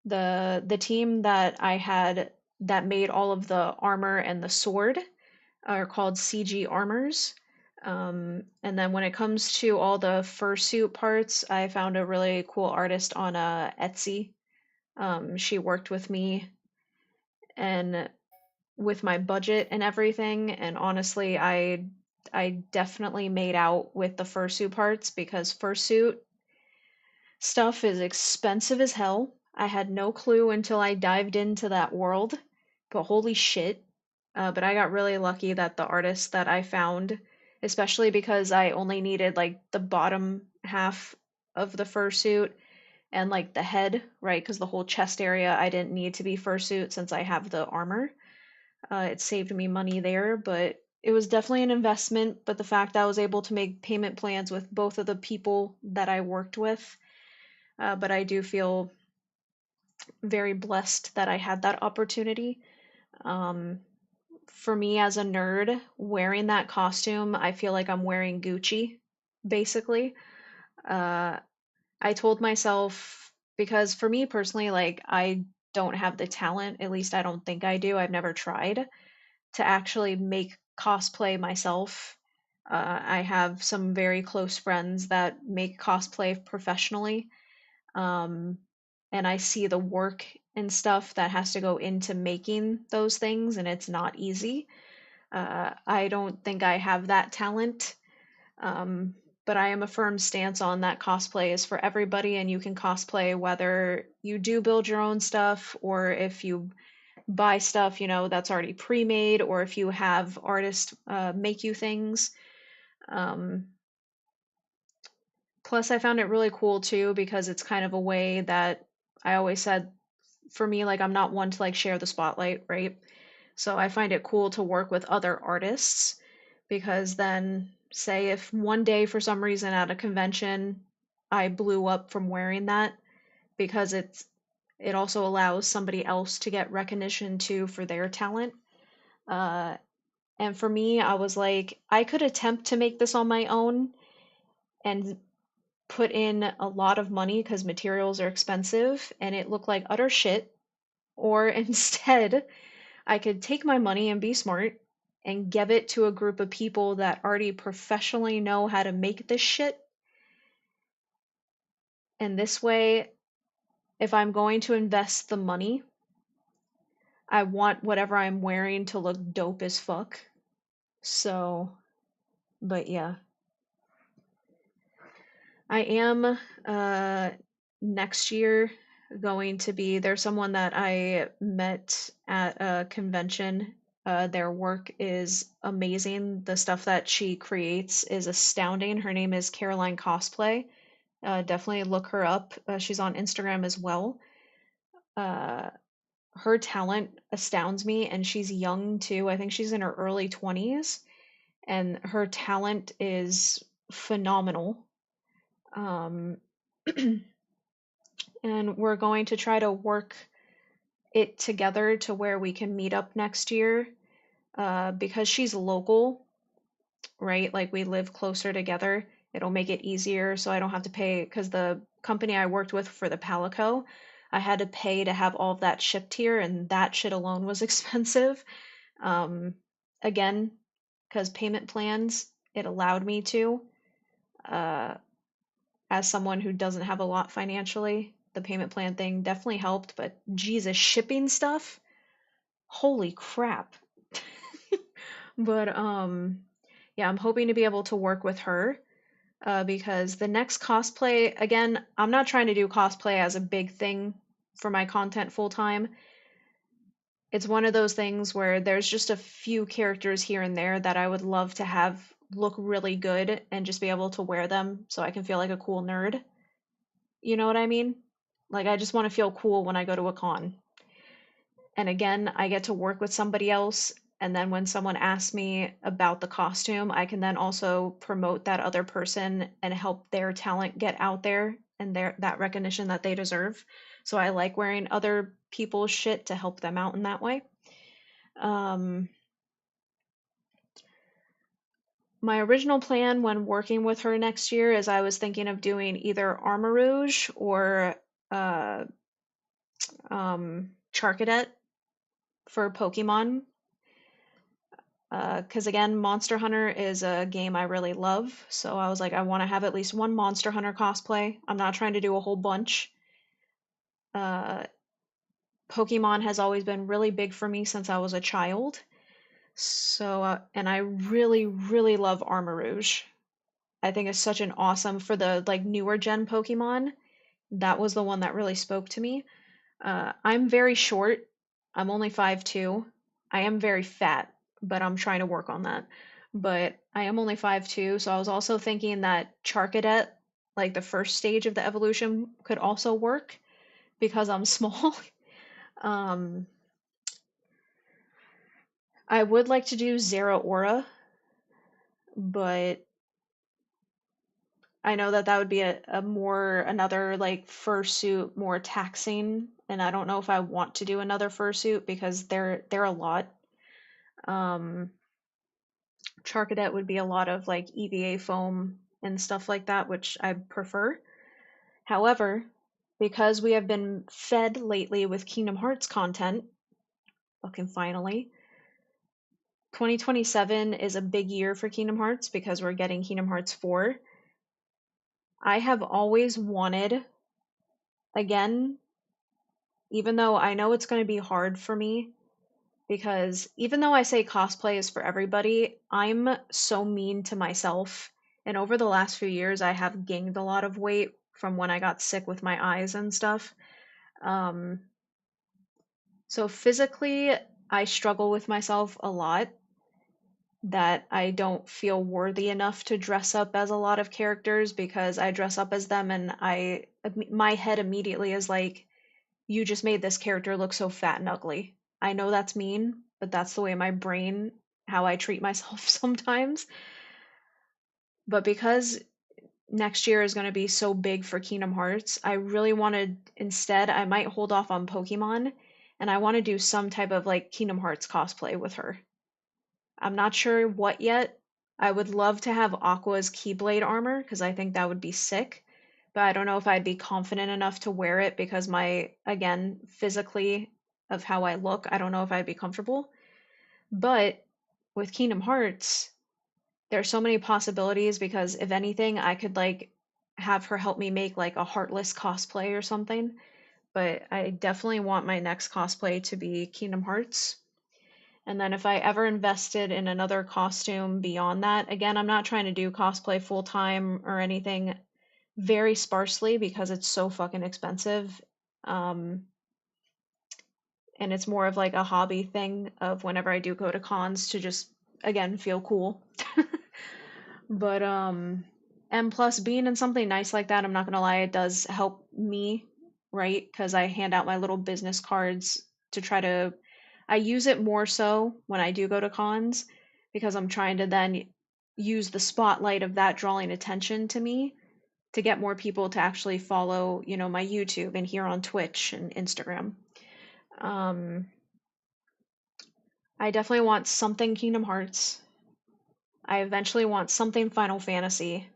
the team that I had that made all of the armor and the sword are called CG Armors. And then when it comes to all the fursuit parts, I found a really cool artist on Etsy. She worked with me and with my budget and everything, and honestly, I definitely made out with the fursuit parts because fursuit stuff is expensive as hell. I had no clue until I dived into that world, but holy shit. But I got really lucky that the artist that I found, especially because I only needed like the bottom half of the fursuit and like the head, right? Because the whole chest area I didn't need to be fursuit since I have the armor. It saved me money there, but it was definitely an investment. But the fact that I was able to make payment plans with both of the people that I worked with, but I do feel very blessed that I had that opportunity. Um, for me as a nerd, wearing that costume, I feel like I'm wearing Gucci, basically. Uh, I told myself, because for me personally, like, I don't have the talent, at least I don't think I do. I've never tried to actually make cosplay myself. I have some very close friends that make cosplay professionally, um, and I see the work and stuff that has to go into making those things, and it's not easy. I don't think I have that talent, um, but I am a firm stance on that cosplay is for everybody, and you can cosplay whether you do build your own stuff or if you buy stuff, that's already pre-made, or if you have artists make you things. Um, Plus, I found it really cool too because it's kind of a way that I always said for me, like I'm not one to like share the spotlight, right? So I find it cool to work with other artists because then, say, if one day for some reason at a convention I blew up from wearing that, because it also allows somebody else to get recognition too for their talent. Uh, and for me, I was like, I could attempt to make this on my own and put in a lot of money because materials are expensive and it looked like utter shit. Or instead, I could take my money and be smart and give it to a group of people that already professionally know how to make this shit. And this way, if I'm going to invest the money, I want whatever I'm wearing to look dope as fuck. So, but yeah. I am next year going to be there's someone that I met at a convention. Their work is amazing. The stuff that she creates is astounding. Her name is Caroline Cosplay. Definitely look her up. She's on Instagram as well. Uh, Her talent astounds me, and she's young too. I think she's in her early 20s, and her talent is phenomenal. Um, and we're going to try to work it together to where we can meet up next year. Because she's local, right? Like we live closer together, it'll make it easier so I don't have to pay. Because the company I worked with for the Palico, I had to pay to have all of that shipped here, and that shit alone was expensive. Um, Again, because payment plans, it allowed me to. Uh, as someone who doesn't have a lot financially, the payment plan thing definitely helped, but Jesus, shipping stuff? Holy crap. But yeah, I'm hoping to be able to work with her because the next cosplay, again, I'm not trying to do cosplay as a big thing for my content full time. It's one of those things where there's just a few characters here and there that I would love to have look really good and just be able to wear them so I can feel like a cool nerd. You know what I mean? Like, I just want to feel cool when I go to a con. And again, I get to work with somebody else. And then when someone asks me about the costume, I can then also promote that other person and help their talent get out there and that recognition that they deserve. So I like wearing other people's shit to help them out in that way. Um, my original plan when working with her next year is I was thinking of doing either Armor Rouge or uh, Charcadet for Pokemon. Because again, Monster Hunter is a game I really love. So I was like, I want to have at least one Monster Hunter cosplay. I'm not trying to do a whole bunch. Uh, Pokemon has always been really big for me since I was a child. So, and I really, really love Armor Rouge. I think it's such an awesome, for the like newer gen Pokemon, that was the one that really spoke to me. I'm very short. I'm only 5'2". I am very fat, but I'm trying to work on that. But I am only 5'2", so I was also thinking that Charcadet, like the first stage of the evolution, could also work because I'm small. um, I would like to do Zeraora, but I know that that would be a more another like fursuit, more taxing, and I don't know if I want to do another fursuit because they're a lot. Um, Charcadet would be a lot of like EVA foam and stuff like that, which I prefer. However, because we have been fed lately with Kingdom Hearts content, fucking finally, 2027 is a big year for Kingdom Hearts because we're getting Kingdom Hearts 4. I have always wanted, again, even though I know it's going to be hard for me, because even though I say cosplay is for everybody, I'm so mean to myself. And over the last few years, I have gained a lot of weight from when I got sick with my eyes and stuff. Um, so physically, I struggle with myself a lot, that I don't feel worthy enough to dress up as a lot of characters because I dress up as them and my head immediately is like, you just made this character look so fat and ugly. I know that's mean, but that's the way my brain, how I treat myself sometimes. But because next year is going to be so big for Kingdom Hearts, I really wanted, instead, I might hold off on Pokemon and I want to do some type of like Kingdom Hearts cosplay with her. I'm not sure what yet. I would love to have Aqua's Keyblade armor because I think that would be sick, but I don't know if I'd be confident enough to wear it because again, physically of how I look, I don't know if I'd be comfortable. But with Kingdom Hearts, there's so many possibilities because if anything, I could like have her help me make like a Heartless cosplay or something. But I definitely want my next cosplay to be Kingdom Hearts. And then if I ever invested in another costume beyond that, again, I'm not trying to do cosplay full time or anything, very sparsely because it's so fucking expensive. Um, and it's more of like a hobby thing of whenever I do go to cons to just, again, feel cool. But, and plus being in something nice like that, I'm not gonna lie, it does help me, right? Because I hand out my little business cards to try to, I use it more so when I do go to cons because I'm trying to then use the spotlight of that drawing attention to me to get more people to actually follow, my YouTube and here on Twitch and Instagram. Um, I definitely want something Kingdom Hearts. I eventually want something Final Fantasy.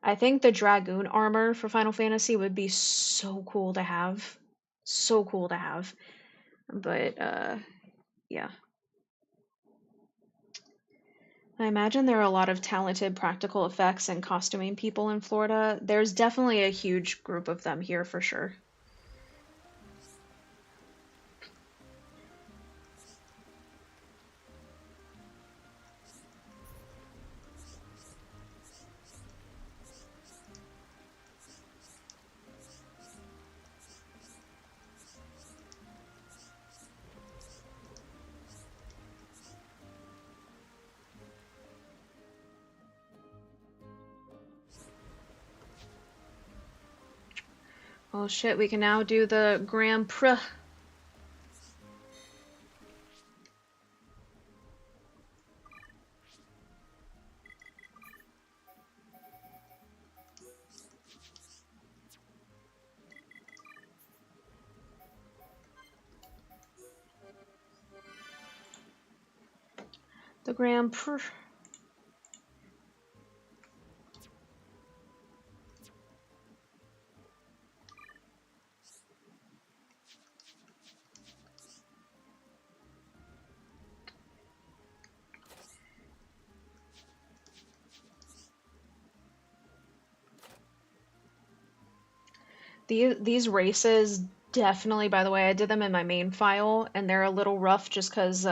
I think the Dragoon armor for Final Fantasy would be so cool to have. So cool to have. But, yeah. I imagine there are a lot of talented practical effects and costuming people in Florida. There's definitely a huge group of them here for sure. Oh shit, we can now do the Grand Prix. The Grand Prix. These races definitely, by the way, I did them in my main file, and they're a little rough just because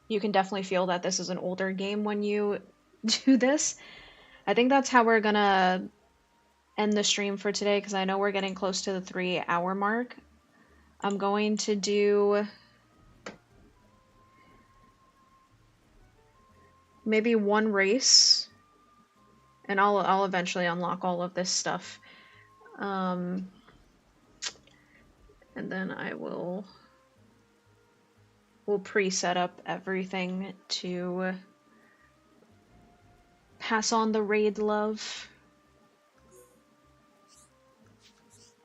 you can definitely feel that this is an older game when you do this. I think that's how we're gonna end the stream for today because I know we're getting close to the 3-hour mark. I'm going to do maybe one race, and I'll eventually unlock all of this stuff. And then we'll pre-set up everything to pass on the raid love.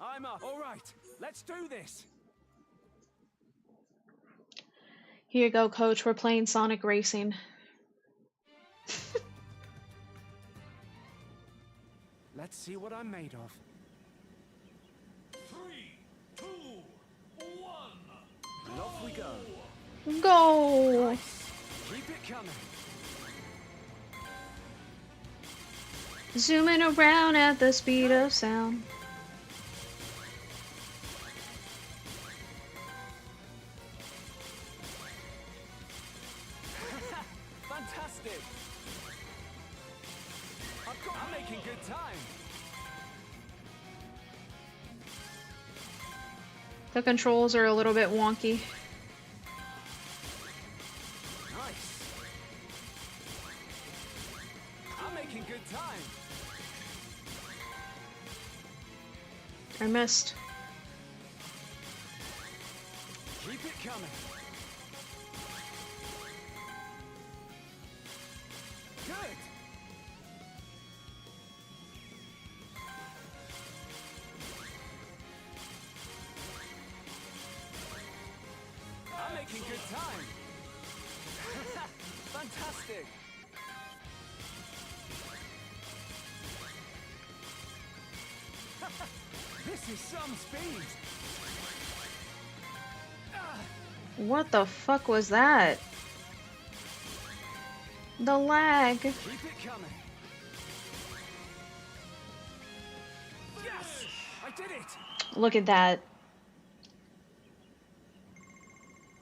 I'm up. All right, let's do this. Here you go, coach. We're playing Sonic Racing. Let's see what I'm made of. 3, 2, 1. And off we go. Go! Keep it coming. Zooming around at the speed of sound. Fantastic. I'm making good time. The controls are a little bit wonky. Nice. I'm making good time. I missed. Keep it coming. Good. I'm making good time. Fantastic. This is some speed. What the fuck was that? The lag. Keep it coming. Yes! I did it! Look at that.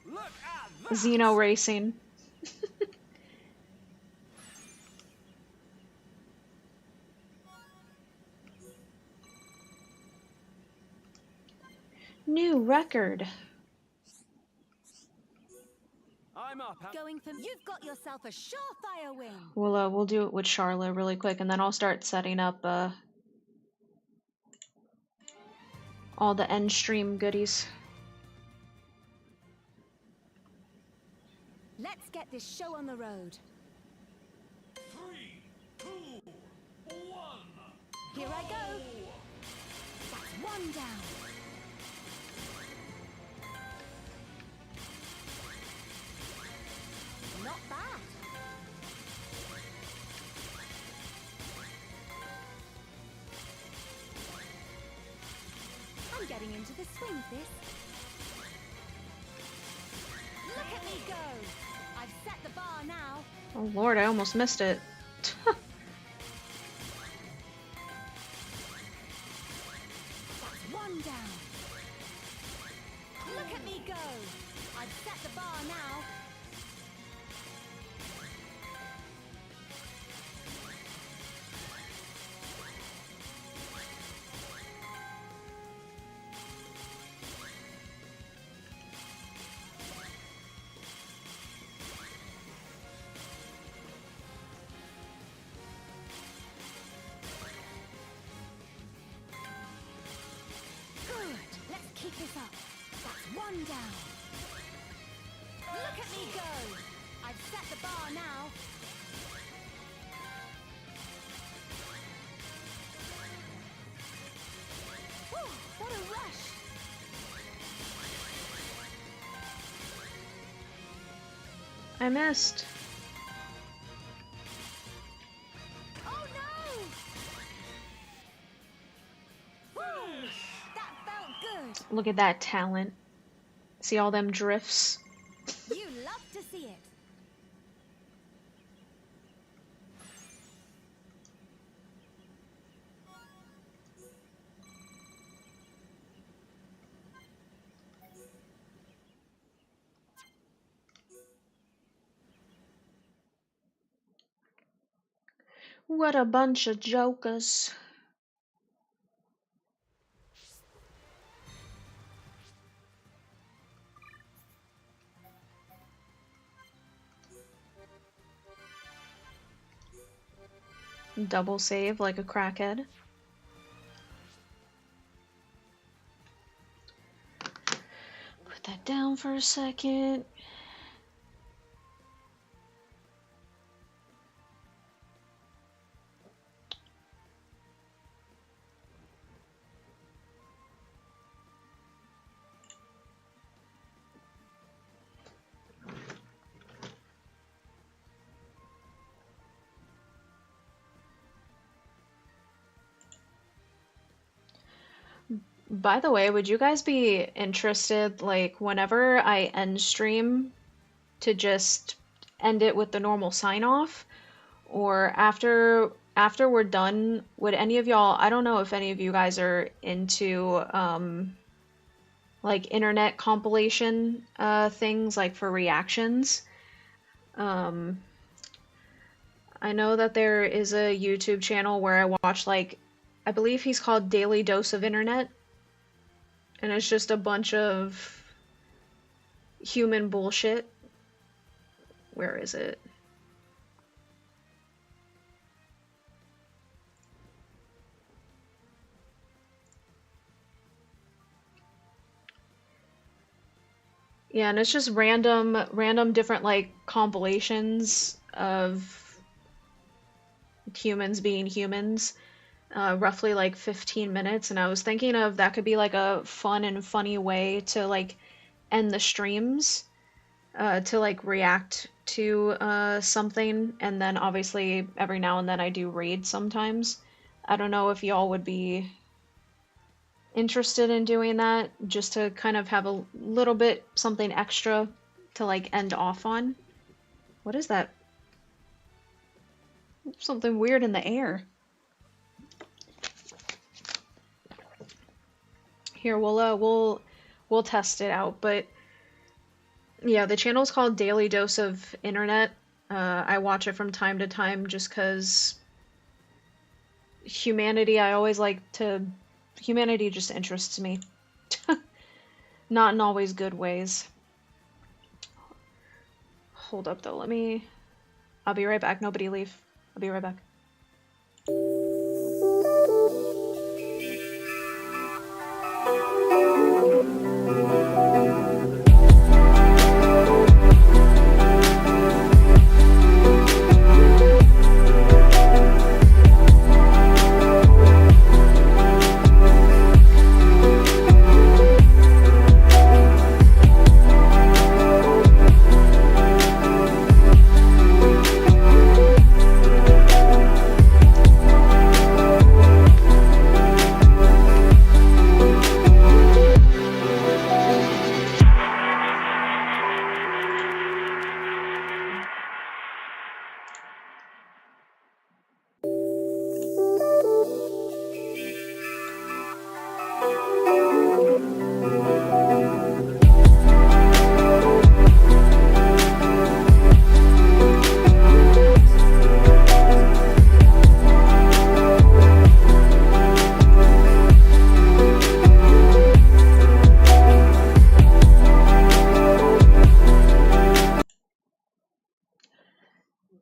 Look at that! Xeno Racing. New record. I'm up. Going for you've got yourself a surefire win. We'll do it with Charlotte really quick, and then I'll start setting up all the end stream goodies. Let's get this show on the road. 3, 2, 1. Here I go. That's one down. Not bad. I'm getting into the swing of this. Look at me go. I've set the bar now. Oh lord, I almost missed it. That's one down. Look at me go. I've set the bar now. One down. Look at me go! I've set the bar now. Whew, what a rush! I missed. Oh no! Whew, that felt good. Look at that talent. See all them drifts? You love to see it. What a bunch of jokers. Double save like a crackhead. Put that down for a second. By the way, would you guys be interested, like, whenever I end stream, to just end it with the normal sign off? Or after we're done, would any of y'all, I don't know if any of you guys are into like internet compilation things like for reactions. I know that there is a YouTube channel where I watch, like, I believe he's called Daily Dose of Internet. And it's just a bunch of human bullshit. Where is it? Yeah, and it's just random different, like, compilations of humans being humans, roughly like 15 minutes, and I was thinking of that could be like a fun and funny way to like end the streams, to like react to something, and then obviously every now and then I do raid sometimes. I don't know if y'all would be interested in doing that, just to kind of have a little bit something extra to like end off on. What is that? Something weird in the air. Here, we'll test it out, but yeah, the channel's called Daily Dose of Internet. I watch it from time to time just because humanity, humanity just interests me. Not in always good ways. Hold up though, I'll be right back, nobody leave. I'll be right back.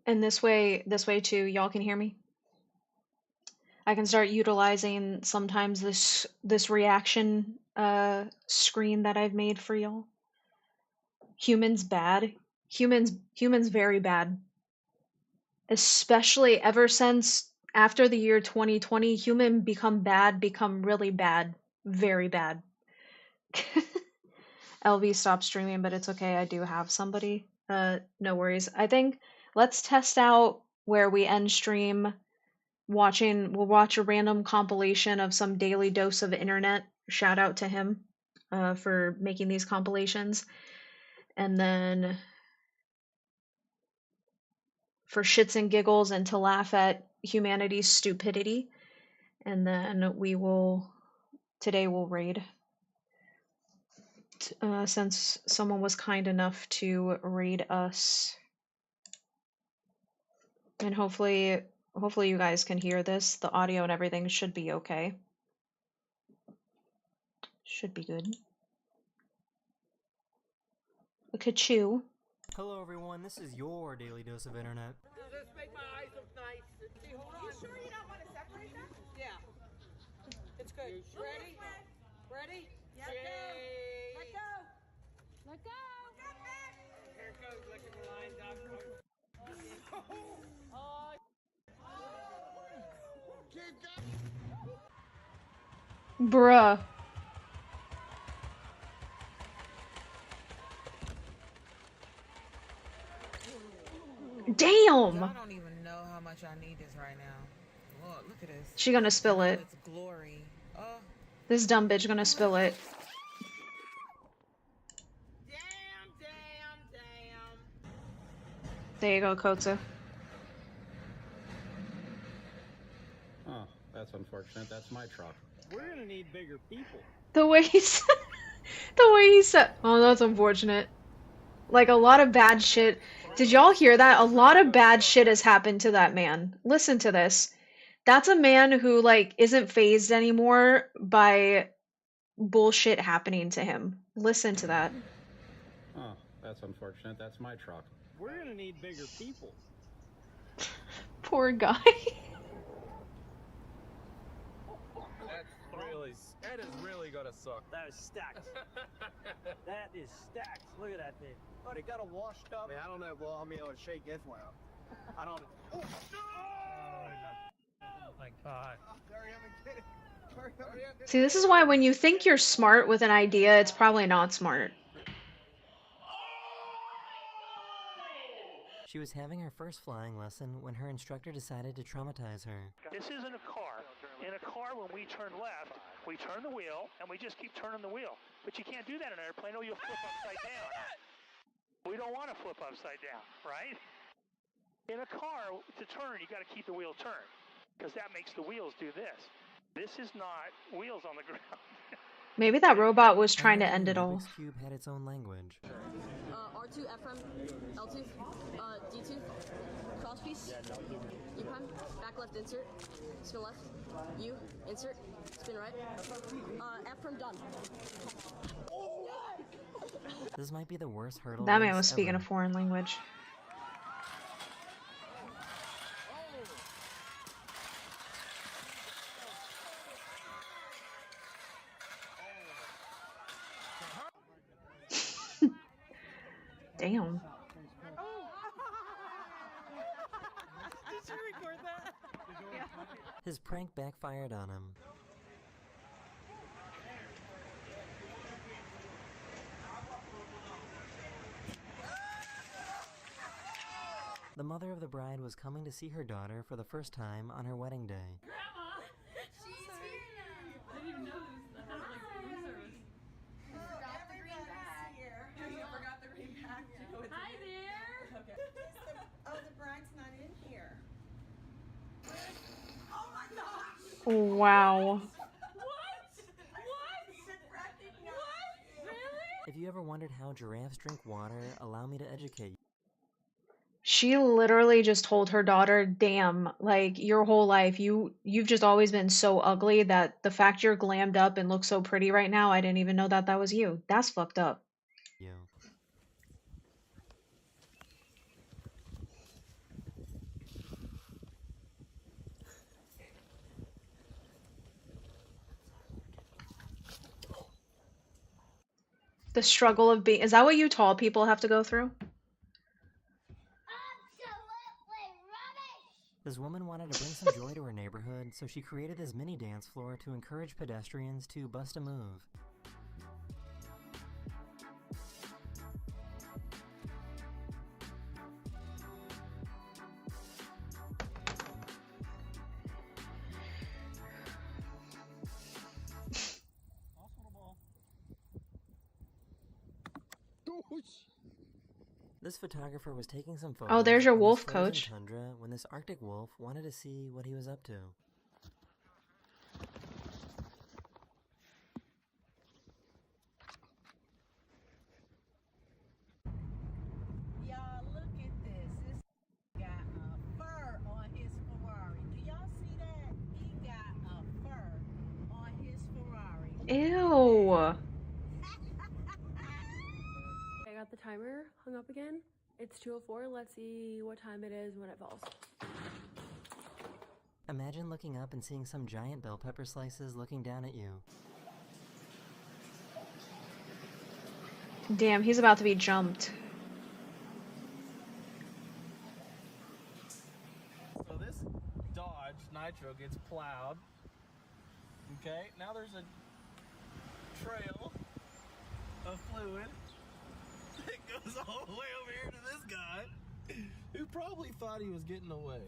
And this way too, y'all can hear me? I can start utilizing sometimes this reaction screen that I've made for y'all. Humans bad. Humans very bad. Especially ever since after the year 2020, human become really bad. Very bad. LV stopped streaming, but it's okay. I do have somebody. No worries. I think let's test out where we end stream we'll watch a random compilation of some daily dose of internet. Shout out to him for making these compilations. And then for shits and giggles and to laugh at humanity's stupidity. And then today we'll raid. Since someone was kind enough to raid us. And hopefully you guys can hear this. The audio and everything should be okay. Should be good. Look at you. Hello everyone, this is your daily dose of internet. Just make my eyes look nice. See, hold on. You sure you don't want to separate them? Yeah. It's good. Ready? Ready? Yep. Yay. Let go. Let go! Here it goes, licking the lines up. Bruh. Damn! I don't even know how much I need this right now. Look at this. She gonna spill it. It's glory. Oh. This dumb bitch gonna spill it. Damn. There you go, Kotsu. Oh, that's unfortunate. That's my truck. We're gonna need bigger people. The way he said, oh, that's unfortunate. Like, a lot of bad shit. Did y'all hear that? A lot of bad shit has happened to that man. Listen to this. That's a man who, like, isn't fazed anymore by bullshit happening to him. Listen to that. Oh, that's unfortunate. That's my truck. We're gonna need bigger people. Poor guy. That has really gotta suck. That is stacked. That is stacked. Look at that thing. Oh, they got a washed up. I mean, I don't know. Well, I mean, I would shake this one up. I don't. Oh, my God. Hurry up and get it. Hurry up. See, this is why when you think you're smart with an idea, it's probably not smart. She was having her first flying lesson when her instructor decided to traumatize her. This isn't a car. In a car, when we turn left, we turn the wheel, and we just keep turning the wheel. But you can't do that in an airplane, or you'll flip upside down. We don't want to flip upside down, right? In a car, to turn, you got to keep the wheel turned, because that makes the wheels do this. This is not wheels on the ground. Maybe that robot was trying to end it all. Rubik's Cube had its own language. R2, F-prime, L2, D2, crosspiece, U-prime, back left insert, spin left, U, insert, spin right, F-prime done. This might be the worst hurdle. That man was race speaking ever. a foreign language. Damn. Did you record that? Yeah. His prank backfired on him. The mother of the bride was coming to see her daughter for the first time on her wedding day. Grandma! She's here now! I didn't even know this. I thought it was like room service. You forgot the green bag. You forgot the green bag. Hi there! Okay. Oh, the bride's not in here. Oh my gosh! Wow. If you ever wondered how giraffes drink water, allow me to educate you. She literally just told her daughter, damn, like your whole life you've just always been so ugly that the fact you're glammed up and look so pretty right now, I didn't even know that that was you. That's fucked up. The struggle of being. Is that what you tall people have to go through? This woman wanted to bring some joy to her neighborhood, so she created this mini dance floor to encourage pedestrians to bust a move. This photographer was taking some photos Oh, there's your on wolf, this frozen coach. tundra when this Arctic wolf wanted to see what he was up to. Y'all, look at this. This got a fur on his Ferrari. Do y'all see that? He got a fur on his Ferrari. Ew. I got the timer hung up again. It's 2:04. Let's see what time it is when it falls. Imagine looking up and seeing some giant bell pepper slices looking down at you. Damn, he's about to be jumped. So this Dodge Nitro gets plowed. Okay, now there's a trail of fluid that goes all the way over here to this guy who probably thought he was getting away.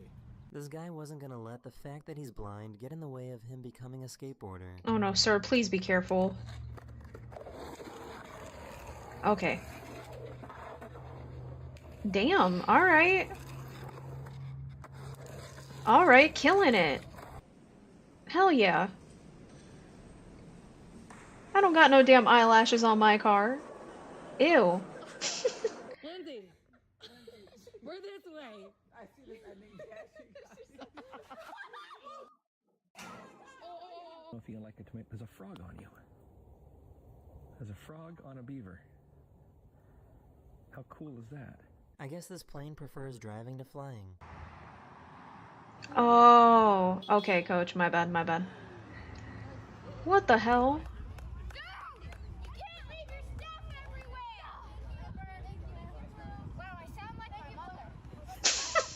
This guy wasn't gonna let the fact that he's blind get in the way of him becoming a skateboarder. Oh no, sir, please be careful. Okay. Damn, alright. Alright, killing it. Hell yeah. I don't got no damn eyelashes on my car. Ew. Lindsay, we're this way. I see this ending. I don't know if you like it to make. There's a frog on you. There's a frog on a beaver. How cool is that? I guess this plane prefers driving to flying. Oh, okay, coach, my bad, my bad. What the hell?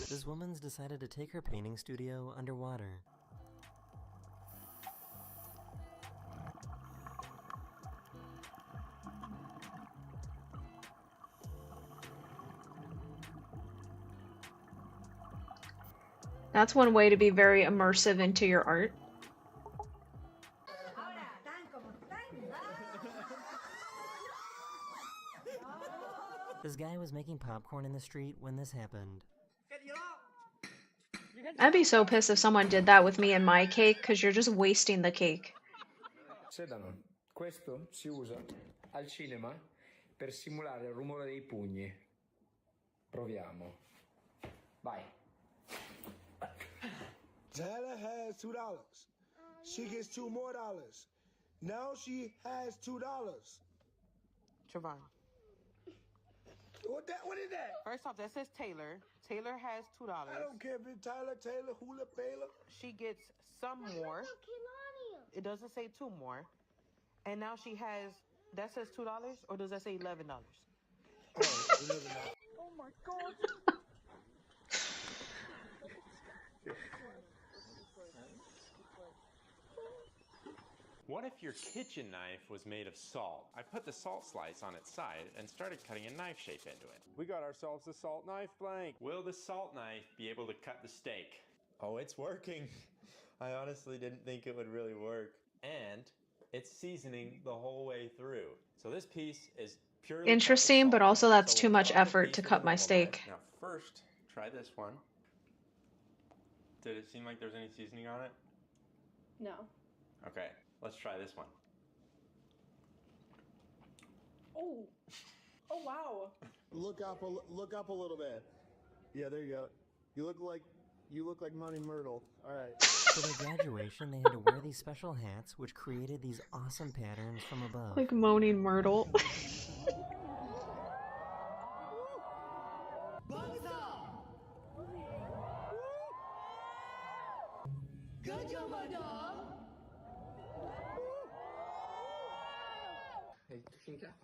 This woman's decided to take her painting studio underwater. That's one way to be very immersive into your art. This guy was making popcorn in the street when this happened. I'd be so pissed if someone did that with me and my cake, because you're just wasting the cake. Sedano. Questo si usa al cinema per simulare il rumore dei pugni. Proviamo. Vai. Tyler has $2. She gets $2 more. Now she has $2. Trevon. What is that? First off, that says Taylor. Taylor has $2. I don't care if it's Tyler, Taylor, Hula, Baylor. She gets some more. It doesn't say 2 more. And now she has, that says $2, or does that say $11? Oh, $11. Oh my God. What if your kitchen knife was made of salt? I put the salt slice on its side and started cutting a knife shape into it. We got ourselves a salt knife blank. Will the salt knife be able to cut the steak? Oh, it's working. I honestly didn't think it would really work. And it's seasoning the whole way through. So this piece is purely Interesting, but also that's too much effort to cut my steak. Now first, try this one. Did it seem like there's any seasoning on it? No. Okay, let's try this one. Oh. Oh wow. Look up a little bit. Yeah, there you go. You look like Money Myrtle. All right. For their graduation, they had to wear these special hats, which created these awesome patterns from above. Like Moaning Myrtle. Good job, my dog. Hey, finca.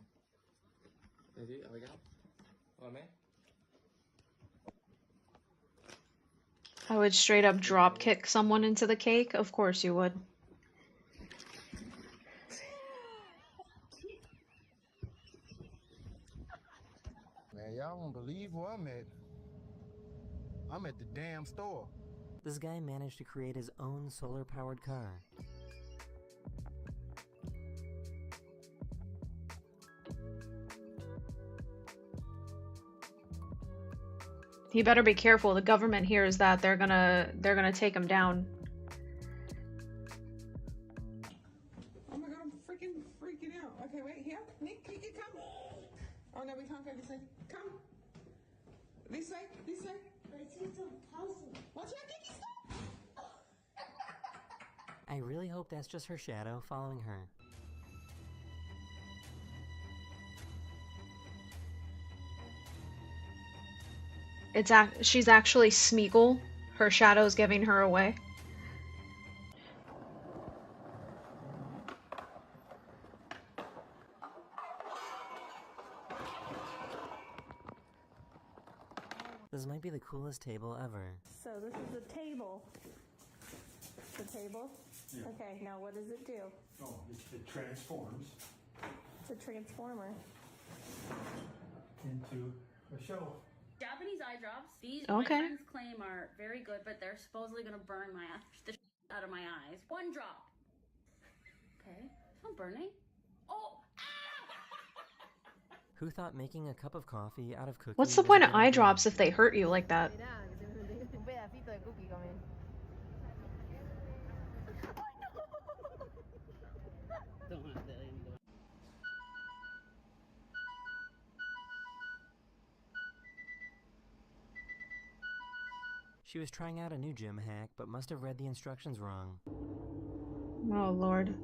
I would straight up drop kick someone into the cake. Of course you would. Man, y'all won't believe where I'm at. I'm at the damn store. This guy managed to create his own solar-powered car. He better be careful. The government hears that they're gonna take him down. Oh my god, I'm freaking out. Okay, wait, here. Nick, can you come? Oh no, we can't go this way. Come. This way, this way. But it's so puzzle. Watch out, Nicky, stop! I really hope that's just her shadow following her. She's actually Smeagol. Her shadow's giving her away. This might be the coolest table ever. So this is the table. The table? Yeah. Okay, now what does it do? Oh, it transforms It's a transformer. into a show. Japanese eye drops. These Okay. my friends claim are very good, but they're supposedly gonna burn the shit out of my eyes. One drop. Okay, it's not burning. Oh, Who thought making a cup of coffee out of cookies? What's the was a point of good eye idea? drops if they hurt you like that? She was trying out a new gym hack, but must have read the instructions wrong. Oh lord.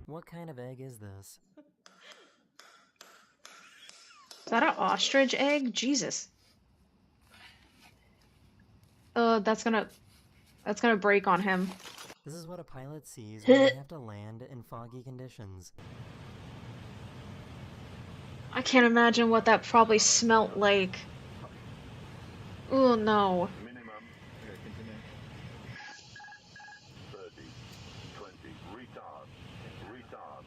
What kind of egg is this? Is that an ostrich egg? Jesus. That's gonna break on him. This is what a pilot sees when they have to land in foggy conditions. I can't imagine what that probably smelt like. Oh no. Minimum. Okay, continue. 30, 20, retard. Retard.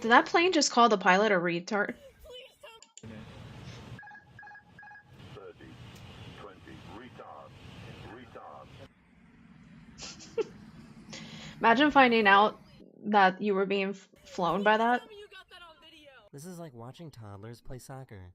Did that plane just call the pilot a retard? 30, 20, retard. Retard. Imagine finding out that you were being flown by that. This is like watching toddlers play soccer.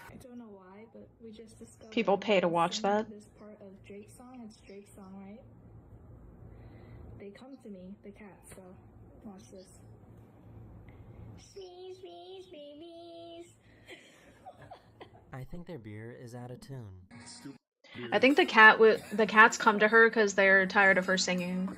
I don't know why, but we just discovered People pay to watch that. this part of Drake's song. It's Drake's song, right? They come to me, the cats, so watch this. Sneeze, sneeze, babies. I think their beer is out of tune. I think the cats come to her because they're tired of her singing.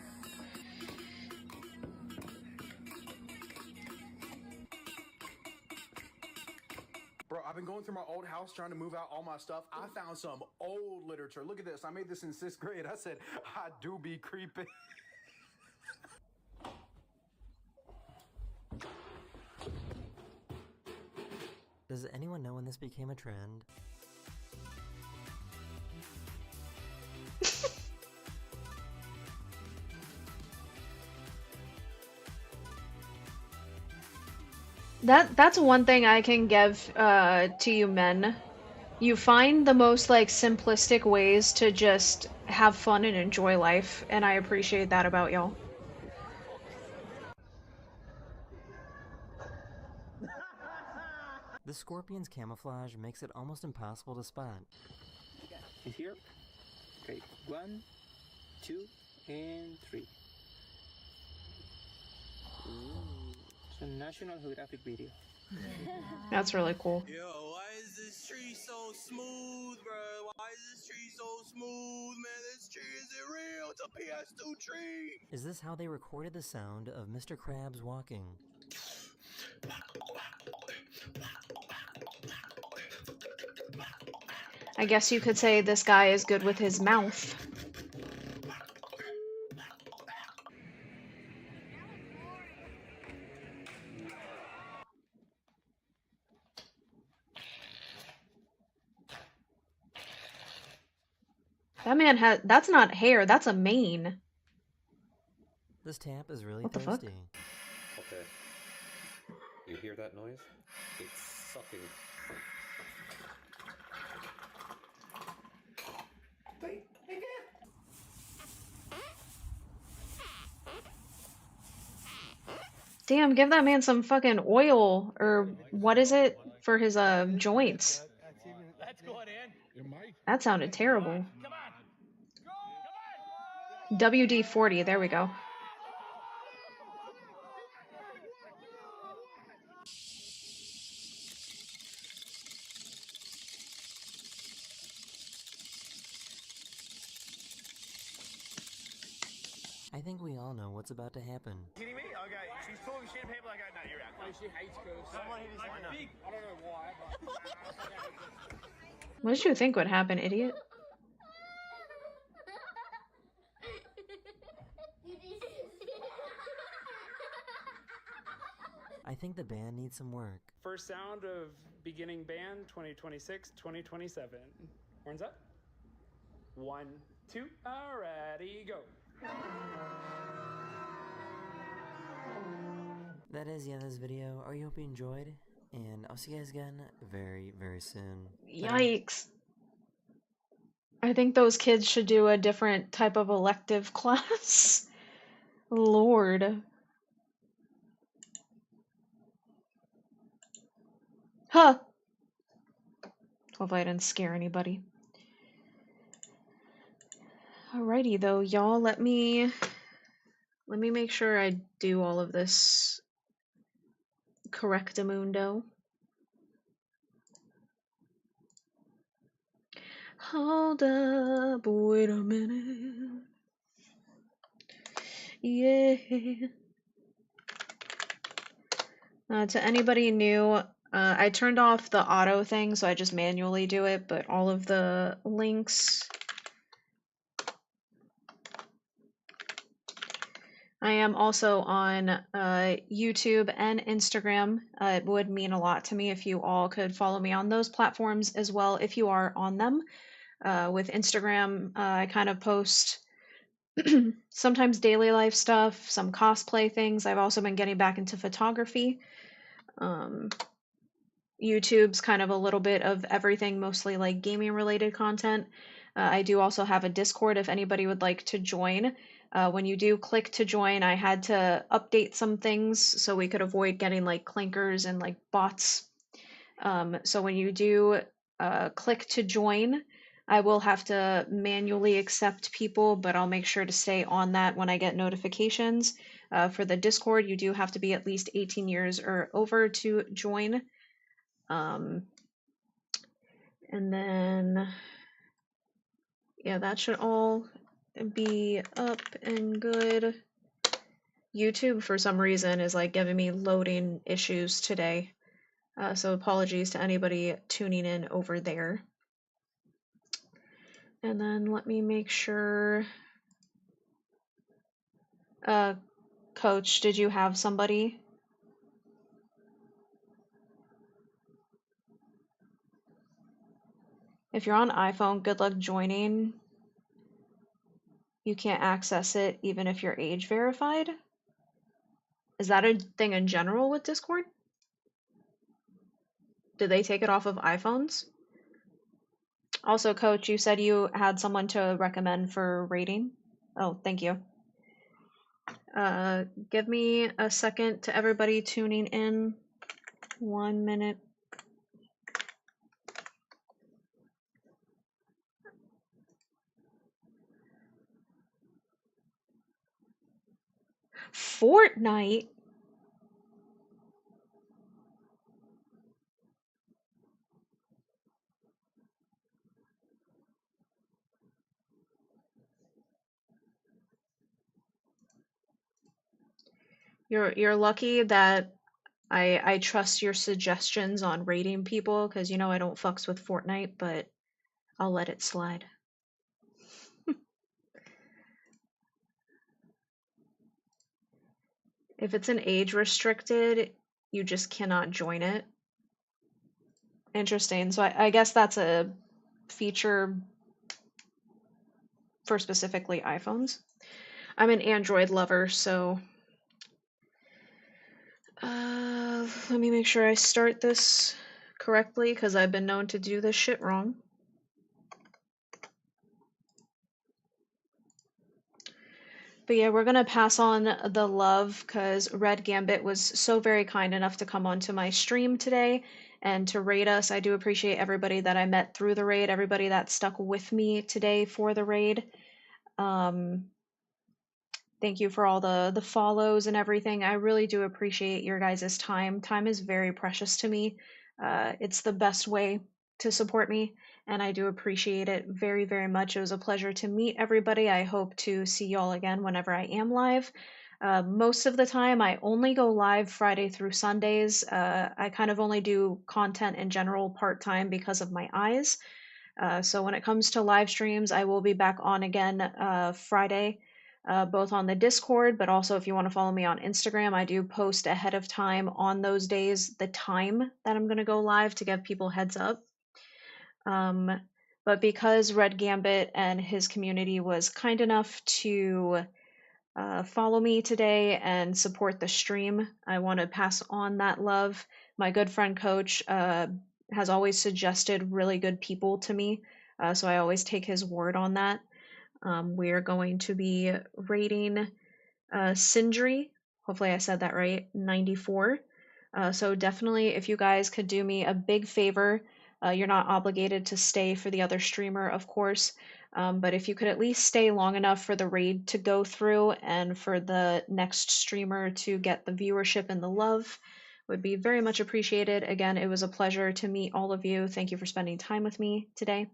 Bro, I've been going through my old house trying to move out all my stuff. I found some old literature. Look at this. I made this in 6th grade. I said, I do be creeping. Does anyone know when this became a trend? That's one thing I can give to you men. You find the most like simplistic ways to just have fun and enjoy life, and I appreciate that about y'all. The scorpion's camouflage makes it almost impossible to spot. He's here. Okay, 1, 2, and 3. It's a National Geographic video. That's really cool. Yo, why is this tree so smooth, bro? Why is this tree so smooth, man? This tree isn't real. It's a PS2 tree. Is this how they recorded the sound of Mr. Krabs walking? I guess you could say this guy is good with his mouth. That man has, that's not hair, that's a mane. This tap is really What the thirsty. Fuck? Okay. You hear that noise? It's sucking. Damn, give that man some fucking oil, or what is it, for his joints. That sounded terrible. WD-40, there we go. I think we all know what's about to happen. Kidding me? Okay, she's talking shit about people like, no, you're out. Oh, she hates girls. Someone hit his phone. I don't know why, but... What did you think would happen, idiot? I think the band needs some work. First sound of beginning band 2026-2027. Horns up. 1, 2, alrighty, go. That is the end of this video. I hope you enjoyed, and I'll see you guys again very, very soon. Yikes. I think those kids should do a different type of elective class. Lord. Huh. Hopefully I didn't scare anybody. Alrighty though, y'all, let me make sure I do all of this correctamundo. Hold up, wait a minute. Yeah. To anybody new, I turned off the auto thing, so I just manually do it, but all of the links. I am also on YouTube and Instagram. It would mean a lot to me if you all could follow me on those platforms as well, if you are on them. With Instagram, I kind of post sometimes daily life stuff, some cosplay things. I've also been getting back into photography. YouTube's kind of a little bit of everything, mostly like gaming related content. I do also have a Discord if anybody would like to join. When you do click to join, I had to update some things so we could avoid getting like clankers and like bots. So when you do click to join, I will have to manually accept people, but I'll make sure to stay on that when I get notifications. For the Discord, you do have to be at least 18 years or over to join. And then, yeah, that should all be up and good. YouTube, for some reason, is like giving me loading issues today. So apologies to anybody tuning in over there. And then let me make sure. Coach, did you have somebody? If you're on iPhone, good luck joining. You can't access it even if you're age verified. Is that a thing in general with Discord? Did they take it off of iPhones? Also, Coach, you said you had someone to recommend for rating. Oh, thank you. Give me a second to everybody tuning in. 1 minute. Fortnite? You're lucky that I trust your suggestions on raiding people, because you know I don't fucks with Fortnite, but I'll let it slide. If it's an age restricted, you just cannot join it. Interesting. So I guess that's a feature for specifically iPhones. I'm an Android lover, so let me make sure I start this correctly, because I've been known to do this shit wrong. But yeah, we're gonna pass on the love because Red Gambit was so very kind enough to come onto my stream today and to raid us. I do appreciate everybody that I met through the raid, everybody that stuck with me today for the raid. Thank you for all the follows and everything. I really do appreciate your guys' time. Time is very precious to me. It's the best way to support me, and I do appreciate it very, very much. It was a pleasure to meet everybody. I hope to see y'all again whenever I am live. Most of the time, I only go live Friday through Sundays. I kind of only do content in general part-time because of my eyes. So when it comes to live streams, I will be back on again Friday, both on the Discord, but also if you want to follow me on Instagram, I do post ahead of time on those days the time that I'm going to go live to give people heads up. But because Red Gambit and his community was kind enough to follow me today and support the stream, I want to pass on that love. My good friend Coach has always suggested really good people to me, so I always take his word on that. We are going to be rating Sindri, hopefully I said that right, 94. So definitely, if you guys could do me a big favor, you're not obligated to stay for the other streamer, of course, but if you could at least stay long enough for the raid to go through and for the next streamer to get the viewership and the love, would be very much appreciated. Again, it was a pleasure to meet all of you. Thank you for spending time with me today.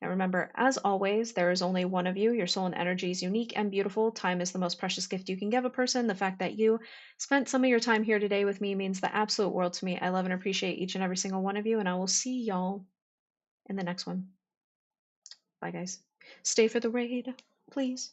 And remember, as always, there is only one of you. Your soul and energy is unique and beautiful. Time is the most precious gift you can give a person. The fact that you spent some of your time here today with me means the absolute world to me. I love and appreciate each and every single one of you, and I will see y'all in the next one. Bye, guys. Stay for the raid, please.